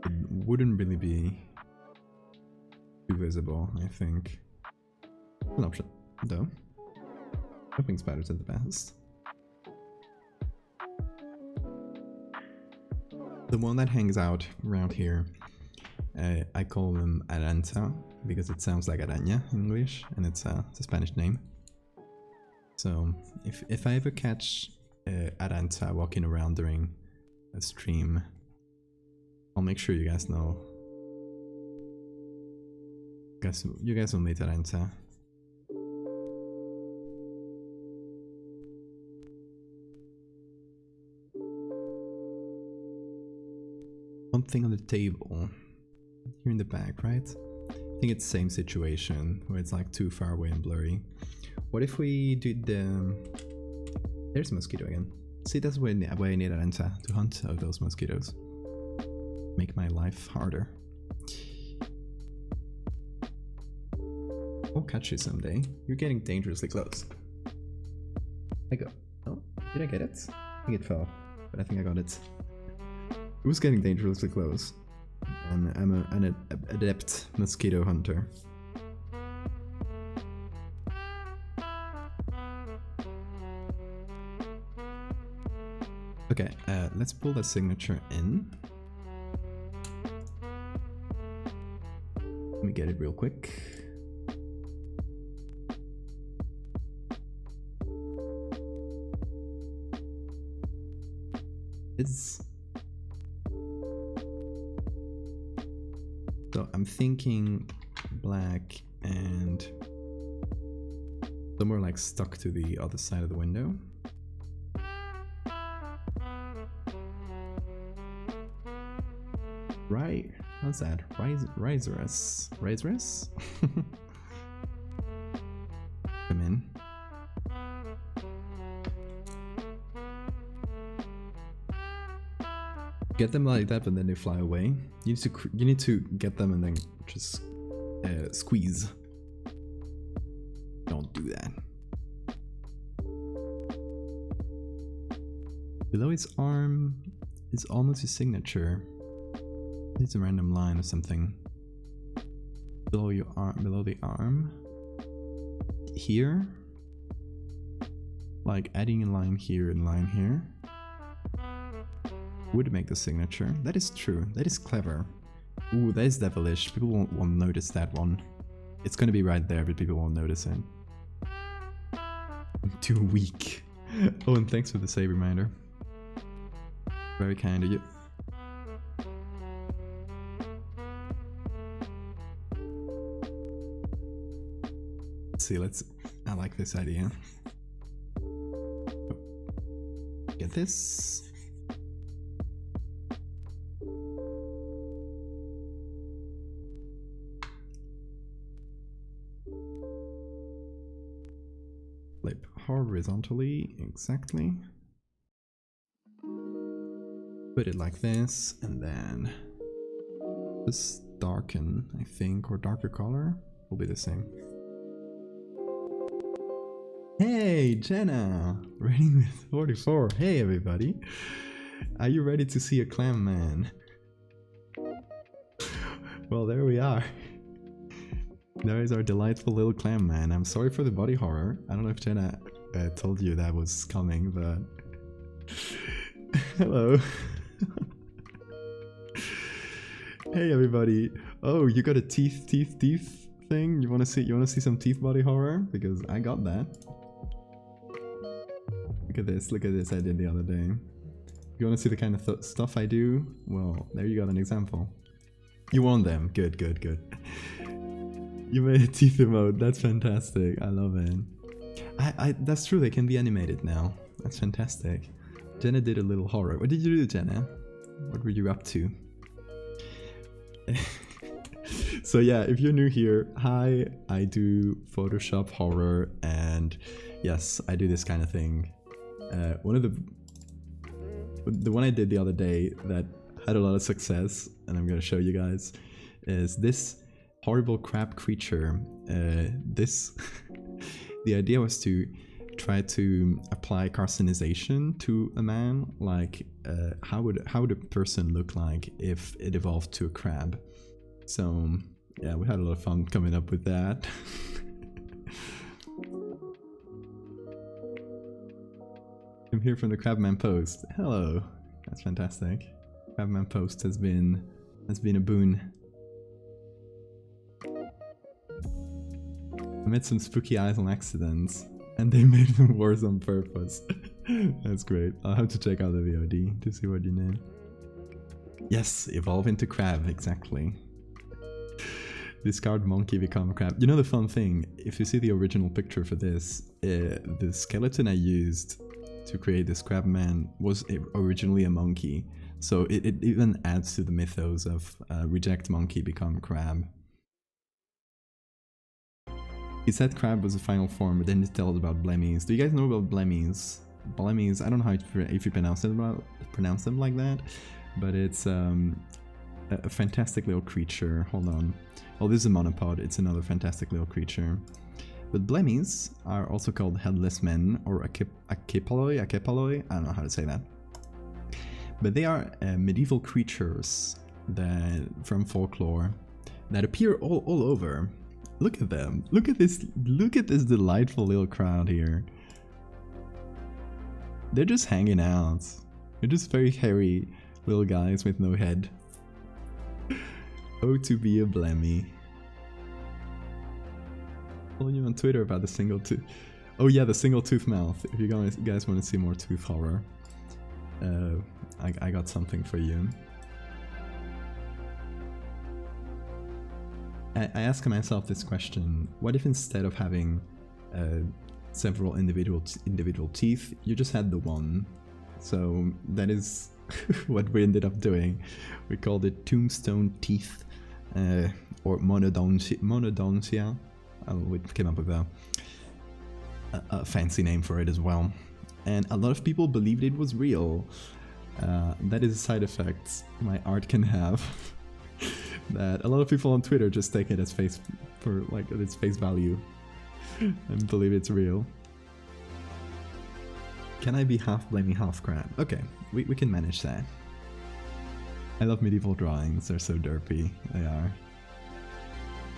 it wouldn't really be too visible, I think. An option, though. Jumping spiders are the best. The one that hangs out around here, I call them Aranta because it sounds like araña in English, and it's a Spanish name. So if I ever catch Aranta walking around during a stream, I'll make sure you guys know. You guys will meet Aranta. Something on the table here in the back, right? I think it's the same situation where it's like too far away and blurry. What if we did there's a mosquito again. See, that's why I need Aranta, to hunt out those mosquitoes. Make my life harder. I'll catch you someday. You're getting dangerously close. I go. Oh, did I get it? I think it fell, but I think I got it. It was getting dangerously close, and I'm an adept mosquito hunter. Okay, let's pull the signature in. Let me get it real quick. So I'm thinking black and somewhere like stuck to the other side of the window. Right, how's that? Riserus? Come in. Get them like that, but then they fly away. You need to get them and then just squeeze. Don't do that. Below its arm, is almost his signature. It's a random line or something. Below your arm, below the arm. Here. Like adding a line here and line here. Would make the signature. That is true. That is clever. Ooh, that is devilish. People won't notice that one. It's gonna be right there, but people won't notice it. I'm too weak. Oh, and thanks for the save reminder. Very kind of you. Let's see, I like this idea. Get this. Flip horizontally, exactly. Put it like this, and then just darken, I think, or darker color will be the same. Hey, Jenna! Rating with 44. Hey, everybody! Are you ready to see a Clam-man? Well, there we are. There is our delightful little Clam-man. I'm sorry for the body horror. I don't know if Jenna told you that was coming, but... Hello. Hey, everybody. Oh, you got a teeth thing? You wanna see some teeth body horror? Because I got that. Look at this I did the other day. You wanna see the kind of stuff I do? Well, there you got an example. You want them. Good. You made a teeth emote. That's fantastic. I love it. That's true, they can be animated now. That's fantastic. Jenna did a little horror. What did you do, Jenna? What were you up to? So yeah, if you're new here, hi, I do Photoshop horror, and yes, I do this kind of thing. One of the one I did the other day that had a lot of success, and I'm gonna show you guys, is this horrible crab creature. The idea was to try to apply carcinization to a man, like how would a person look like if it evolved to a crab. So yeah, we had a lot of fun coming up with that. I'm here from the Crabman post. Hello. That's fantastic. Crabman post has been a boon. I met some spooky eyes on accidents, and they made them worse on purpose. That's great. I'll have to check out the VOD to see what you mean. Yes, evolve into crab, exactly. Discard monkey, become crab. You know the fun thing, if you see the original picture for this, the skeleton I used to create this Crab-man was originally a monkey. So it even adds to the mythos of reject monkey, become crab. He said crab was the final form, but then he tells about blemmies. Do you guys know about blemmies? Blemmies, I don't know if you pronounce them like that, but it's a fantastic little creature. Hold on. Oh, this is a monopod. It's another fantastic little creature. But blemmies are also called headless men, or akepaloi. I don't know how to say that. But they are medieval creatures that from folklore that appear all over. Look at them. Look at this delightful little crowd here. They're just hanging out. They're just very hairy little guys with no head. Oh, to be a blemmy. Following you on Twitter about the single tooth. Oh yeah, the single tooth mouth. If you guys want to see more tooth horror, I got something for you. I ask myself this question: what if instead of having several individual teeth, you just had the one? So that is what we ended up doing. We called it tombstone teeth, or monodontia. We came up with a fancy name for it as well. And a lot of people believed it was real. That is a side effect my art can have. That a lot of people on Twitter just take it as face value and believe it's real. Can I be half blaming, half crab? Okay, we can manage that. I love medieval drawings, they're so derpy, they are.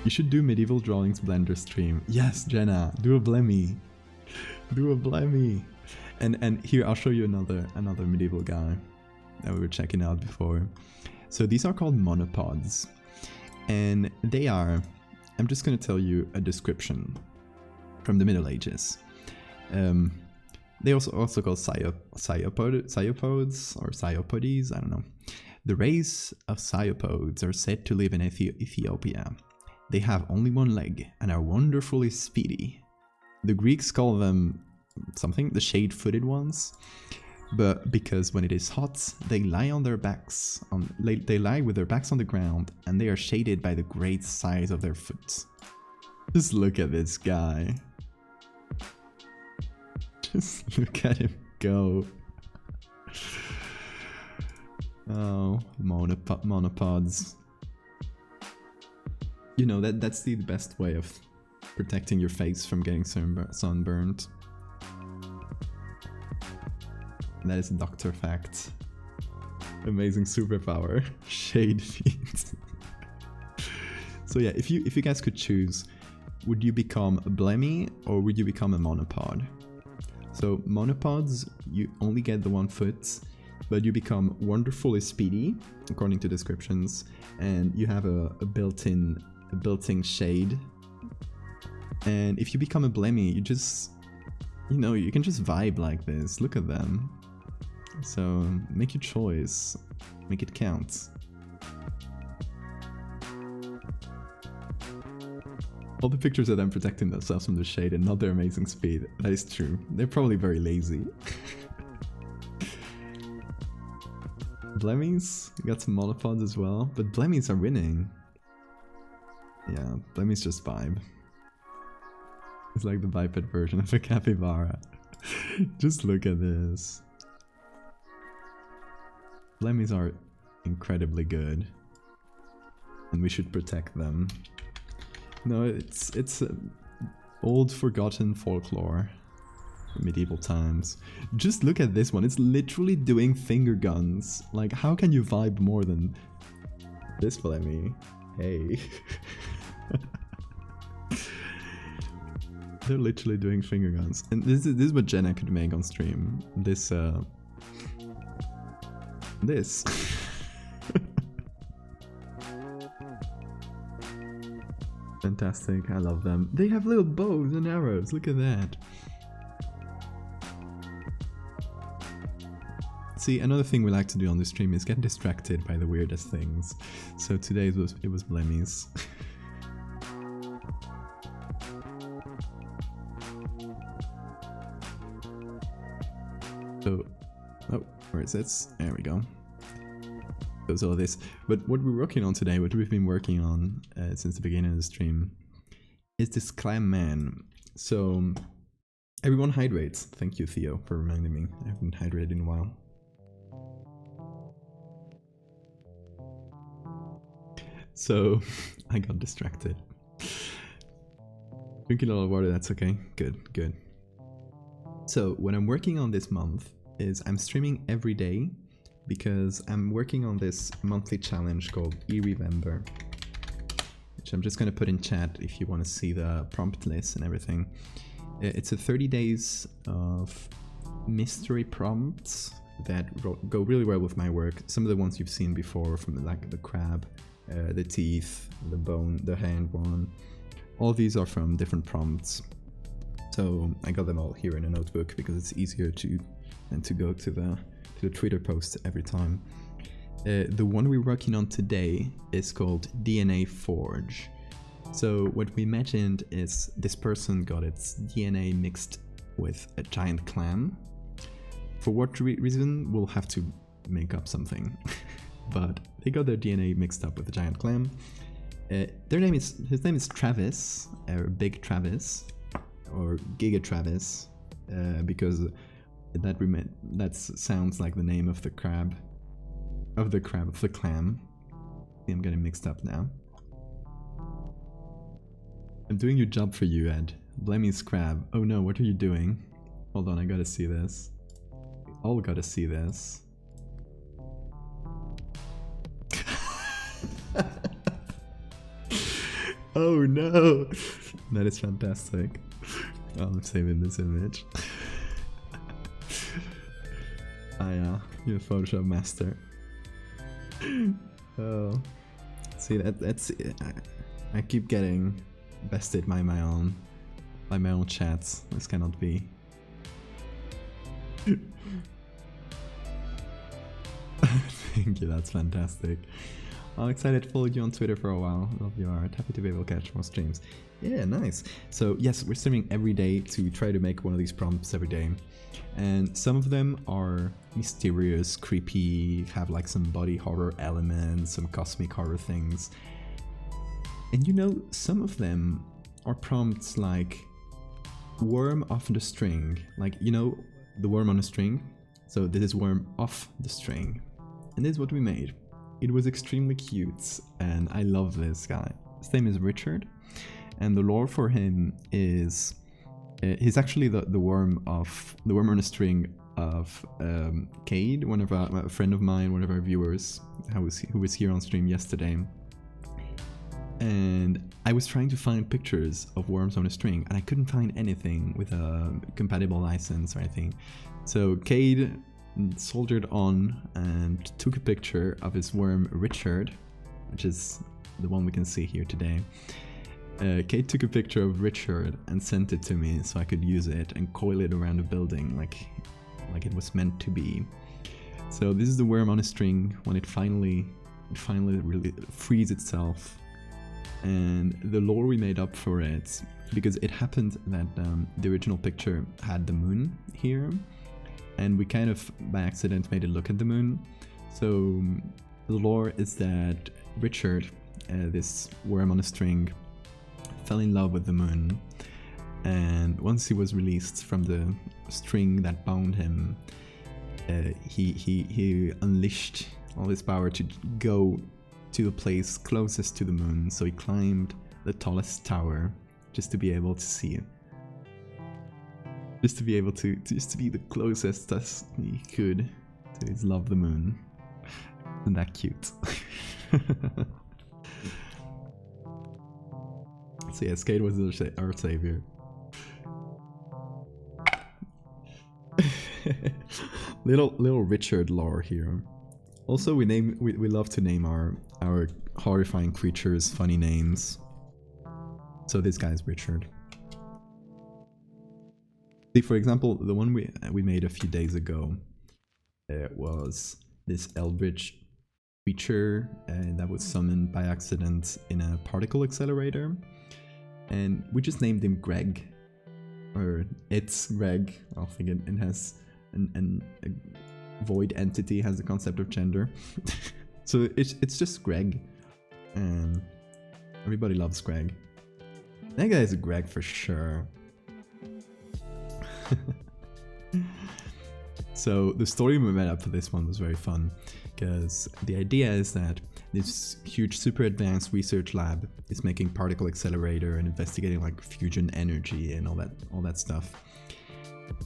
You should do medieval drawings Blender stream. Yes, Jenna, do a Blemmy. Do a Blemmy. And here, I'll show you another medieval guy that we were checking out before. So these are called monopods. And they are, I'm just gonna tell you a description from the Middle Ages. They also called Cyopods or Cyopodies, I don't know. The race of Cyopods are said to live in Ethiopia. They have only one leg and are wonderfully speedy. The Greeks call them something, the shade-footed ones, but because when it is hot, they lie on their backs. They lie with their backs on the ground, and they are shaded by the great size of their foot. Just look at this guy. Just look at him go. Oh, monopods. You know, that's the best way of protecting your face from getting sunburned. That is a doctor fact. Amazing superpower. Shade feet. So yeah, if you guys could choose, would you become a Blemmy or would you become a monopod? So monopods, you only get the 1 foot, but you become wonderfully speedy, according to descriptions, and you have a built-in shade. And if you become a Blemmy, you just, you know, you can just vibe like this. Look at them. So make your choice, make it count. All the pictures of them protecting themselves from the shade and not their amazing speed. That is true. They're probably very lazy. Blemmies, you got some monopods as well, but Blemmies are winning. Yeah, Blemmies just vibe. It's like the biped version of a capybara. Just look at this. Blemmies are incredibly good, and we should protect them. No, it's old forgotten folklore, medieval times. Just look at this one. It's literally doing finger guns. Like, how can you vibe more than this, Blemmy? Hey. They're literally doing finger guns, and this is what Jenna could make on stream. This. Fantastic, I love them. They have little bows and arrows, look at that. See, another thing we like to do on the stream is get distracted by the weirdest things. So today it was Blemmies. So, oh, where is it? There we go. So all this, but what we're working on today, what we've been working on since the beginning of the stream, is this Clam-man. So everyone hydrates. Thank you, Theo, for reminding me. I haven't hydrated in a while. So I got distracted. Drinking a lot of water, that's okay. Good, good. So what I'm working on this month is I'm streaming every day because I'm working on this monthly challenge called E-Remember, which I'm just going to put in chat if you want to see the prompt list and everything. It's a 30 days of mystery prompts that go really well with my work. Some of the ones you've seen before, from like the crab, the teeth, the bone, the hand one. All these are from different prompts. So I got them all here in a notebook because it's easier than to go to the Twitter post every time. The one we're working on today is called DNA Forge. So what we imagined is this person got its DNA mixed with a giant clam. For what reason, we'll have to make up something. But they got their DNA mixed up with a giant clam. His name is Travis, or Big Travis, or Giga Travis, because that sounds like the name of the crab, of the clam. I'm getting mixed up now. I'm doing your job for you, Ed. Blemmy's crab. Oh no, what are you doing? Hold on, I gotta see this. We all gotta see this. Oh no! That is fantastic. I'm saving this image. Yeah, you're a Photoshop master. Oh, see that's I keep getting bested by my own chats. This cannot be. Thank you, that's fantastic. I'm excited to follow you on Twitter for a while. Love your art. Happy to be able to catch more streams. Yeah, nice. So yes, we're streaming every day to try to make one of these prompts every day. And some of them are mysterious, creepy, have like some body horror elements, some cosmic horror things. And you know, some of them are prompts like worm off the string. Like, you know, the worm on a string? So this is worm off the string. And this is what we made. It was extremely cute, and I love this guy. His name is Richard, and the lore for him is he's actually the worm on a string of Cade, a friend of mine, one of our viewers, who was here on stream yesterday. And I was trying to find pictures of worms on a string, and I couldn't find anything with a compatible license or anything. So Cade soldiered on and took a picture of his worm Richard, which is the one we can see here today. Kate took a picture of Richard and sent it to me so I could use it and coil it around the building like it was meant to be. So this is the worm on a string when it finally really frees itself. And the lore we made up for it, because it happened that the original picture had the moon here, and we kind of by accident made it look at the moon. So the lore is that Richard, this worm on a string, fell in love with the moon, and once he was released from the string that bound him, he unleashed all his power to go to the place closest to the moon. So he climbed the tallest tower just to be able to see it. Just to be able to be the closest as he could to his love, the moon. Isn't that cute? So yeah, Skate was our savior. little Richard lore here. Also, we love to name our horrifying creatures funny names. So this guy's Richard. See, for example, the one we made a few days ago was this eldritch creature that was summoned by accident in a particle accelerator, and we just named him Greg, or it's Greg. I think it has a void entity has the concept of gender, so it's just Greg, and everybody loves Greg. That guy is a Greg for sure. So the story we made up for this one was very fun, because the idea is that this huge super advanced research lab is making particle accelerator and investigating like fusion energy and all that stuff,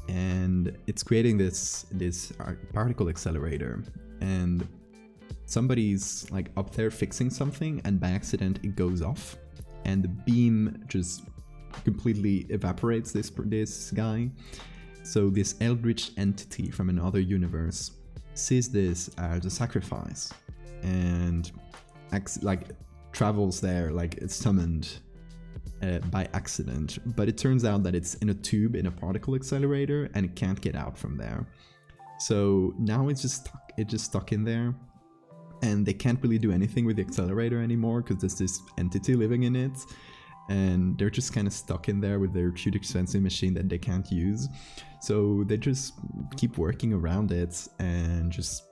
and it's creating this particle accelerator, and somebody's like up there fixing something, and by accident it goes off, and the beam just completely evaporates this guy. So this eldritch entity from another universe sees this as a sacrifice and travels there, like it's summoned by accident. But it turns out that it's in a tube in a particle accelerator and it can't get out from there. So now it's just stuck in there, and they can't really do anything with the accelerator anymore because there's this entity living in it. And they're just kind of stuck in there with their cute expensive machine that they can't use. So they just keep working around it and just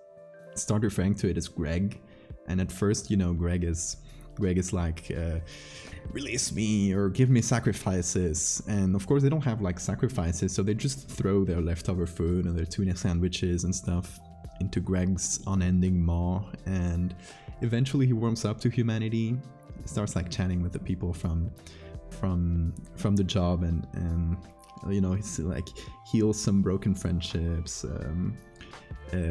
start referring to it as Greg. And at first, you know, Greg is like, release me or give me sacrifices. And of course they don't have like sacrifices, so they just throw their leftover food and their tuna sandwiches and stuff into Greg's unending maw. And eventually he warms up to humanity, starts like chatting with the people from the job, and you know, he's like heals some broken friendships,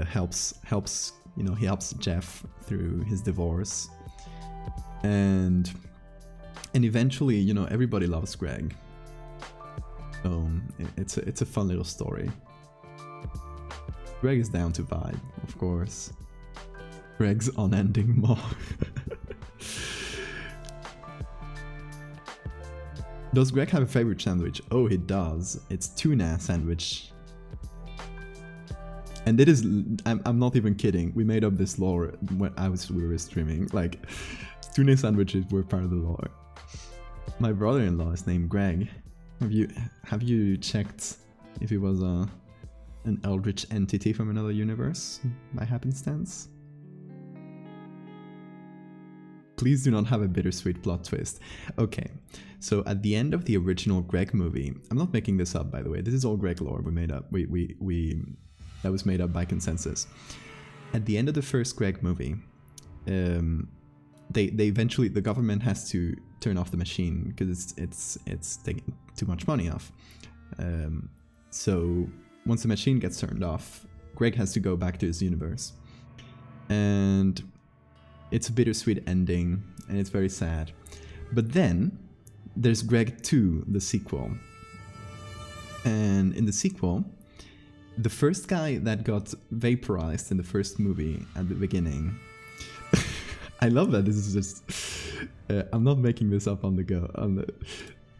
helps you know, he helps Jeff through his divorce, and And eventually, you know, everybody loves Greg. So it's a fun little story. Greg is down to vibe, of course. Greg's unending maw. Does Greg have a favorite sandwich? Oh, he does. It's tuna sandwich. And it is, I'm not even kidding. We made up this lore when we were streaming. Like, tuna sandwiches were part of the lore. My brother-in-law is named Greg. Have you checked if he was an eldritch entity from another universe by happenstance? Please do not have a bittersweet plot twist. Okay, so at the end of the original Greg movie, I'm not making this up, by the way. This is all Greg lore we made up. That was made up by consensus. At the end of the first Greg movie, they eventually, the government has to turn off the machine because it's taking too much money off. So once the machine gets turned off, Greg has to go back to his universe, and it's a bittersweet ending, and it's very sad. But then there's Greg 2, the sequel, and in the sequel, the first guy that got vaporized in the first movie at the beginning. I love that this is just. I'm not making this up on the go.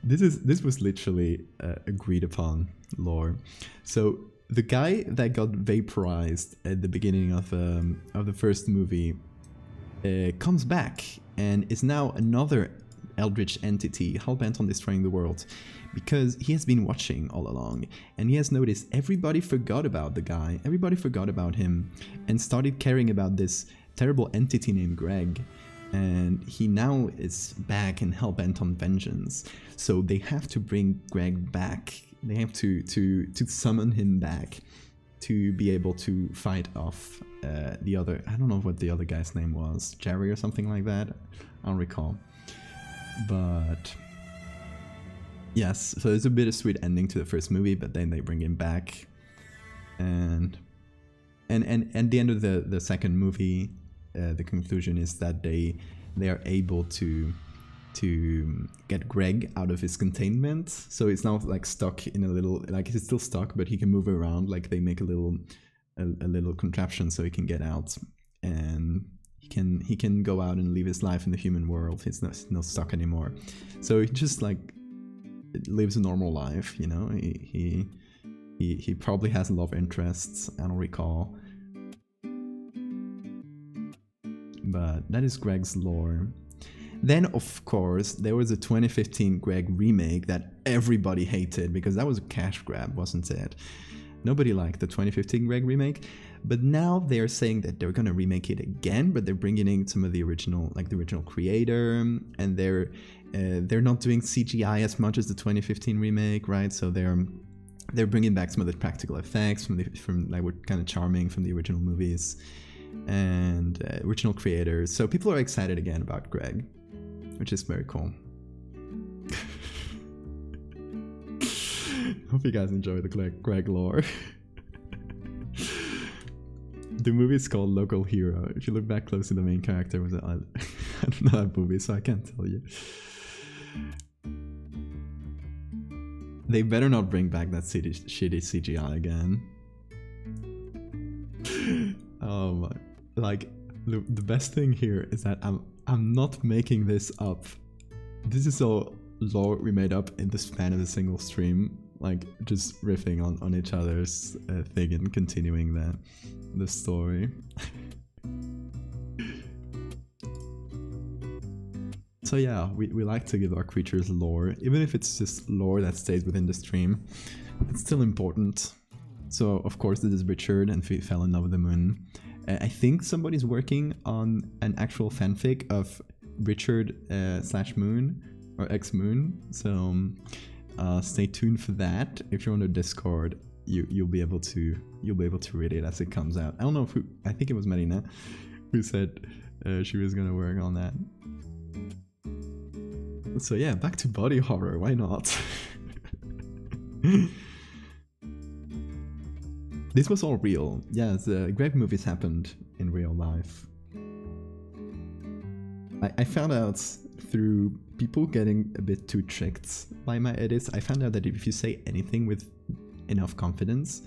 This was literally agreed upon lore. So the guy that got vaporized at the beginning of the first movie comes back and is now another eldritch entity hell-bent on destroying the world, because he has been watching all along and he has noticed everybody forgot about the guy, everybody forgot about him, and started caring about this terrible entity named Greg. And he now is back and hell-bent on vengeance. So they have to bring Greg back. They have to summon him back to be able to fight off the other. I don't know what the other guy's name was, Jerry or something like that. I don't recall. But yes, so there's a bittersweet ending to the first movie, but then they bring him back, and at the end of the second movie, the conclusion is that they are able to get Greg out of his containment. So it's now like stuck in a little, like he's still stuck, but he can move around. Like they make a little contraption so he can get out, and he can go out and live his life in the human world. He's not stuck anymore. So he just like lives a normal life, you know. He probably has love interests, I don't recall. But that is Greg's lore. Then, of course, there was a 2015 Greg remake that everybody hated because that was a cash grab, wasn't it? Nobody liked the 2015 Greg remake, but now they're saying that they're gonna remake it again, but they're bringing in some of the original, like the original creator, and they're not doing CGI as much as the 2015 remake, right? So they're bringing back some of the practical effects from like were kind of charming from the original movies and original creators. So people are excited again about Greg, which is very cool. Hope you guys enjoy the Greg lore. The movie is called Local Hero. If you look back closely, the main character was I don't know that movie, so I can't tell you. They better not bring back that shitty CGI again. Oh my! Like the best thing here is that I'm not making this up. This is all lore we made up in the span of a single stream, like just riffing on each other's thing and continuing the story. So yeah, we like to give our creatures lore, even if it's just lore that stays within the stream. It's still important. So of course this is Richard and fell in love with the moon. I think somebody's working on an actual fanfic of Richard / Moon or X Moon. So stay tuned for that. If you're on the Discord, you'll be able to read it as it comes out. I don't know I think it was Marina who said she was gonna work on that. So yeah, back to body horror. Why not? This was all real. Yeah, the Greg movies happened in real life. I found out through people getting a bit too tricked by my edits, I found out that if you say anything with enough confidence,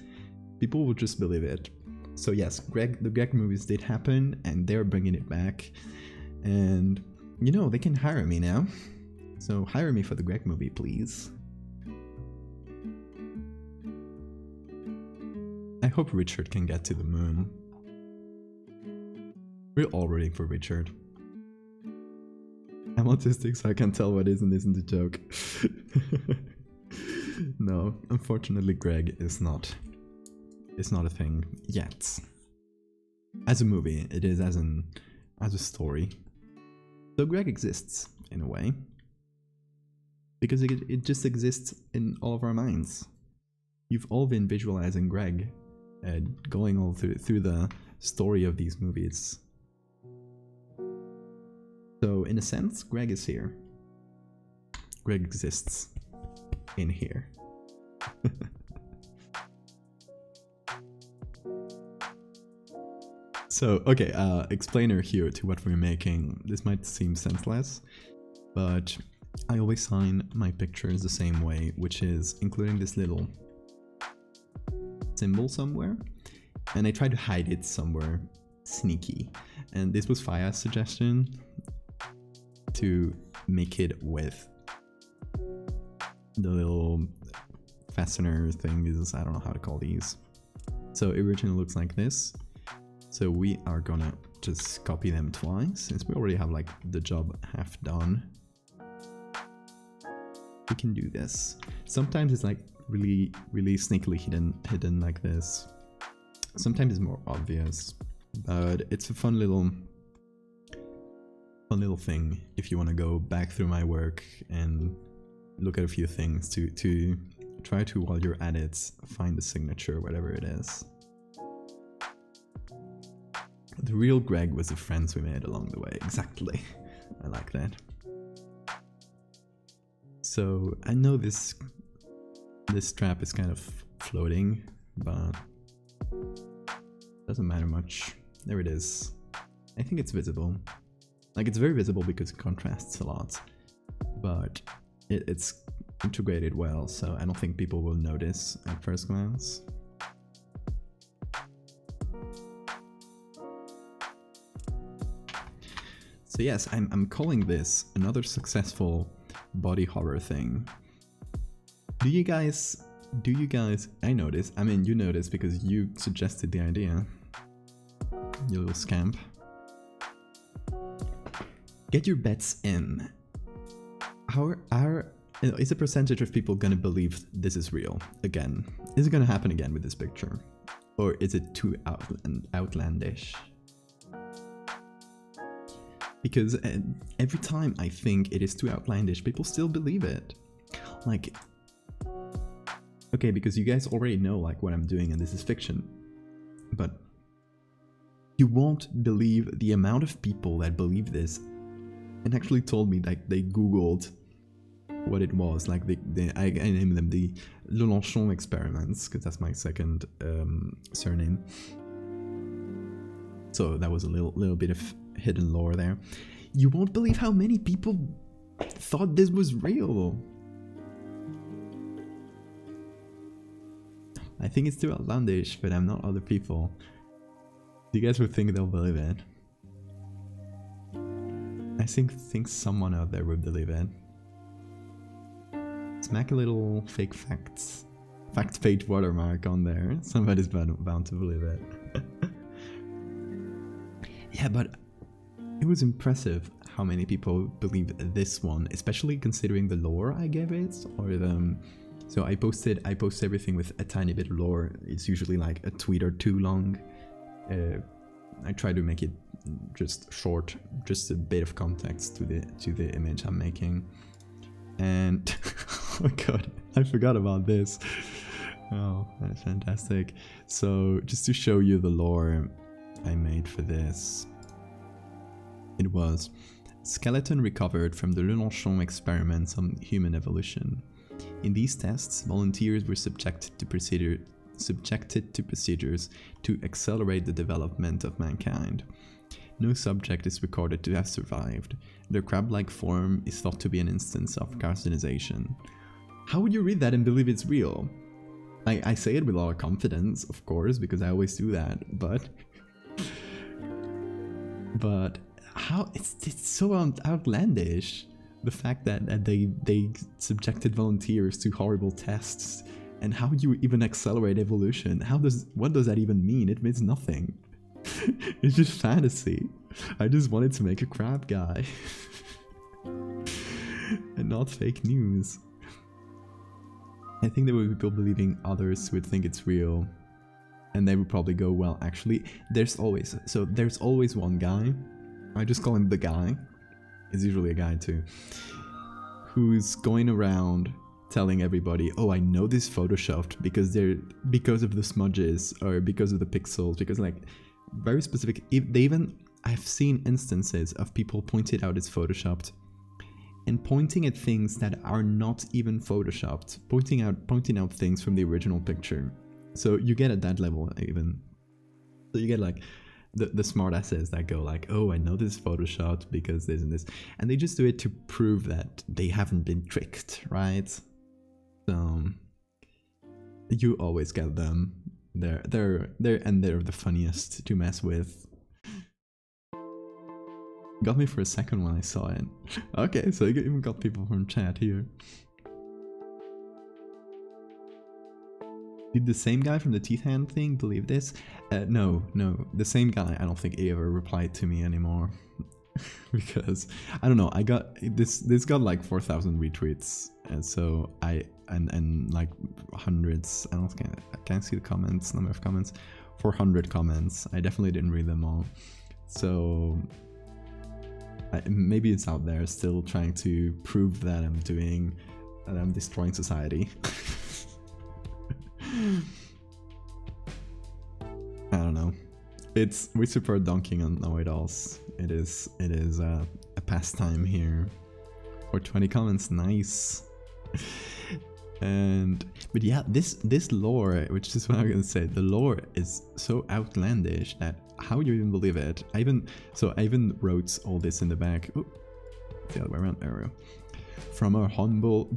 people will just believe it. So yes, the Greg movies did happen, and they're bringing it back. And, you know, they can hire me now. So hire me for the Greg movie, please. I hope Richard can get to the moon. We're all rooting for Richard. I'm autistic, so I can tell what is and isn't a joke. No, unfortunately, Greg is not. It's not a thing yet. As a movie, it is as a story. So Greg exists in a way, because it just exists in all of our minds. You've all been visualizing Greg, going all through the story of these movies. So in a sense, Greg is here. Greg exists in here. So, okay, explainer here to what we're making. This might seem senseless, but I always sign my pictures the same way, which is including this little symbol somewhere, and I try to hide it somewhere sneaky. And this was Faya's suggestion, to make it with the little fastener things. I don't know how to call these. So it originally looks like this. So we are gonna just copy them twice, since we already have like the job half done. We can do this. Sometimes it's like really sneakily hidden like this. Sometimes it's more obvious, but it's a fun little thing if you want to go back through my work and look at a few things to try to, while you're at it, find the signature, whatever it is. The real Greg was the friends we made along the way. Exactly. I like that. So I know this strap is kind of floating, but doesn't matter much. There it is. I think it's visible. Like, it's very visible because it contrasts a lot, but it's integrated well, so I don't think people will notice at first glance. So yes, I'm calling this another successful body horror thing. Do you guys, I noticed, I mean you noticed because you suggested the idea, you little scamp. Get your bets in. Is a percentage of people gonna believe this is real again? Is it gonna happen again with this picture? Or is it too outlandish? Because every time I think it is too outlandish, people still believe it. Like, okay, because you guys already know like what I'm doing and this is fiction, but you won't believe the amount of people that believe this and actually told me like they googled what it was. Like I named them the Lelanchon experiments because that's my second surname. So that was a little bit of hidden lore there. You won't believe how many people thought this was real. I think it's too outlandish, but I'm not other people. You guys would think they'll believe it. I think someone out there would believe it. Smack a little fake fact page watermark on there. Somebody's bound to believe it. Yeah, but it was impressive how many people believe this one, especially considering the lore I gave it, or the. So I post everything with a tiny bit of lore. It's usually like a tweet or two long. I try to make it just short, just a bit of context to the image I'm making. And oh god, I forgot about this. Oh, that's fantastic. So just to show you the lore I made for this, it was skeleton recovered from the Lelanchon experiments on human evolution. In these tests, volunteers were subjected to procedures to accelerate the development of mankind. No subject is recorded to have survived, Their crab-like form is thought to be an instance of carcinization. How would you read that and believe it's real? I say it with a lot of confidence, of course, because I always do that, but how it's so outlandish. The fact that they subjected volunteers to horrible tests, and how you even accelerate evolution. What does that even mean? It means nothing. It's just fantasy. I just wanted to make a crab guy. And not fake news. I think there would be people believing others would think it's real. And they would probably go, well, actually, there's always one guy. I just call him the guy. It's usually a guy too. Who's going around telling everybody, oh, I know this photoshopped because of the smudges or because of the pixels, because like very specific. I've seen instances of people pointed out it's photoshopped and pointing at things that are not even photoshopped, pointing out things from the original picture. So you get at that level even. So you get like the smart asses that go like, oh, I know this is photoshopped because this and this, and they just do it to prove that they haven't been tricked, right? So you always get them. They're the funniest to mess with. Got me for a second when I saw it. Okay, so you even got people from chat here. Did the same guy from the teeth hand thing believe this? No. The same guy, I don't think he ever replied to me anymore. Because, I don't know, I got, this got like 4,000 retweets. And so and like hundreds, I can't see the comments, number of comments. 400 comments. I definitely didn't read them all. So, maybe it's out there still trying to prove that I'm destroying society. I don't know. We support donking on know-it-alls. It is a pastime here. For 20 comments, nice. But yeah, this lore, which is what I'm gonna say, the lore is so outlandish that how you even believe it. I even wrote all this in the back. Oh, the other way around. There we go. From our humble,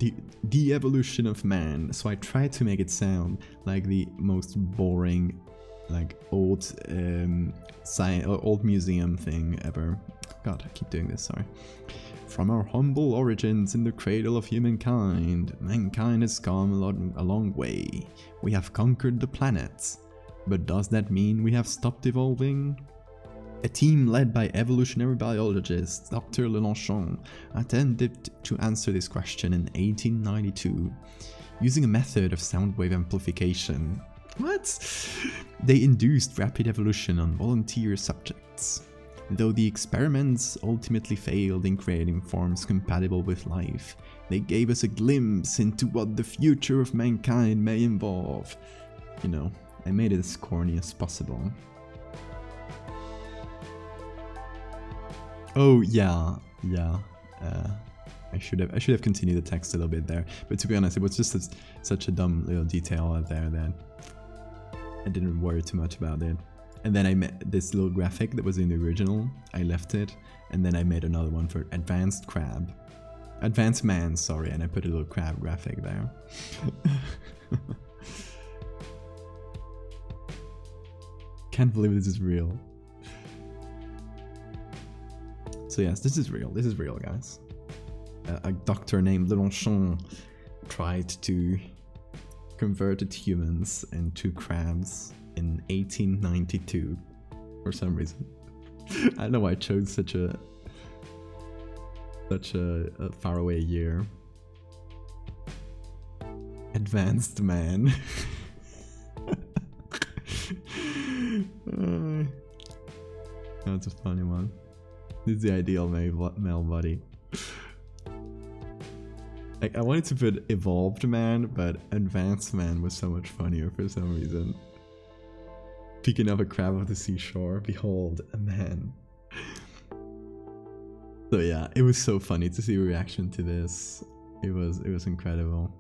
the evolution of man. So I tried to make it sound like the most boring, like old museum thing ever. God, I keep doing this, sorry. From our humble origins in the cradle of humankind, mankind has come a long way. We have conquered the planets. But does that mean we have stopped evolving? A team led by evolutionary biologist Dr. Lelanchon attempted to answer this question in 1892 using a method of sound wave amplification. What? They induced rapid evolution on volunteer subjects. Though the experiments ultimately failed in creating forms compatible with life, they gave us a glimpse into what the future of mankind may involve. You know, I made it as corny as possible. Oh yeah. I should have continued the text a little bit there, but to be honest, it was just such a dumb little detail out there that I didn't worry too much about it. And then I made this little graphic that was in the original. I left it, and then I made another one for advanced man, sorry, and I put a little crab graphic there. Can't believe this is real. So yes, this is real. This is real, guys. A doctor named Lelanchon tried to convert humans into crabs in 1892 for some reason. I don't know why I chose such a faraway year. Advanced man. That's a funny one. This is the ideal male body. Like, I wanted to put evolved man, but advanced man was so much funnier for some reason. Picking up a crab off the seashore, behold, a man. So yeah, it was so funny to see a reaction to this. It was incredible.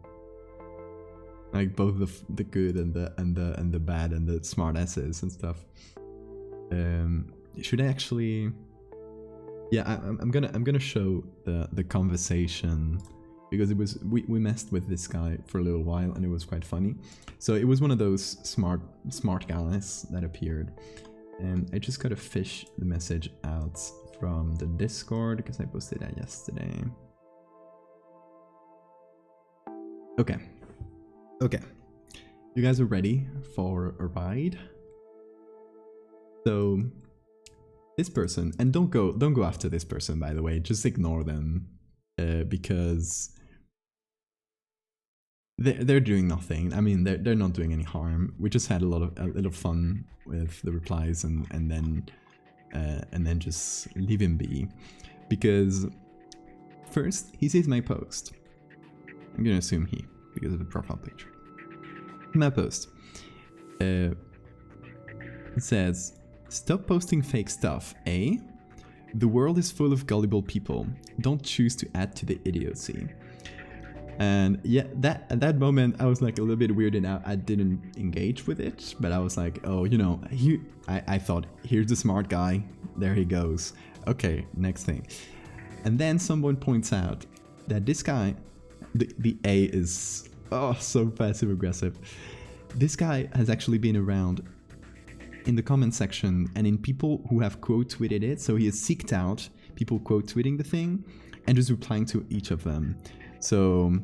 Like both the good and the bad and the smart essays and stuff. Should I actually Yeah, I'm gonna show the conversation, because it was we messed with this guy for a little while and it was quite funny. So it was one of those smart guys that appeared, and I just gotta fish the message out from the Discord because I posted that yesterday. Okay, you guys are ready for a ride? So this person, and don't go after this person, by the way, just ignore them, because they're doing nothing. I mean, they're not doing any harm. We just had a little fun with the replies, and then just leave him be, because first he sees my post. I'm gonna assume he, because of the profile picture. My post, it says, "Stop posting fake stuff, eh? The world is full of gullible people. Don't choose to add to the idiocy." And yeah, at that moment I was like a little bit weirded out. I didn't engage with it, but I was like, oh, you know, I thought, here's the smart guy, there he goes. Okay, next thing. And then someone points out that this guy, the A is, oh, so passive aggressive. This guy has actually been around in the comment section and in people who have quote tweeted it. So he has seeked out people quote tweeting the thing and just replying to each of them. So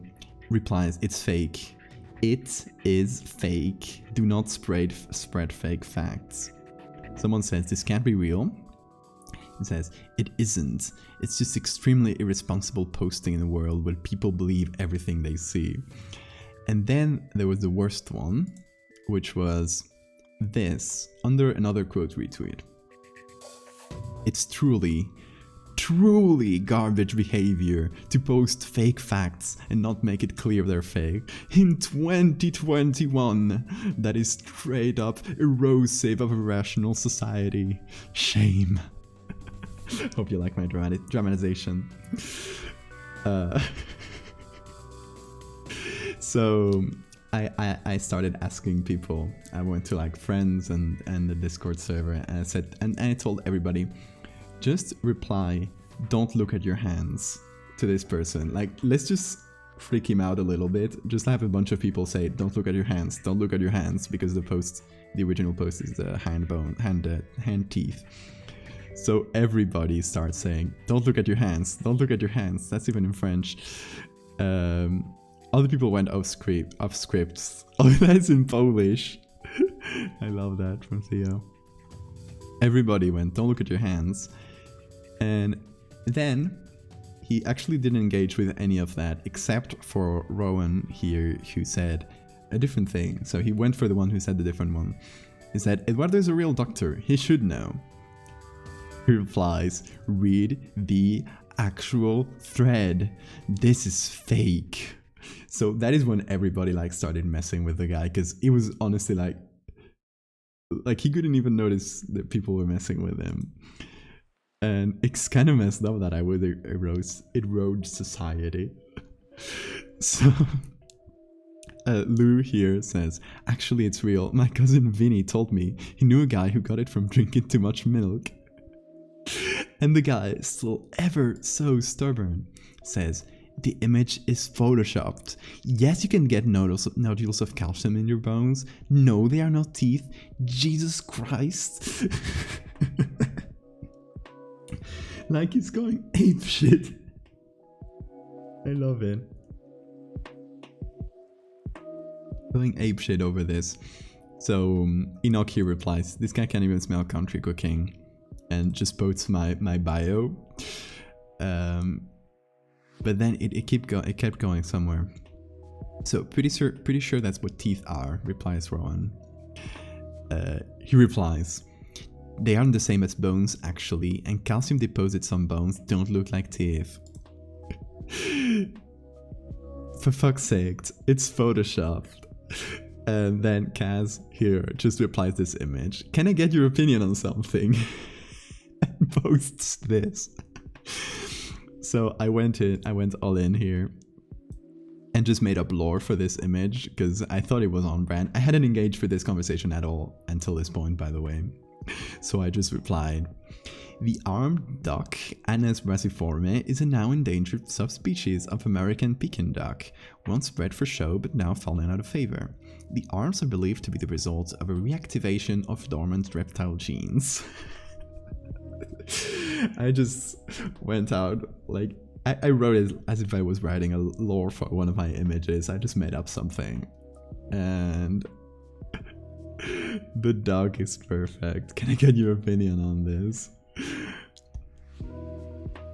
replies, "It's fake. It is fake. Do not spread fake facts." Someone says, "This can't be real." It says, "It isn't. It's just extremely irresponsible posting in a world where people believe everything they see." And then there was the worst one, which was this, under another quote retweet. "It's truly garbage behavior to post fake facts and not make it clear they're fake. In 2021, that is straight up erosive of a rational society. Shame." Hope you like my dramatization. So I started asking people. I went to like friends and the Discord server, and I said, and I told everybody, just reply, "Don't look at your hands," to this person. Like, let's just freak him out a little bit. Just have a bunch of people say, "Don't look at your hands, don't look at your hands," because the original post is the hand teeth. So everybody starts saying, "Don't look at your hands, don't look at your hands." That's even in French. Other people went off script. Oh, that's in Polish. I love that from Theo. Everybody went, "Don't look at your hands." And then he actually didn't engage with any of that, except for Rowan here, who said a different thing. So he went for the one who said the different one. He said, "Eduardo is a real doctor. He should know." He replies, "Read the actual thread. This is fake." So that is when everybody like started messing with the guy, because it was honestly like he couldn't even notice that people were messing with him. And it's kind of messed up that I would erode society. So Lou here says, "Actually, it's real. My cousin Vinny told me he knew a guy who got it from drinking too much milk." And the guy, still ever so stubborn, says, "The image is photoshopped. Yes, you can get nodules of calcium in your bones. No, they are not teeth. Jesus Christ." Like he's going ape shit. I love it. Going ape shit over this. So Enoch here replies, "This guy can't even smell country cooking," and just posts my bio. But then it kept going somewhere. So pretty sure that's what teeth are, replies Rowan. He replies, "They aren't the same as bones actually, and calcium deposits on bones don't look like teeth." For fuck's sake, it's photoshopped. And then Kaz here just replies this image, "Can I get your opinion on something?" And posts this. So I went all in here and just made up lore for this image because I thought it was on brand. I hadn't engaged with this conversation at all until this point, by the way. So I just replied, The armed duck, Anas brasiforme, is a now endangered subspecies of American Pekin duck, once bred for show but now fallen out of favor. The arms are believed to be the result of a reactivation of dormant reptile genes. I just went out, like, I wrote it as if I was writing a lore for one of my images. I just made up something. And the dog is perfect. Can I get your opinion on this?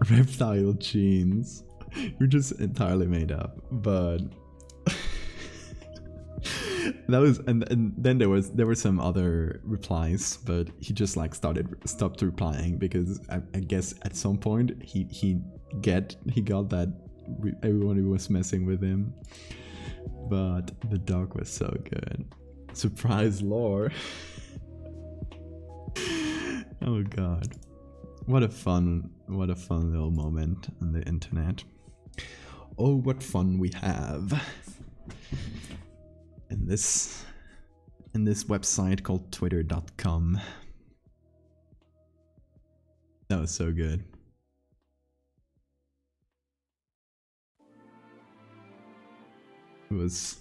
Reptile genes. You're just entirely made up, but that was and then there were some other replies, but he just like stopped replying because I guess at some point he got that everyone was messing with him. But the dog was so good. Surprise lore. Oh god. What a fun little moment on the internet. Oh, what fun we have in this website called twitter.com. That was so good. It was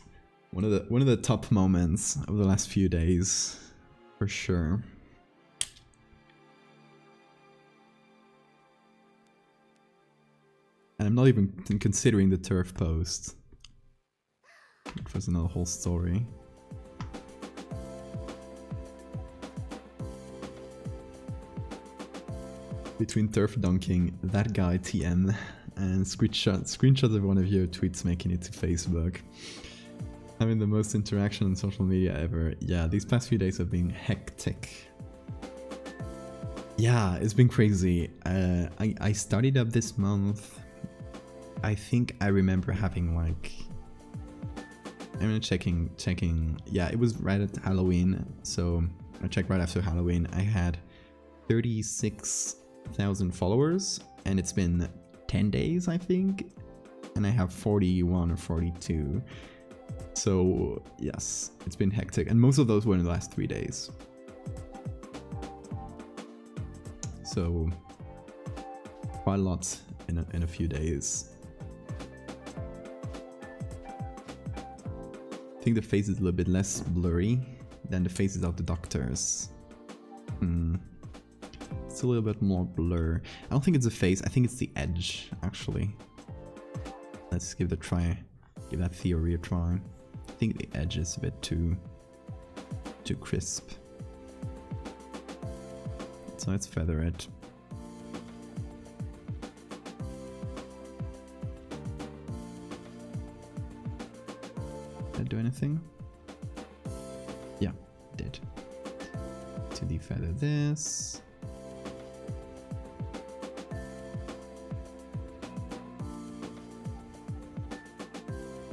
one of the top moments of the last few days, for sure. And I'm not even considering the turf post. It was another whole story. Between turf dunking, that guy TM, and screenshots of one of your tweets making it to Facebook. Having the most interaction on social media ever. Yeah, these past few days have been hectic. Yeah, it's been crazy. I started up this month. I think I remember having like, I'm checking. Yeah, it was right at Halloween. So I checked right after Halloween. I had 36,000 followers, and it's been 10 days, I think, and I have 41 or 42. So yes, it's been hectic, and most of those were in the last 3 days. So quite a lot in a few days. I think the face is a little bit less blurry than the faces of the doctors. It's a little bit more blur. I don't think it's the face, I think it's the edge, actually. Let's give it a try. Give that theory a try. I think the edge is a bit too crisp. So let's feather it. Did that do anything? Yeah, it did. To defeather this.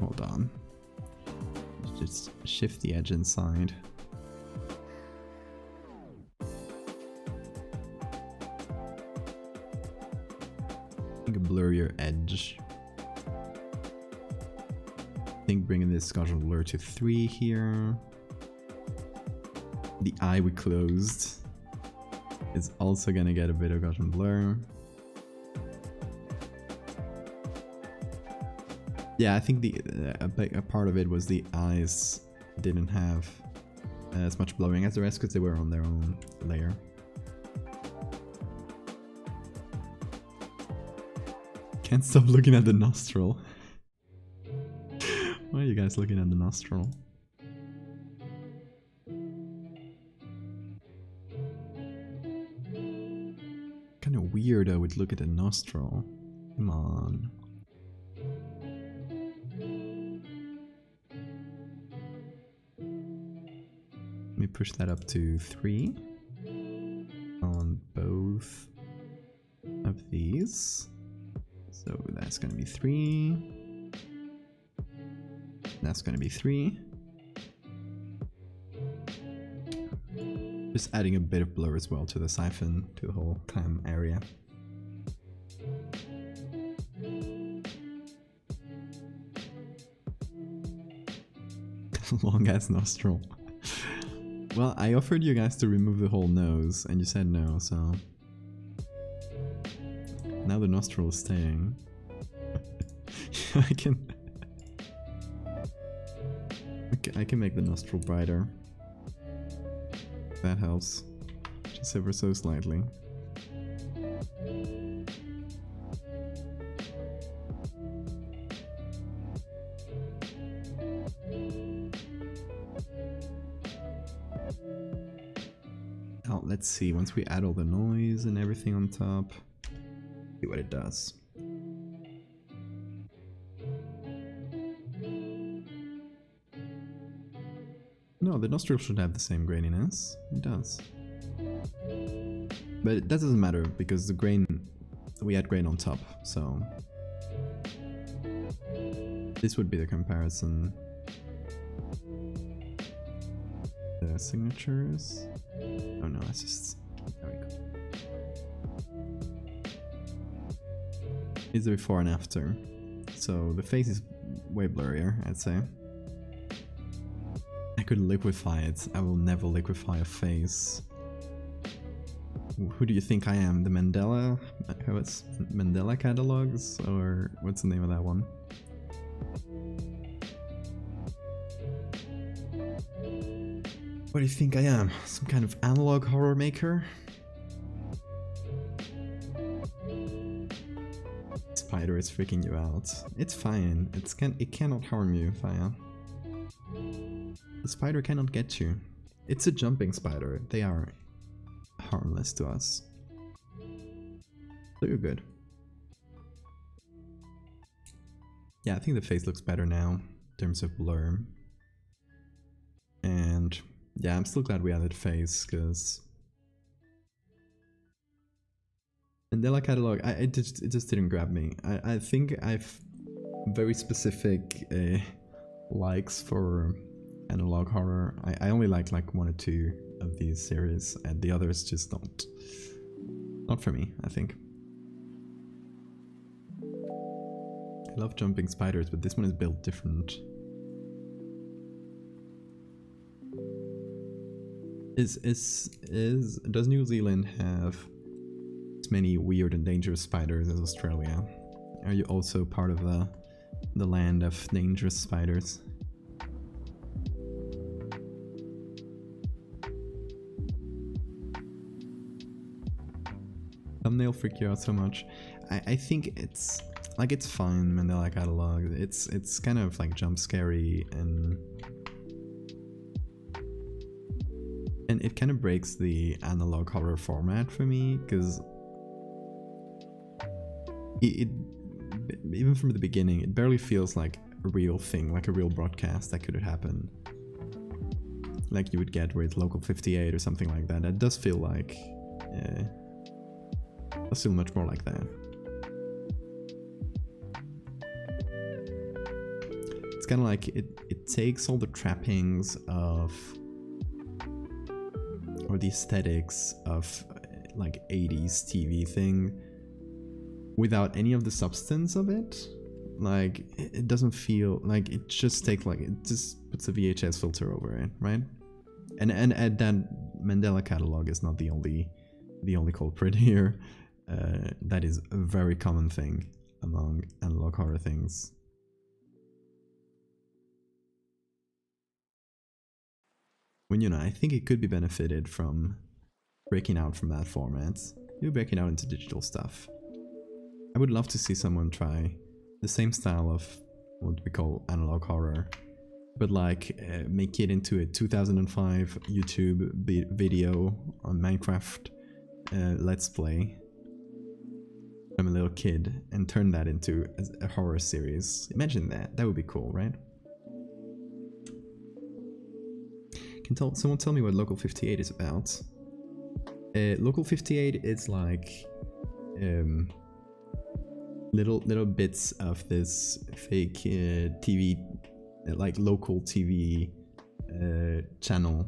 Hold on. Just shift the edge inside. I think a blurrier edge. I think bringing this Gaussian blur to 3 here. The eye we closed is also gonna get a bit of Gaussian blur. Yeah, I think a part of it was the eyes didn't have as much blurring as the rest because they were on their own layer. Can't stop looking at the nostril. Why are you guys looking at the nostril? Kind of weird I would look at the nostril. Come on. Let me push that up to 3 on both of these. So that's going to be 3. That's going to be 3. Just adding a bit of blur as well to the siphon, to the whole clam area. Long ass nostril. Well, I offered you guys to remove the whole nose, and you said no, so Now the nostril is staying. I can make the nostril brighter. That helps. Just ever so slightly. Oh, let's see, once we add all the noise and everything on top, see what it does. No, the nostril should have the same graininess. It does. But that doesn't matter because the grain, we add grain on top, so this would be the comparison. The signatures. Oh no, it's just, there we go. It's the before and after. So the face is way blurrier, I'd say. I could liquefy it. I will never liquefy a face. Who do you think I am? The Mandela? What's Mandela catalogs? Or what's the name of that one? What do you think I am? Some kind of analog horror maker? Spider is freaking you out. It's fine. It cannot harm you, Faya. The spider cannot get you. It's a jumping spider. They are harmless to us. So you're good. Yeah, I think the face looks better now in terms of blur. And yeah, I'm still glad we added face, because Mandela catalog, it just didn't grab me. I think I've very specific likes for analog horror. I only like one or two of these series, and the others just not for me, I think. I love jumping spiders, but this one is built different. Does New Zealand have as many weird and dangerous spiders as Australia? Are you also part of the land of dangerous spiders? Thumbnail freaked you out so much. I think it's fine, Mandela catalog. It's kind of like jump scary, and it kind of breaks the analog horror format for me, because it even from the beginning it barely feels like a real thing, like a real broadcast that could have happened, like you would get with Local 58 or something like that. It does feel like does feel much more like that. It's kind of like it takes all the trappings of, or the aesthetics of, like 80s TV thing, without any of the substance of it. Like, it doesn't feel like it just takes, like, it just puts a VHS filter over it, right? And that Mandela catalog is not the only culprit here. That is a very common thing among analog horror things. When, you know, I think it could be benefited from breaking out from that format. You're breaking out into digital stuff. I would love to see someone try the same style of what we call analog horror, but like make it into a 2005 YouTube video on Minecraft Let's Play from a little kid, and turn that into a horror series. Imagine that. That would be cool, right? Can someone tell me what Local 58 is about? Local 58 is like little bits of this fake TV, like local TV channel,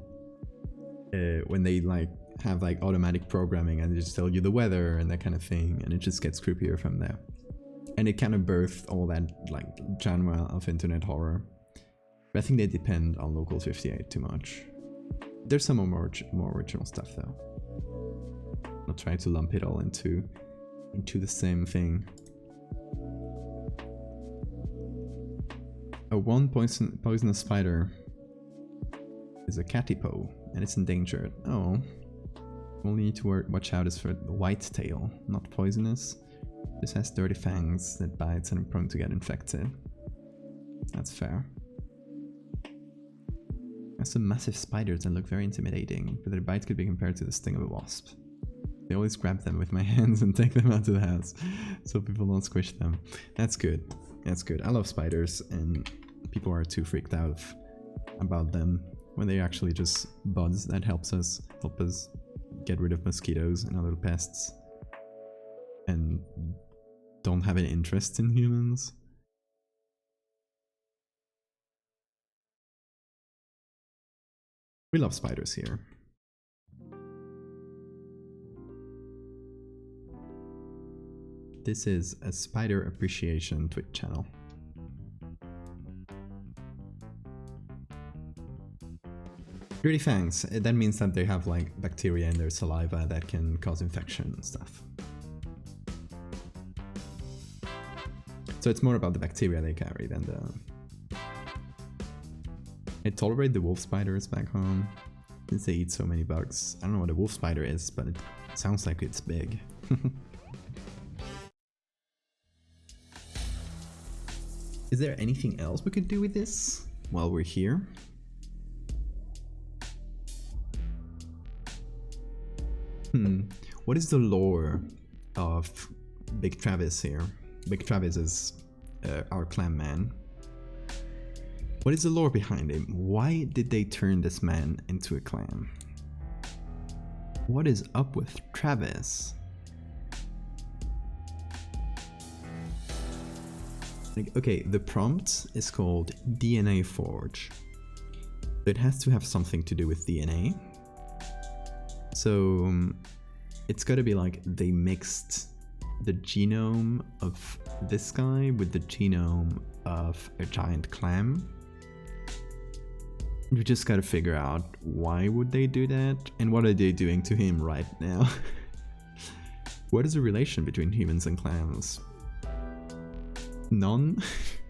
when they like have like automatic programming and they just tell you the weather and that kind of thing, and it just gets creepier from there. And it kind of birthed all that like genre of internet horror. But I think they depend on Local 58 too much. There's some more original stuff though. Not trying to lump it all into into the same thing. A one poisonous spider is a catypo and it's endangered. Oh. Only need to watch out is for the whitetail, not poisonous. This has dirty fangs that bites and are prone to get infected. That's fair. There's some massive spiders that look very intimidating, but their bite could be compared to the sting of a wasp. I always grab them with my hands and take them out of the house, so people don't squish them. That's good. That's good. I love spiders, and people are too freaked out about them when they're actually just buds that help us get rid of mosquitoes and other pests, and don't have an interest in humans. We love spiders here. This is a spider appreciation Twitch channel. Dirty fangs, that means that they have like bacteria in their saliva that can cause infection and stuff. So it's more about the bacteria they carry than the... I tolerate the wolf spiders back home since they eat so many bugs. I don't know what a wolf spider is, but it sounds like it's big. Is there anything else we could do with this while we're here? What is the lore of Big Travis here? Big Travis is our Clam-man. What is the lore behind him? Why did they turn this man into a clam? What is up with Travis? Like, okay, the prompt is called DNA Forge. It has to have something to do with DNA. So it's gotta be like they mixed the genome of this guy with the genome of a giant clam. We just gotta figure out why would they do that and what are they doing to him right now. What is the relation between humans and clams? None.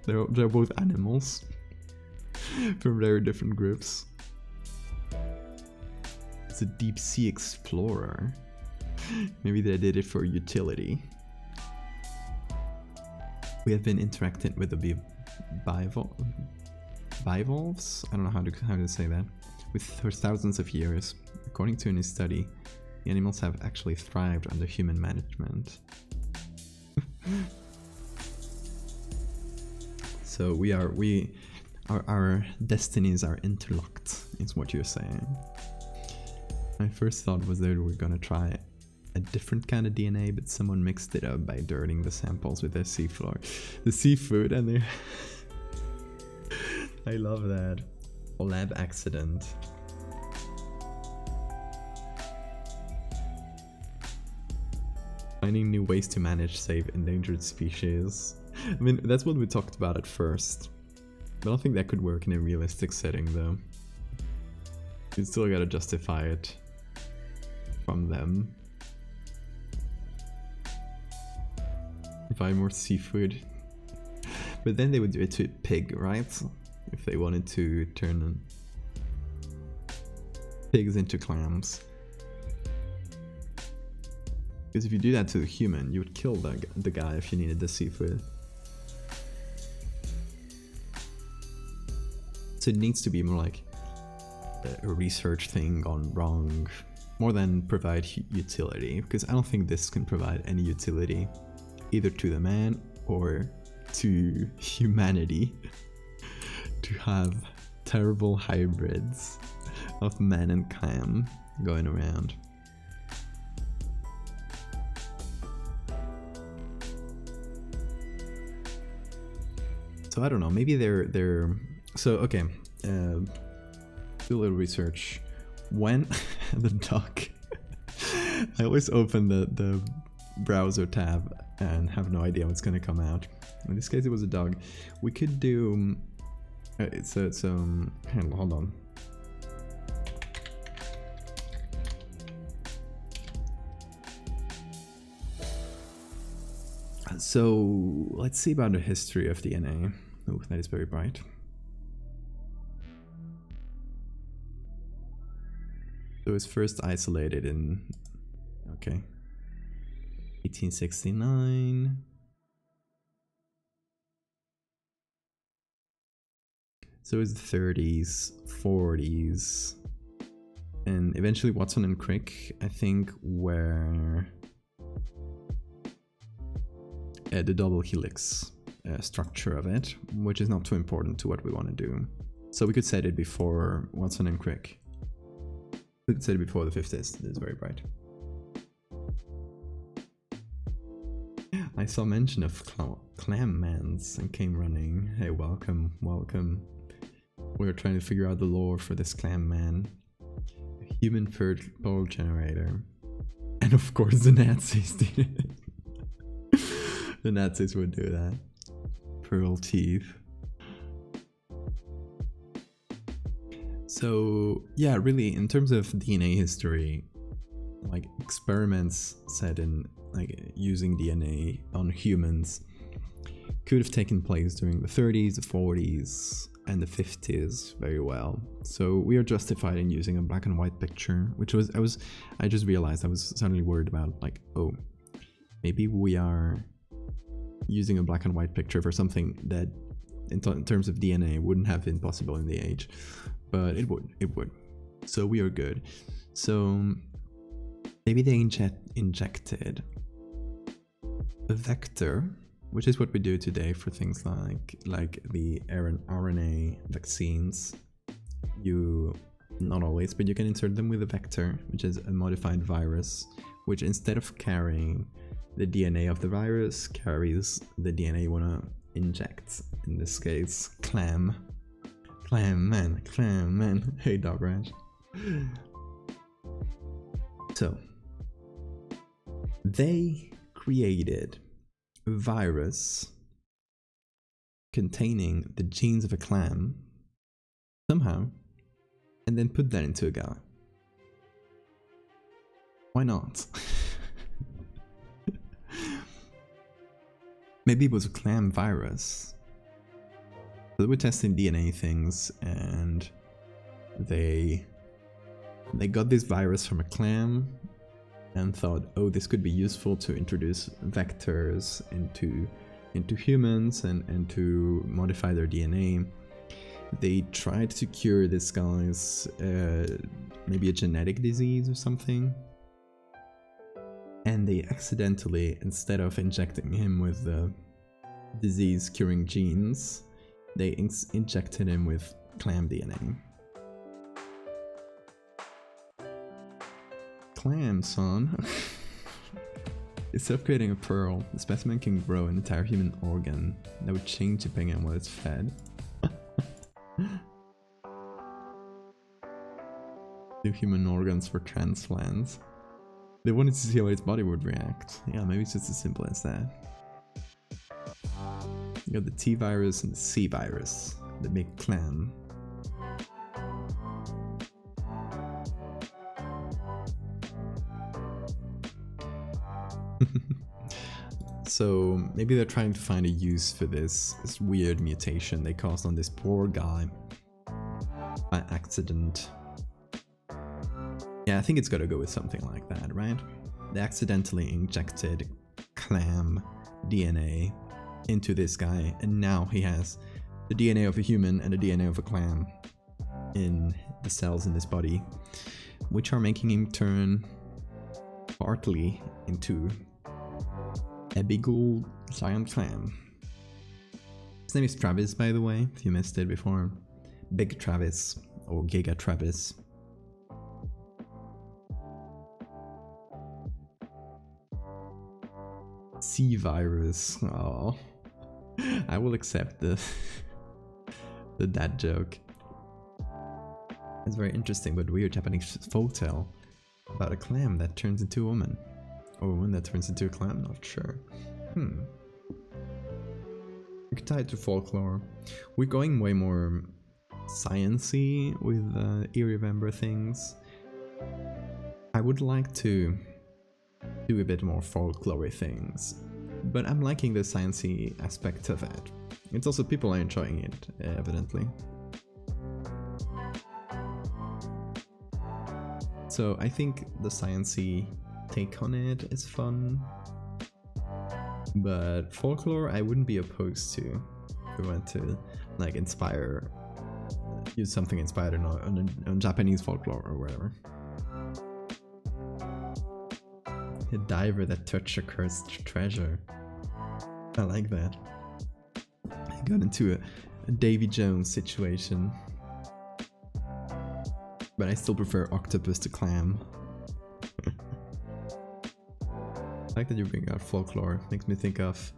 They're both animals from very different groups. It's a deep sea explorer. Maybe they did it for utility. We have been interacting with the bivalves? I don't know how to say that. For thousands of years. According to a new study, the animals have actually thrived under human management. So our destinies are interlocked, is what you're saying. My first thought was that we were gonna try a different kind of DNA, but someone mixed it up by dirtying the samples with their the seafood, and they... I love that. A lab accident. Finding new ways to manage save endangered species. I mean, that's what we talked about at first. But I don't think that could work in a realistic setting, though. You still gotta justify it from them. Buy more seafood. But then they would do it to a pig, right? If they wanted to turn pigs into clams. Because if you do that to a human, you would kill the guy if you needed the seafood. So it needs to be more like a research thing gone wrong, more than provide utility, because I don't think this can provide any utility, either to the man or to humanity, to have terrible hybrids of man and clam going around. So I don't know, maybe they're so okay, do a little research. When the duck, I always open the browser tab and have no idea what's gonna come out. In this case it was a dog. We could do hold on. So let's see about the history of DNA. Oh, that is very bright. So it was first isolated in, okay, 1869. So it was the 30s, 40s, and eventually Watson and Crick, I think, were the double helix structure of it, which is not too important to what we want to do. So we could set it before Watson and Crick. We could set it before the 50s. This is very bright. I saw mention of Clam-mans and came running. Hey, welcome, welcome. We're trying to figure out the lore for this Clam-man. A human pearl generator. And of course the Nazis did it. The Nazis would do that. Pearl teeth. So yeah, really, in terms of DNA history, like experiments set in like using DNA on humans could have taken place during the 30s, the 40s, and the 50s very well. So we are justified in using a black and white picture, which was I just realized I was suddenly worried about, like, oh, maybe we are using a black and white picture for something that in terms of DNA wouldn't have been possible in the age, but it would. So we are good. So maybe they injected a vector, which is what we do today for things like the RNA vaccines. You, not always, but you can insert them with a vector, which is a modified virus, which instead of carrying the DNA of the virus, carries the DNA you want to inject. In this case, Clam-man. Hey, Dog Ranch. So they created a virus containing the genes of a clam somehow, and then put that into a guy. Why not? Maybe it was a clam virus. So they were testing DNA things, and they got this virus from a clam and thought, oh, this could be useful to introduce vectors into humans and to modify their DNA. They tried to cure this guy's maybe a genetic disease or something, and they accidentally, instead of injecting him with the disease curing genes, they injected him with clam DNA. Clam, son. Instead of creating a pearl, the specimen can grow an entire human organ that would change depending on what it's fed. New human organs for transplants. They wanted to see how his body would react. Yeah, maybe it's just as simple as that. You got the T virus and the C virus that make clam. So maybe they're trying to find a use for this weird mutation they caused on this poor guy by accident. Yeah, I think it's gotta go with something like that, right? They accidentally injected clam DNA into this guy, and now he has the DNA of a human and the DNA of a clam in the cells in his body, which are making him turn partly into a big old giant clam. His name is Travis, by the way, if you missed it before. Big Travis, or Giga Travis. C virus. Oh, I will accept the dad joke. It's very interesting but weird Japanese folktale about a clam that turns into a woman. Or a woman that turns into a clam, not sure. We could tie it to folklore. We're going way more science-y with eerie November things. I would like to do a bit more folklore things. But I'm liking the sciencey aspect of it. It's also people are enjoying it, evidently. So I think the sciencey take on it is fun. But folklore I wouldn't be opposed to if we went to like use something inspired on Japanese folklore or whatever. A diver that touched a cursed treasure. I like that. I got into a Davy Jones situation. But I still prefer octopus to clam. I like that you bring out folklore. Makes me think of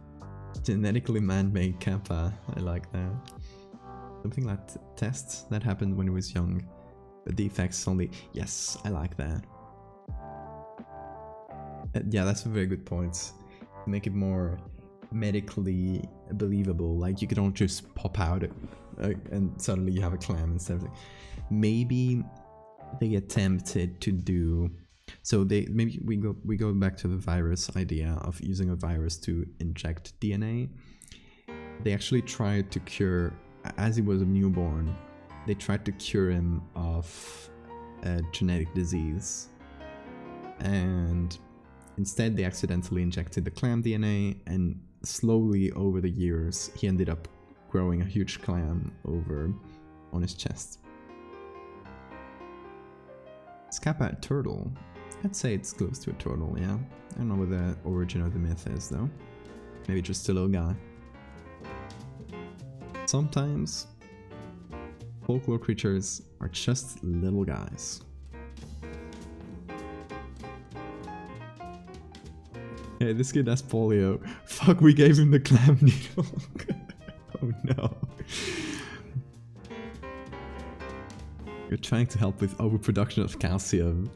genetically man-made kappa. I like that. Something like tests that happened when he was young. But the effects only... Yes, I like that. Yeah, that's a very good point. Make it more medically believable. Like you don't just pop out and suddenly you have a clam instead of... Maybe they attempted to do... So maybe we go back to the virus idea of using a virus to inject DNA. They actually tried to cure, as he was a newborn, they tried to cure him of a genetic disease. And instead they accidentally injected the clam DNA, and slowly over the years he ended up growing a huge clam on his chest. Is Kappa a turtle? I'd say it's close to a turtle, yeah. I don't know what the origin of the myth is though. Maybe just a little guy. Sometimes folklore creatures are just little guys. Hey, this kid has polio. Fuck, we gave him the clam needle. Oh no. You're trying to help with overproduction of calcium.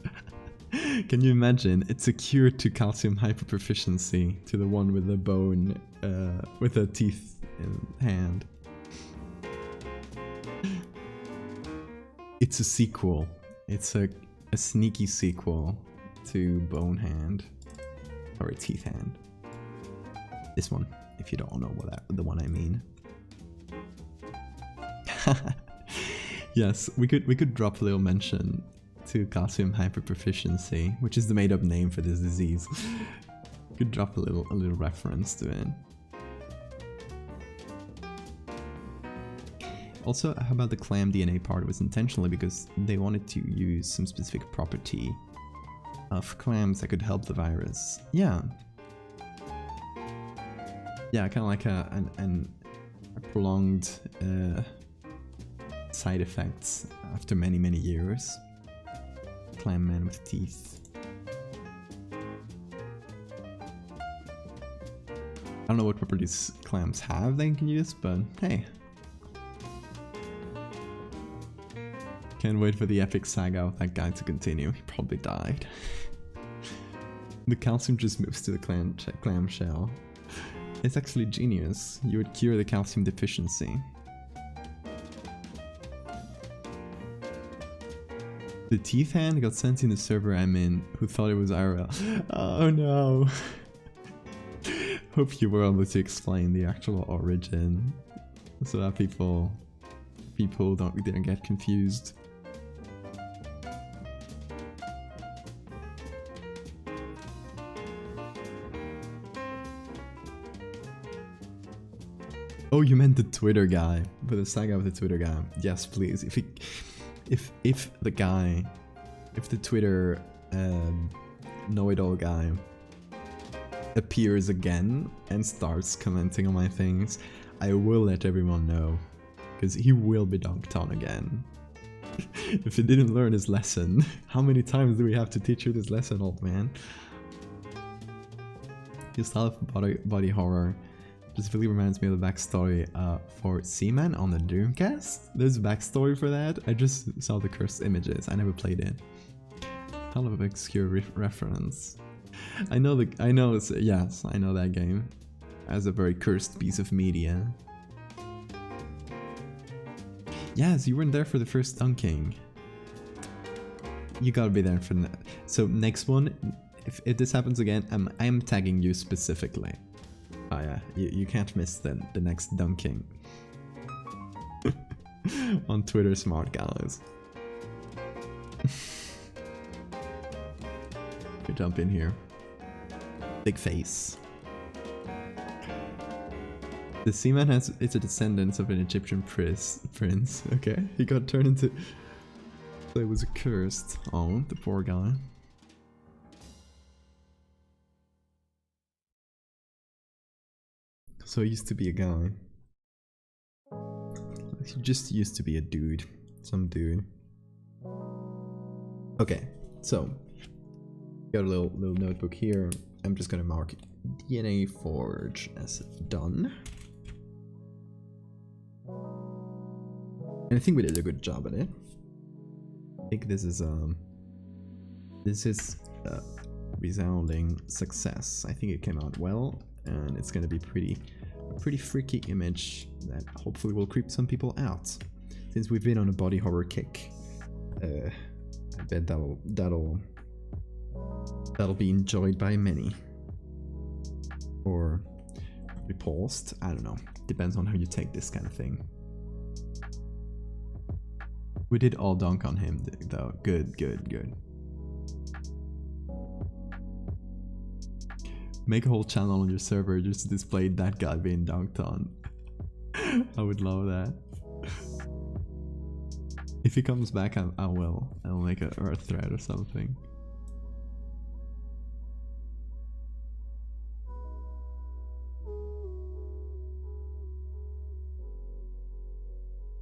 Can you imagine? It's a cure to calcium hyperproficiency, to the one with the bone, with the teeth in hand. It's a sequel. It's a sneaky sequel to Bone Hand. Or a Teeth Hand. This one, if you don't know the one I mean. Yes, we could drop a little mention to calcium hyperproficiency, which is the made-up name for this disease. We could drop a little reference to it. Also, how about the clam DNA part? It was intentionally because they wanted to use some specific property of clams that could help the virus. Yeah. Yeah, kind of like a prolonged side effects after many years. Clam-man with teeth. I don't know what properties clams have they can use, but hey. Can't wait for the epic saga of that guy to continue. He probably died. The calcium just moves to the clam shell. It's actually genius. You would cure the calcium deficiency. The teeth hand got sent in the server I'm in, who thought it was IRL. Oh no. Hope you were able to explain the actual origin, so that people didn't get confused. Oh, you meant the Twitter guy, but the saga of the Twitter guy. Yes, please. If the Twitter know-it-all guy appears again and starts commenting on my things, I will let everyone know, because he will be dunked on again. If he didn't learn his lesson, how many times do we have to teach you this lesson, old man? His style of body horror specifically reminds me of the backstory for Seaman on the Dreamcast. There's a backstory for that. I just saw the cursed images. I never played it. Kind of an obscure reference. Yes, I know that game as a very cursed piece of media. Yes, you weren't there for the first dunking. You gotta be there for that. So next one, if this happens again, I'm tagging you specifically. Oh yeah, you can't miss the next dunking. On Twitter, smart gallows. You jump in here. Big face. The seaman is a descendant of an Egyptian prince. Okay, he got turned into. So it was cursed. Oh, the poor guy. So he used to be a guy. He just used to be a dude. Some dude. Okay, so got a little notebook here. I'm just gonna mark DNA Forge as done. And I think we did a good job at it. I think this is a resounding success. I think it came out well, and it's gonna be a pretty freaky image that hopefully will creep some people out. Since we've been on a body horror kick, I bet that'll be enjoyed by many. Or repulsed. I don't know. Depends on how you take this kind of thing. We did all dunk on him though. Good. Make a whole channel on your server just to display that guy being dunked on. I would love that. If he comes back, I will. I'll make an Earth thread or something.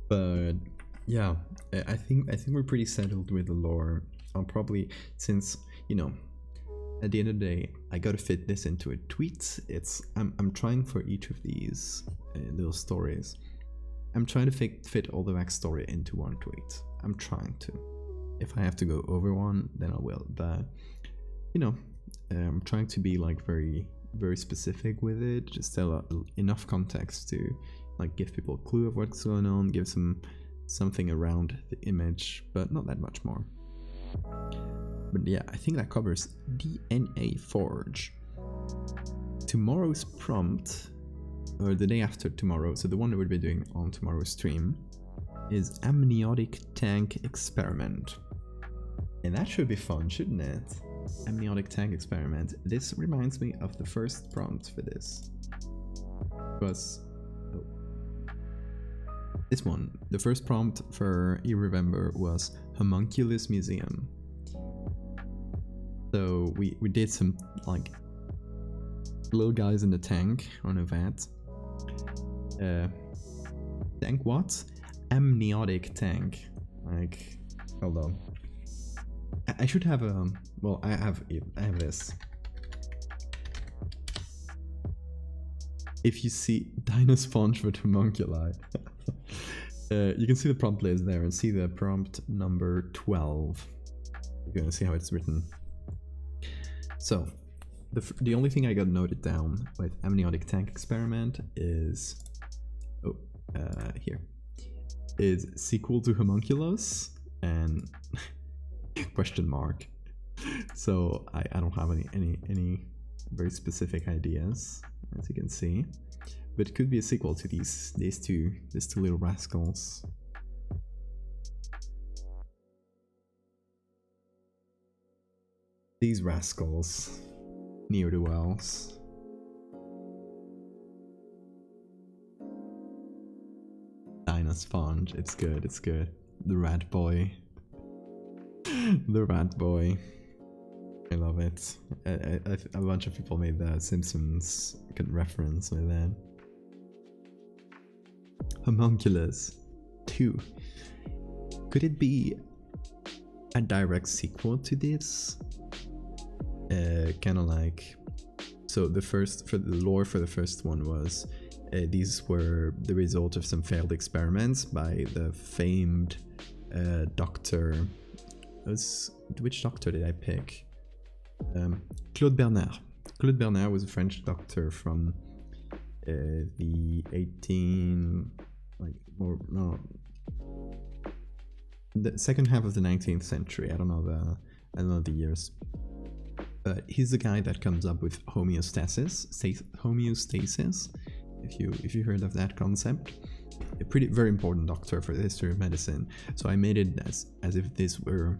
But yeah, I think we're pretty settled with the lore. I'll probably, since at the end of the day, I gotta fit this into a tweet. I'm trying for each of these little stories. I'm trying to fit all the backstory into one tweet. I'm trying to. If I have to go over one, then I will. But I'm trying to be like very specific with it. Just tell enough context to like give people a clue of what's going on, give something around the image, but not that much more. But yeah, I think that covers DNA Forge. Tomorrow's prompt, or the day after tomorrow, so the one that we'll be doing on tomorrow's stream, is Amniotic Tank Experiment. And that should be fun, shouldn't it? Amniotic Tank Experiment. This reminds me of the first prompt for this. Was this one. The first prompt for You Remember was Homunculus Museum. So we did some like little guys in the tank on a vat. Tank what? Amniotic tank. Like, hold on. I should have a. Well, I have this. If you see Dino Sponge with homunculi, you can see the prompt list there and see the prompt number 12. You're gonna see how it's written. So, the only thing I got noted down with Amniotic Tank Experiment is, here, is sequel to Homunculus and question mark. So I don't have any very specific ideas, as you can see, but it could be a sequel to these two little rascals. These rascals, ne'er-do-wells. Dino Sponge, it's good, it's good. The Rat Boy. The Rat Boy. I love it. A bunch of people made the Simpsons reference with that. Homunculus 2. Could it be a direct sequel to this? Kind of like, so for the lore for the first one was these were the result of some failed experiments by the famed doctor. Which doctor did I pick? Claude Bernard. Claude Bernard was a French doctor from the the second half of the 19th century. I don't know the years. But he's the guy that comes up with homeostasis. Homeostasis, if you heard of that concept. A very important doctor for the history of medicine. So I made it as if this were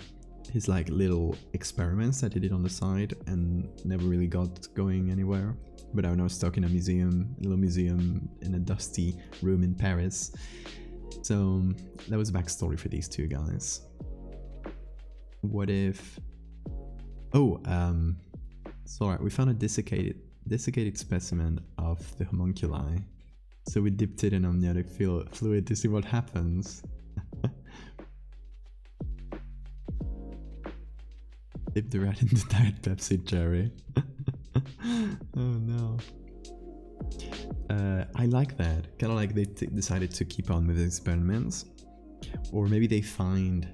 his like little experiments that he did on the side and never really got going anywhere, but are now stuck in a little museum in a dusty room in Paris. So that was the backstory for these two guys. What if... Oh, sorry, we found a desiccated specimen of the homunculi. So we dipped it in amniotic fluid to see what happens. Dip the rat in the Diet Pepsi, Jerry. Oh no. I like that. Kind of like they decided to keep on with the experiments. Or maybe they find...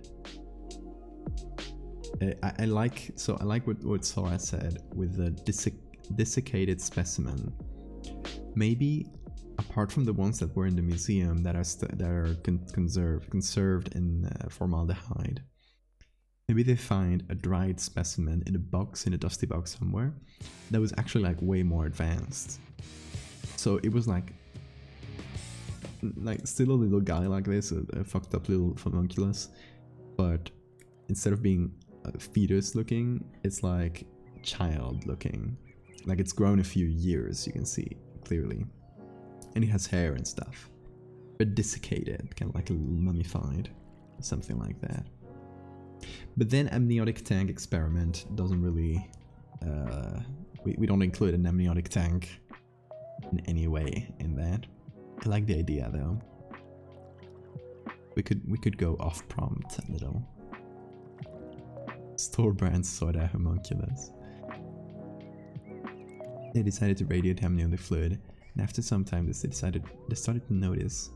I like what Sora said with the desiccated specimen. Maybe apart from the ones that were in the museum that are conserved in formaldehyde, maybe they find a dried specimen in a dusty box somewhere that was actually like way more advanced. So it was like still a little guy like this, a fucked up little homunculus, but instead of being fetus looking, it's like child looking. Like it's grown a few years, you can see clearly. And it has hair and stuff. But desiccated, kind of like mummified, something like that. But then amniotic tank experiment doesn't really... we don't include an amniotic tank in any way in that. I like the idea though. We could go off prompt a little. Store brand soda homunculus. They decided to radiate amniotic fluid, and after some time they started to notice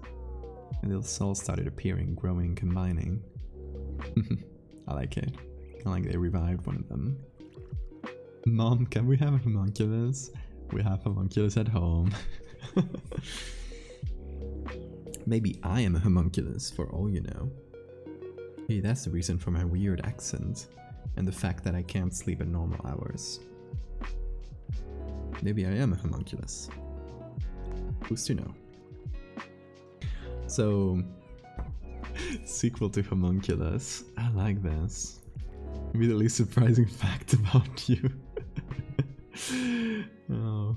and little cells started appearing, growing, combining. I like it. I like they revived one of them. Mom, can we have a homunculus? We have homunculus at home. Maybe I am a homunculus for all you know. Hey, that's the reason for my weird accent and the fact that I can't sleep at normal hours. Maybe I am a homunculus. Who's to know? So, sequel to homunculus. I like this. Maybe the least surprising fact about you. Oh.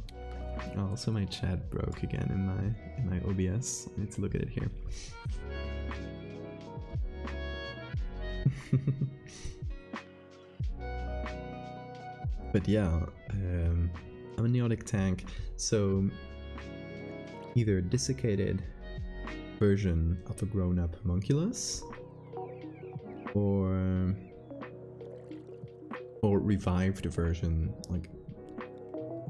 Also my chat broke again in my OBS. I need to look at it here. But yeah, amniotic tank. So either desiccated version of a grown-up homunculus, or revived version. Like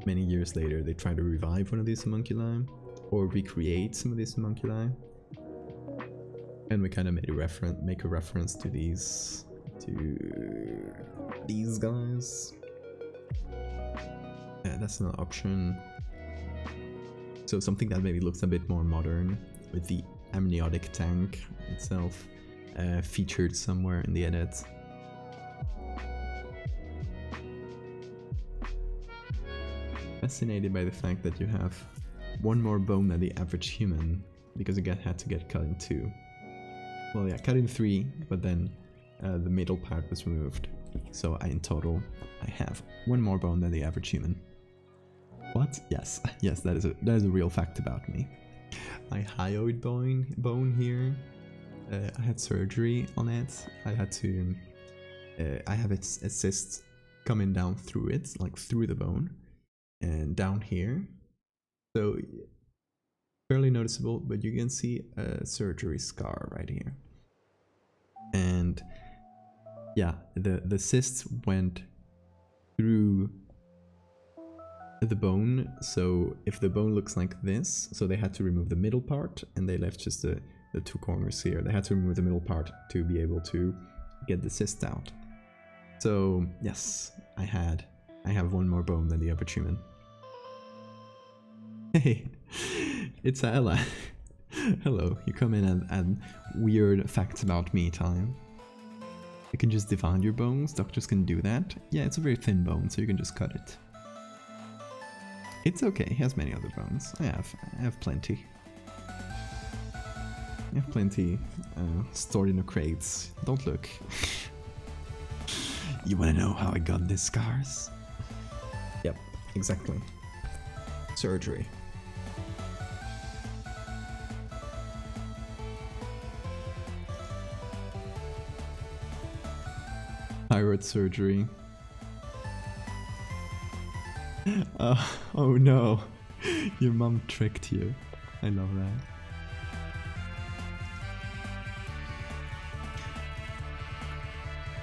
many years later, they try to revive one of these homunculi, or recreate some of these homunculi. And we kind of make a reference to these guys. Yeah, that's an option. So something that maybe looks a bit more modern, with the amniotic tank itself featured somewhere in the edit. Fascinated by the fact that you have one more bone than the average human, because it had to get cut in two. Well, yeah, cut in three, but then the middle part was removed. So in total, I have one more bone than the average human. What? Yes, yes, that is a real fact about me. My hyoid bone here, I had surgery on it. I had to, I have a cyst coming down through it, like through the bone, and down here. So fairly noticeable, but you can see a surgery scar right here. And yeah, the cysts went through the bone. So if the bone looks like this, so they had to remove the middle part, and they left just the two corners here. They had to remove the middle part to be able to get the cyst out. So yes, I have one more bone than the average human. Hey, it's Ella. Hello, you come in and weird facts about me time. You can just divide your bones. Doctors can do that. Yeah, it's a very thin bone, so you can just cut it. It's okay. He has many other bones. I have plenty. I have plenty stored in the crates. Don't look. You wanna know how I got these scars? Yep, exactly. Surgery. Thyroid surgery. Oh no. Your mom tricked you. I love that.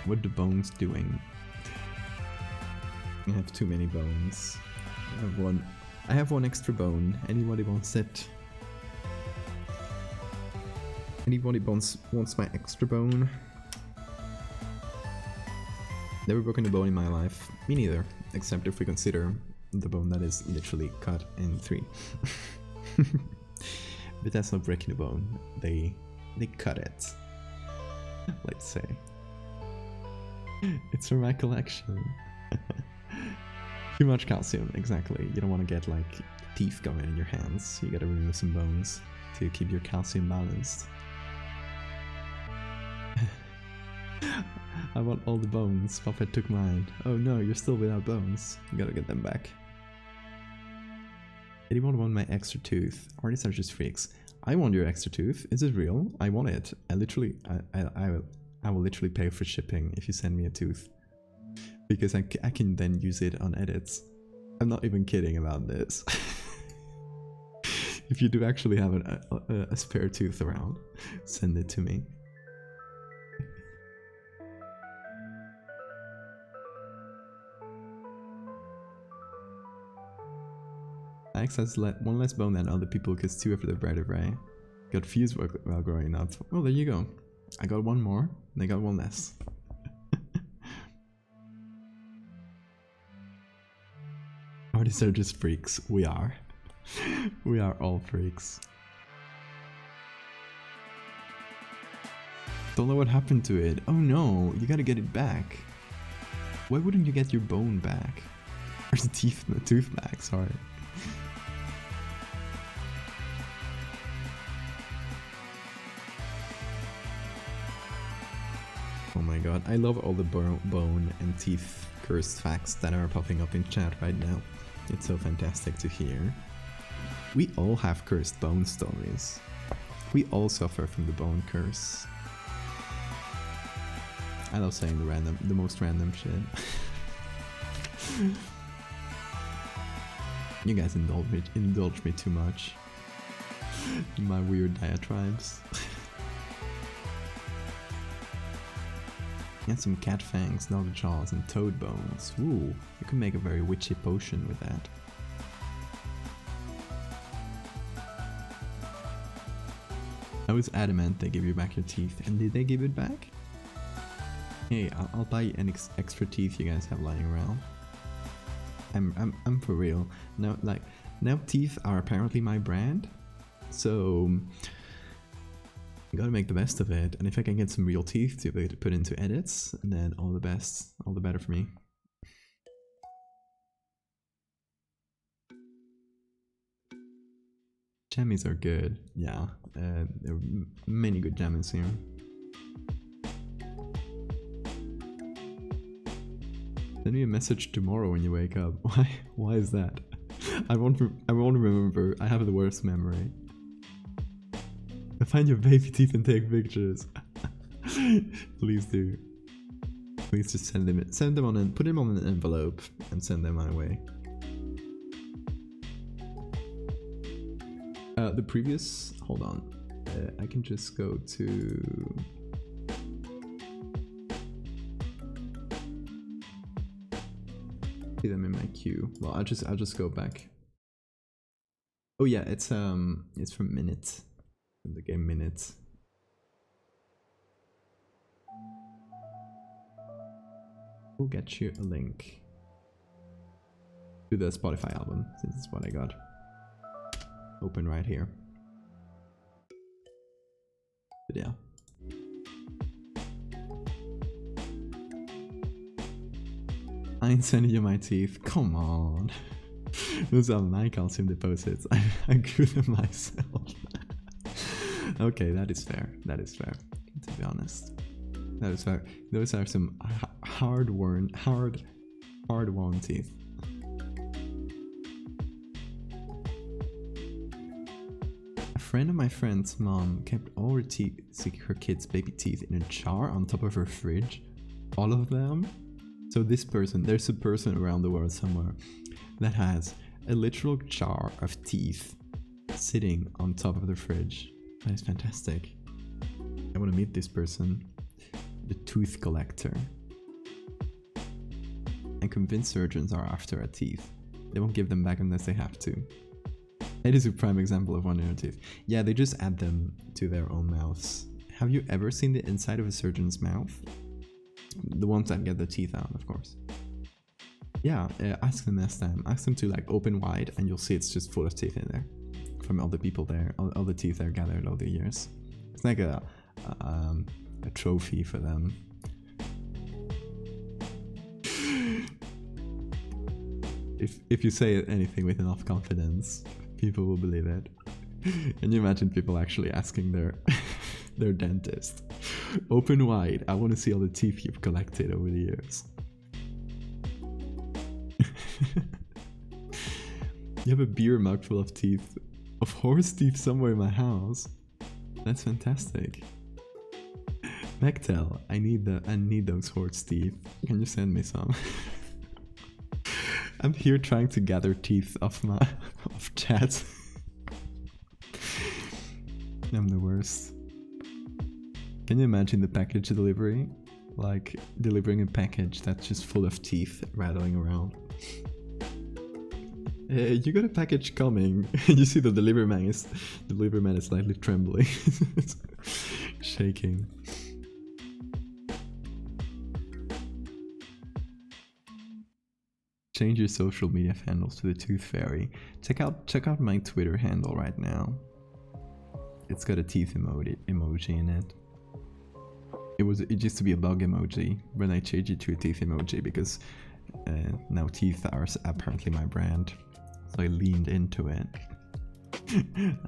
What are the bones doing? I have too many bones. I have one extra bone. Anybody wants it? Anybody wants my extra bone? Never broken a bone in my life. Me neither. Except if we consider the bone that is literally cut in 3. But that's not breaking a bone. They cut it. Let's say. It's from my collection. Too much calcium, exactly. You don't want to get like teeth going in your hands. You gotta remove some bones to keep your calcium balanced. I want all the bones. Puppet took mine. Oh no, you're still without bones. You gotta get them back. Anyone want my extra tooth? Artists are just freaks. I want your extra tooth. Is it real? I want it. I will literally pay for shipping if you send me a tooth. Because I can then use it on edits. I'm not even kidding about this. If you do actually have a spare tooth around, send it to me. Alex has one less bone than other people because 2 after the vertebrae. Got fused while growing up. Well, there you go. I got 1 more, and I got 1 less. Artists are just freaks. We are. We are all freaks. Don't know what happened to it. Oh no, you gotta get it back. Why wouldn't you get your bone back? Or the tooth back, sorry. Oh my god, I love all the bone and teeth cursed facts that are popping up in chat right now. It's so fantastic to hear. We all have cursed bone stories. We all suffer from the bone curse. I love saying the most random shit. You guys indulge me too much in my weird diatribes. And some cat fangs, knotted jaws, and toad bones. Ooh, you can make a very witchy potion with that. I was adamant they give you back your teeth, and did they give it back? Hey, I'll buy any extra teeth you guys have lying around. I'm for real. Now teeth are apparently my brand, so I gotta make the best of it. And if I can get some real teeth to put into edits, then all the best, all the better for me. Jammies are good, yeah. There are many good jammies here. Send me a message tomorrow when you wake up. Why is that? I won't remember. I have the worst memory. Find your baby teeth and take pictures. Please do. Please just send them on and put them on an envelope and send them my way. The previous, hold on. I can just go to. See them in my queue. Well, I'll just go back. Oh yeah, it's from Minute. From the game Minute. We'll get you a link to the Spotify album, since it's what I got. Open right here. But yeah. I ain't sending you my teeth. Come on. Those are my calcium deposits. I grew them myself. Okay, that is fair. That is fair, to be honest. That is fair. Those are some hard-won teeth. A friend of my friend's mom kept all her kids' baby teeth in a jar on top of her fridge. All of them. So this person, there's a person around the world somewhere that has a literal jar of teeth sitting on top of the fridge. That is fantastic. I want to meet this person, the tooth collector. I'm convinced surgeons are after our teeth. They won't give them back unless they have to. It is a prime example of one in our teeth. Yeah, they just add them to their own mouths. Have you ever seen the inside of a surgeon's mouth? The ones that get the teeth out, of course. Yeah, ask them next time. Ask them to like open wide and you'll see it's just full of teeth in there. From all the people there, all the teeth they're gathered over the years. It's like a trophy for them. If you say anything with enough confidence, people will believe it. Can you imagine people actually asking their dentist, open wide, I want to see all the teeth you've collected over the years. You have a beer mug full of teeth, of horse teeth somewhere in my house. That's fantastic. Bechtel, I need those horse teeth. Can you send me some? I'm here trying to gather teeth off chat. I'm the worst. Can you imagine the package delivery? Like delivering a package that's just full of teeth rattling around. Hey, you got a package coming. You see the delivery man is slightly trembling. Shaking. Change your social media handles to the Tooth Fairy. Check out my Twitter handle right now. It's got a teeth emoji in it. It used to be a bug emoji, but I changed it to a teeth emoji because now teeth are apparently my brand. So I leaned into it.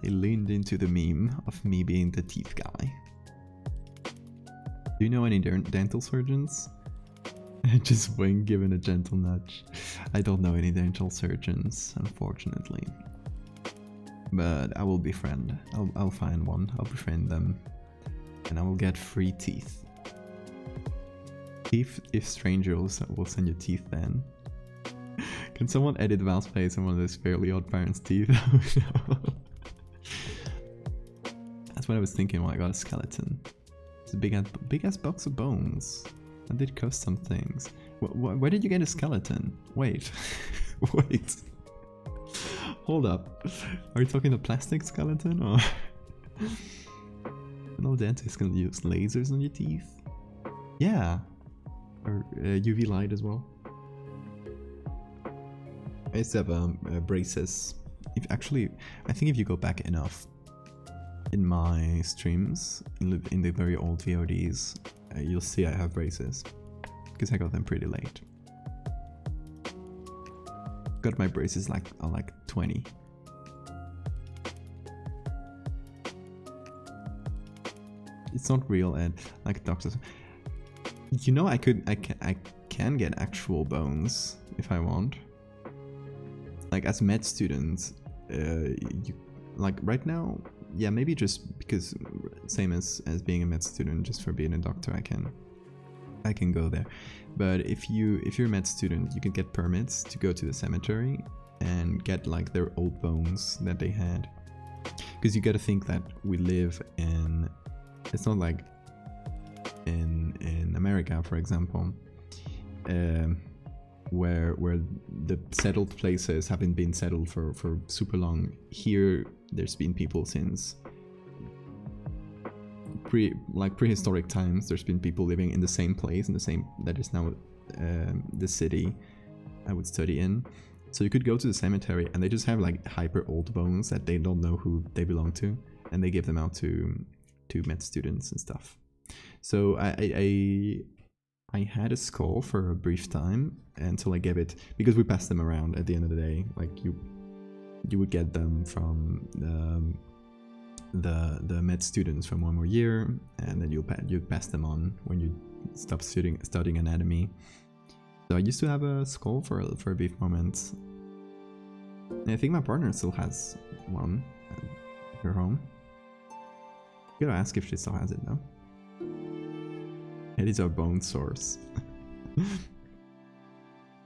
I leaned into the meme of me being the teeth guy. Do you know any dental surgeons? Just Wayne giving a gentle nudge. I don't know any dental surgeons, unfortunately. But I will befriend. I'll find one. I'll befriend them. And I will get free teeth. If strangers will send you teeth then. Can someone edit Val's face on one of those Fairly Odd Parents' teeth? That's what I was thinking when I got a skeleton. It's a big ass box of bones. I did custom things. Where did you get a skeleton? Wait. Wait. Hold up. Are you talking a plastic skeleton or... No dentist can use lasers on your teeth? Yeah. Or UV light as well. I used to have braces. I think if you go back enough in my streams, in the very old VODs, you'll see I have braces. Because I got them pretty late. Got my braces like 20. It's not real, Ed. Like doctors. You know, I can get actual bones if I want. Like as med students, like right now, yeah, maybe just because same as being a med student, just for being a doctor, I can go there. But if you're a med student, you can get permits to go to the cemetery and get like their old bones that they had. Because you got to think that we live in. It's not like in America, for example, where the settled places haven't been settled for super long. There's been people since prehistoric times. There's been people living in the same place, in the same that is now the city I would study in. So you could go to the cemetery and they just have like hyper old bones that they don't know who they belong to, and they give them out to med students and stuff. So I had a skull for a brief time until I gave it, because we passed them around at the end of the day. Like you would get them from the med students from 1 more year, and then you'd pass them on when you stop studying anatomy. So I used to have a skull for a brief moment. And I think my partner still has one at her home. Gotta ask if she still has it though. It is our bone source.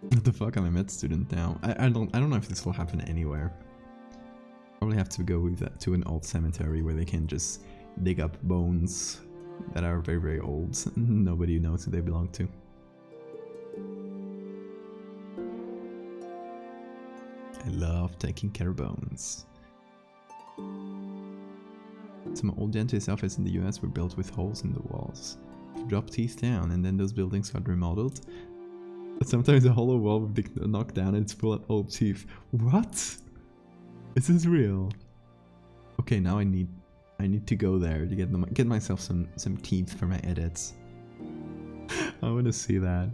What the fuck? I'm a med student now. I don't know if this will happen anywhere. Probably have to go with that to an old cemetery where they can just dig up bones that are very, very old. Nobody knows who they belong to. I love taking care of bones. Some old dentist offices in the US were built with holes in the walls. Drop teeth down, and then those buildings got remodeled. But sometimes a hollow wall would be knocked down and it's full of old teeth. What? Is this real? Okay, now I need to go there to get myself some teeth for my edits. I want to see that.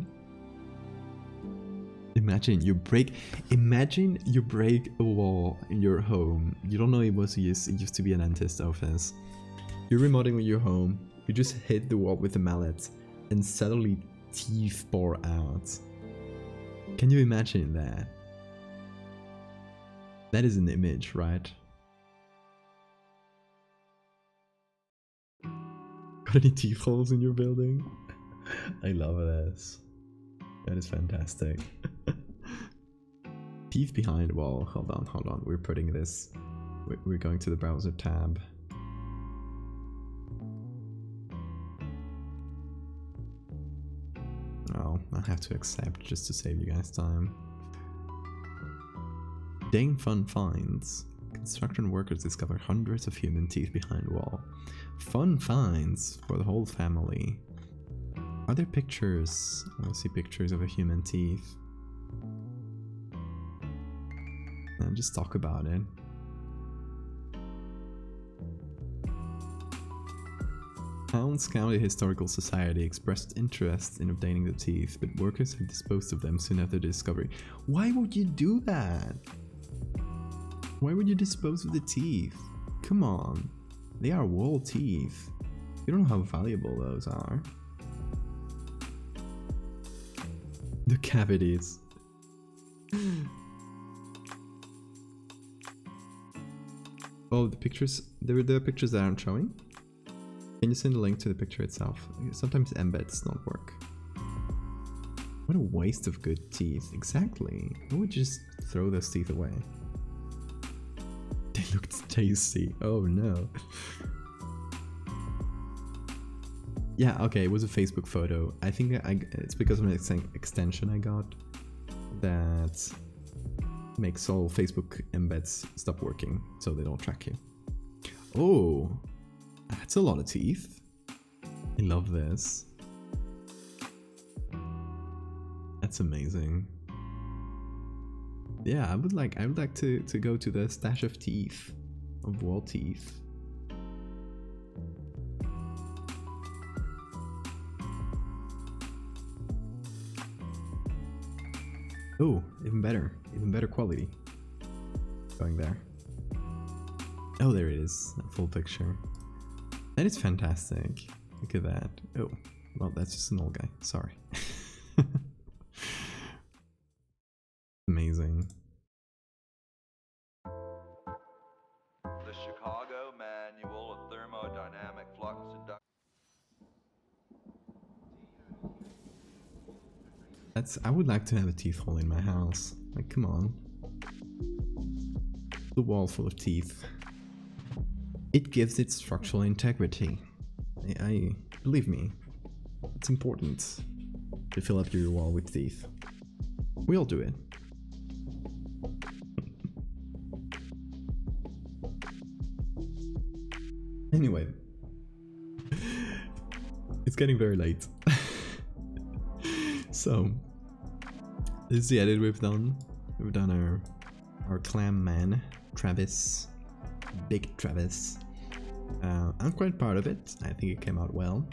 Imagine you break a wall in your home. You don't know it used to be an dentist office. You're remodeling your home. You just hit the wall with a mallet, and suddenly teeth pour out. Can you imagine that? That is an image, right? Got any teeth holes in your building? I love this. That is fantastic. Teeth behind wall. Hold on. We're putting this. We're going to the browser tab. Oh, I have to accept just to save you guys time. Dang fun finds. Construction workers discover hundreds of human teeth behind wall. Fun finds for the whole family. Are there pictures? I want to see pictures of a human teeth. And just talk about it. Pounds County Historical Society expressed interest in obtaining the teeth, but workers have disposed of them soon after the discovery. Why would you do that? Why would you dispose of the teeth? Come on. They are wall teeth. You don't know how valuable those are. The cavities. Oh, the pictures. There are the pictures that I'm showing. Can you send a link to the picture itself? Sometimes embeds don't work. What a waste of good teeth. Exactly. Why would you just throw those teeth away? They looked tasty. Oh no. Yeah, okay, it was a Facebook photo. I think it's because of an extension I got that makes all Facebook embeds stop working, so they don't track you. Oh, that's a lot of teeth. I love this. That's amazing. Yeah, I would like to go to the stash of teeth, of wall teeth. Oh, even better quality. Going there. Oh, there it is, that full picture. That is fantastic. Look at that. Oh, well, that's just an old guy. Sorry. Amazing. The Chicago Manual of Thermodynamic Flux Induction. I would like to have a teeth hole in my house. Like, come on. The wall full of teeth. It gives it structural integrity. I believe me. It's important to fill up your wall with teeth. We all do it. Anyway, it's getting very late. So, this is the edit we've done. We've done our Clam-man, Travis, Big Travis. I'm quite proud of it. I think it came out well.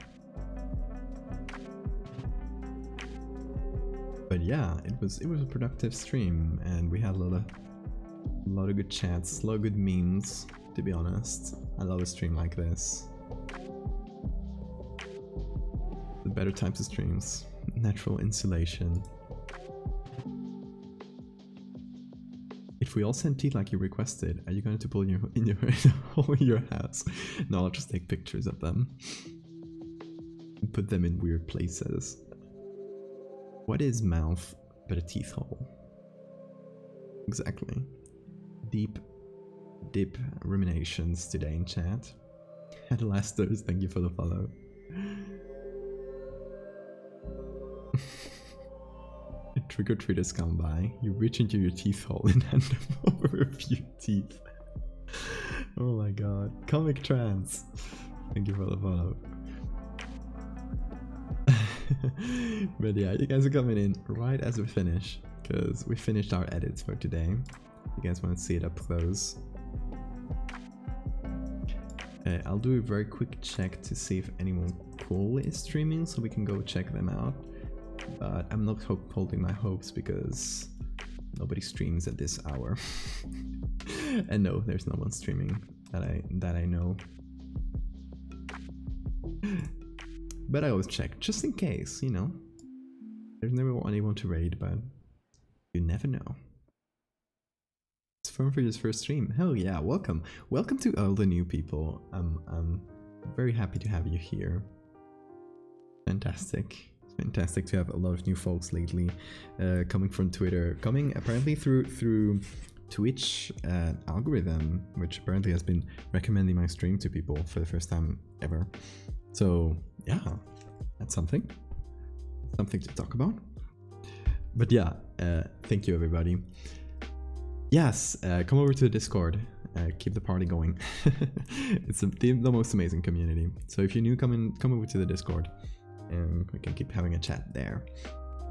But yeah, it was a productive stream, and we had a lot of good chats, a lot of good memes. To be honest, I love a stream like this. The better types of streams, natural insulation. If we all send teeth like you requested, are you going to pull in your house? No, I'll just take pictures of them and put them in weird places. What is mouth but a teeth hole? Exactly. Deep ruminations today in chat. Adolasters, thank you for the follow. Trick-or-treaters come by, you reach into your teeth hole and hand them over a few teeth. Oh my god. Comic trans. Thank you for the follow. But yeah, you guys are coming in right as we finish, because we finished our edits for today. You guys want to see it up close. I'll do a very quick check to see if anyone cool is streaming, so we can go check them out. But I'm not holding my hopes because nobody streams at this hour. And no, there's no one streaming that I know. But I always check, just in case, you know. There's never anyone to raid, but you never know. It's fun for your first stream. Hell yeah, welcome. Welcome to all the new people. I'm very happy to have you here. Fantastic. It's fantastic to have a lot of new folks lately coming from Twitter, coming apparently through Twitch algorithm, which apparently has been recommending my stream to people for the first time ever. So yeah, that's something to talk about. But yeah, thank you everybody. Yes, come over to the Discord, keep the party going. It's the most amazing community. So if you're new, come over to the Discord and we can keep having a chat there.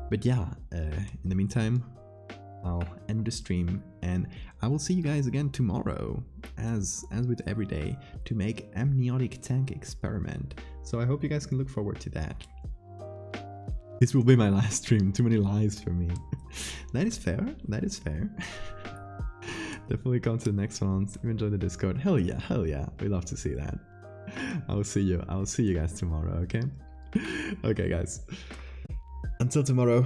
But yeah, in the meantime, I'll end the stream and I will see you guys again tomorrow, as with every day, to make amniotic tank experiment. So I hope you guys can look forward to that. This will be my last stream. Too many lies for me. That is fair. That is fair. Definitely come to the next ones. Even join the Discord. Hell yeah, hell yeah. We love to see that. I'll see you guys tomorrow, okay? Okay guys. Until tomorrow.